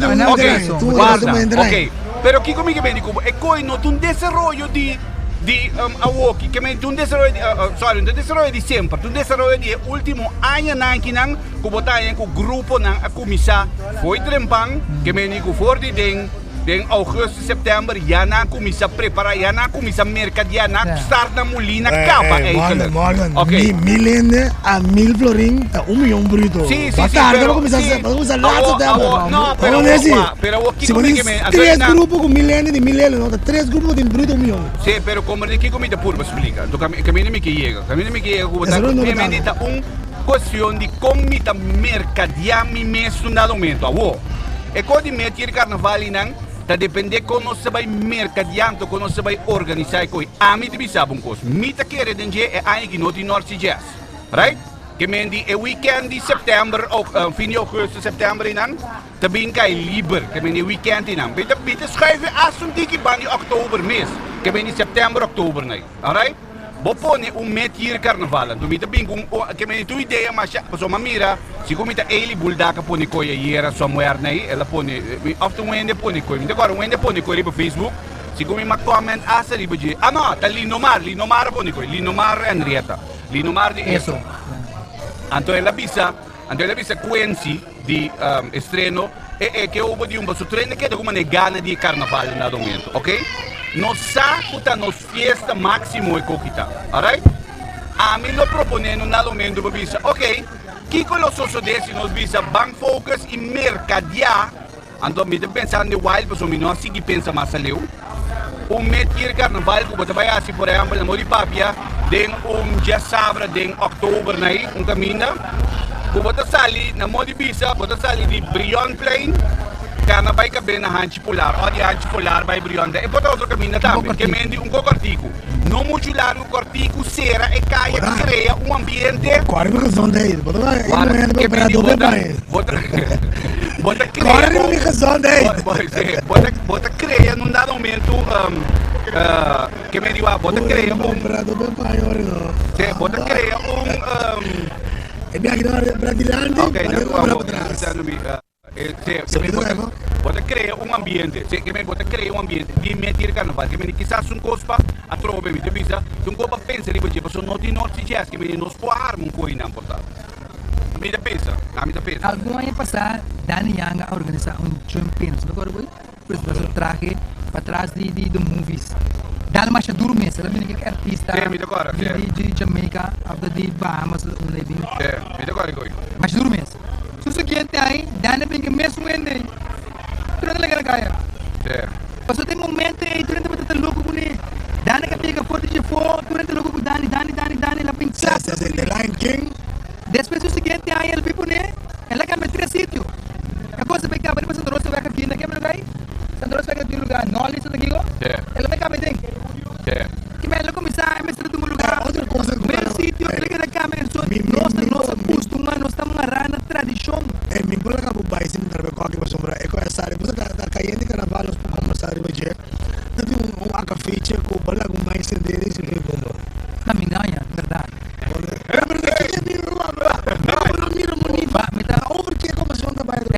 Ok. Pero aqui comigo bem de é coi no um desenvolvimento de awoki que me um desenvolvimento de sempre, um desenvolvimento de último ano na que não com botar com grupo na a começar foi trempang que me nico for de ding Em agosto, setembro, já na começa a preparar, já na começa a mercadear, na start na molina, capa eigenlijk.
Morgan, milende a 1000 florin, tá 1 milhão bruto.
Sim,
pero começar a lá setembro.
No, pero aqui
se
como é que
me 3 grupos com milende de milende, não, 3 grupos de bruto 1 milhão.
Sim, pero como é que comida purba explica. Então caminho me que chega, medita questão de comida mercadear me mesmo no momento. E quando meter carnaval não tá depende como você vai mercadeando, como você vai organizar coi. A mim te sabe coisa. Mita querer denge é aí que no de norte jazz, right? Que mendi é weekend de setembro ou fim de agosto, setembro não, também cai livre. Que mendi weekend não. Bita schrijven assunto que van de oktober mês. Que mendi setembro, oktober não, alright? Bo pone metir carnaval. Tu mita bem que mendi tu ideia mas só mira. Se como mita ele buldaca pone coisa e era somewhere nei, ela pone often wende pone coisa. Mita agora wende pone coisa no Facebook. Se como ma comment asa riba de. Ah não, tá Linomar pone coisa. Linomar Henrietta. Linomar de eso. Então ela bisa Quincy de estreno que houve de basso treino que é como uma gana de carnaval no momento, ok? Nos sacuta nos fiesta máximo e coquita, alright? A mim lo proponendo no momento bisa, ok? Que colososo desse nos bisa bank focus e mercadear. Então me pensando de wild, mas me não assim que pensa mais aleu. Metir carnaval que você vai assim, por exemplo, na Moripapia, den dia sabra, den outubro, né? Caminho. Que você sai na Moripisa, você sai de Brion Plain, carnaval vai caber na Hanchi Polar, ou de Hanchi Polar vai Brion. E você outro caminho também, que mendi cortico. Não muito largo, cortico, cera e caia, cria ambiente.
Qual é a razão daí? Você
cria num dado momento que me diga, você cria você cria
é minha ignorância brasileira.
Ok, você cria ambiente, você cria ambiente de meter carnaval, que me quizás coisa a troca me devisa, coisa pensa riba de pessoa não tem norte jazz, que me nos pode armar coisa não importa. A mim pensa.
Algum ano passado, Dani Yang organizou Champions, não agora foi? Por isso, traje para trás de movies. Dani mais duro mesmo, ela me que artista de Jamaica, de Bahamas, living.
Me decora coi.
Mais duro mesmo. Se você quer ter aí, Dani bem que mesmo ainda. Tudo legal caia. Passou tem momento aí, tu não tá louco com ele. Dani que pega forte de fogo, tu não louco com Dani, ela pensa.
The Lion King.
Después se queda ahí el pipo ne, ela cambia 3 sitios. A coisa vai acabar depois Sandro vai aqui naquele lugar. Sandro vai aqui no lugar, não ali isso daqui go. Ela vai acabar dentro. Que vai ela começar a mestrar no lugar.
Outra coisa que
o sítio ela quer câmera só nossa costuma, nós estamos agarrando a tradição.
É me por acabo bai sim para qualquer coisa para é coisa sabe, você tá caindo de carnaval nós conversar hoje. Teve acafiche com bala com mais dele se vê como.
Tá me ganha, verdade. É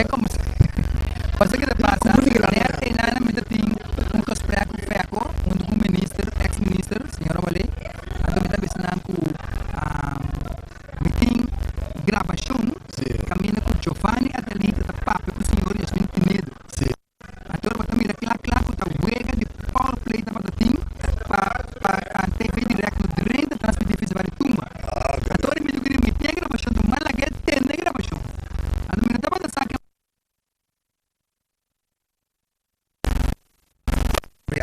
como se você que passa, tem nada me tem cosplay com feco, ministro, ex-ministro, senhora Wale, a domina bisnan com meeting gravação, caminha com Giovanni até ali da papo com o senhor Yasmin Pinedo. Ator para mira clac com a wega de power play da batatinha para TV direto no trem da transmitir festival de Tumba. Ator me digo que tem gravação do Malaguete, tem gravação. A domina estava da saca.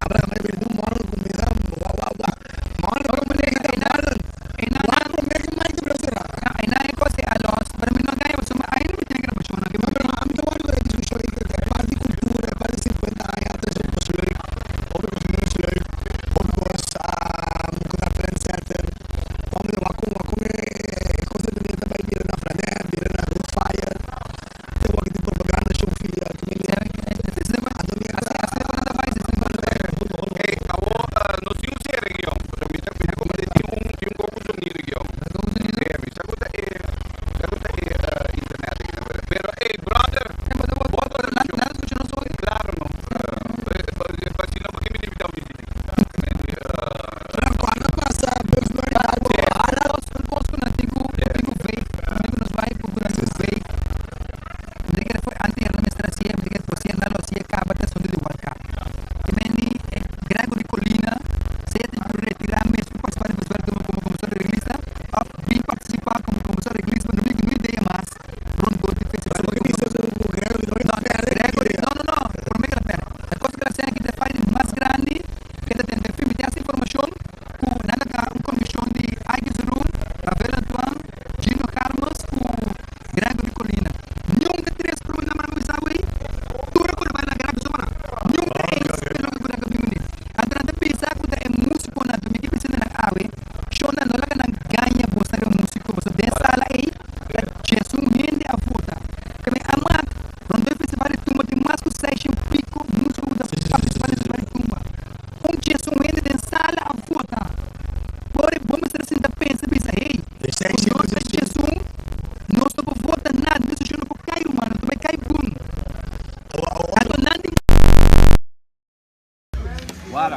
Abra mais bem do moro com mesa, moro como é que mais de brasileiro.
Aí na coisa a los, para mim não ganha, mas aí não tem gravação, não.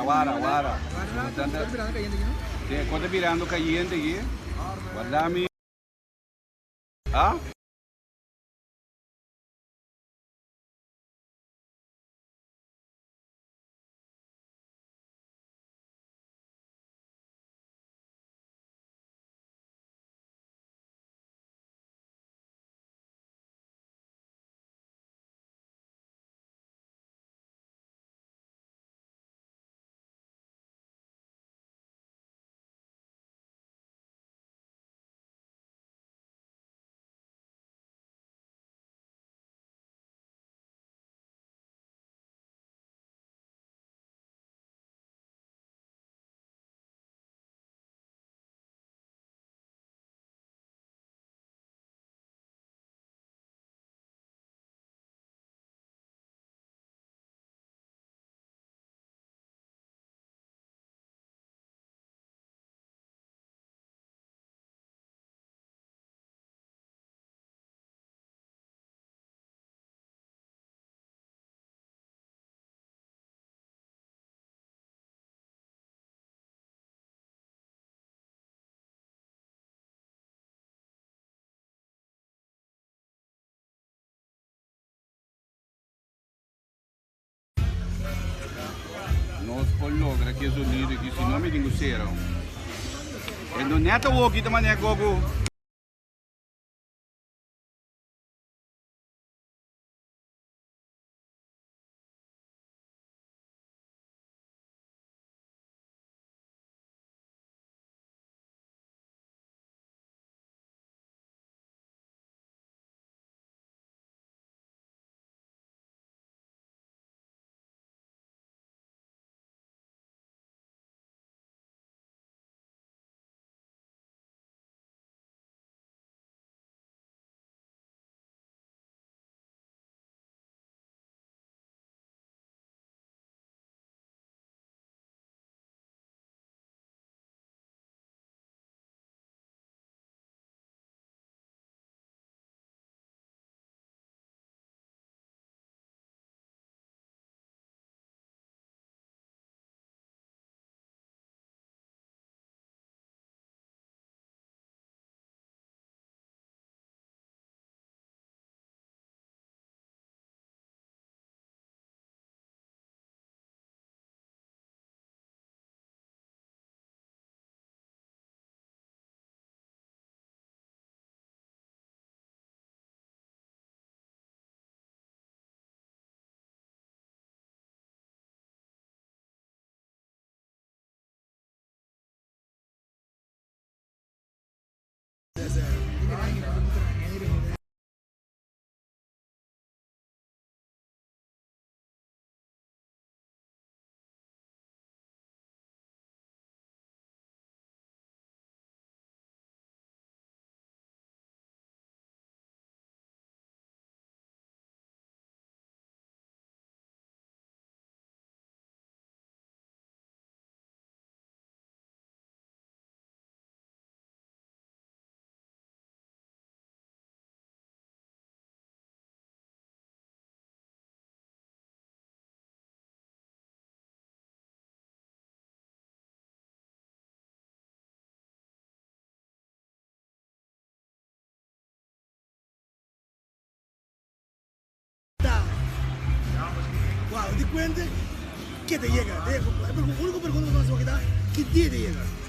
Guara. Quando virando caliente aqui. Guardami. Ah? Nós coloca aqui os unidos aqui, se não me digo zero. E não é tão aqui também é gogo.
Wow, di cuenta que te llega. La única pregunta que nos va a quedar, ¿qué día te llega?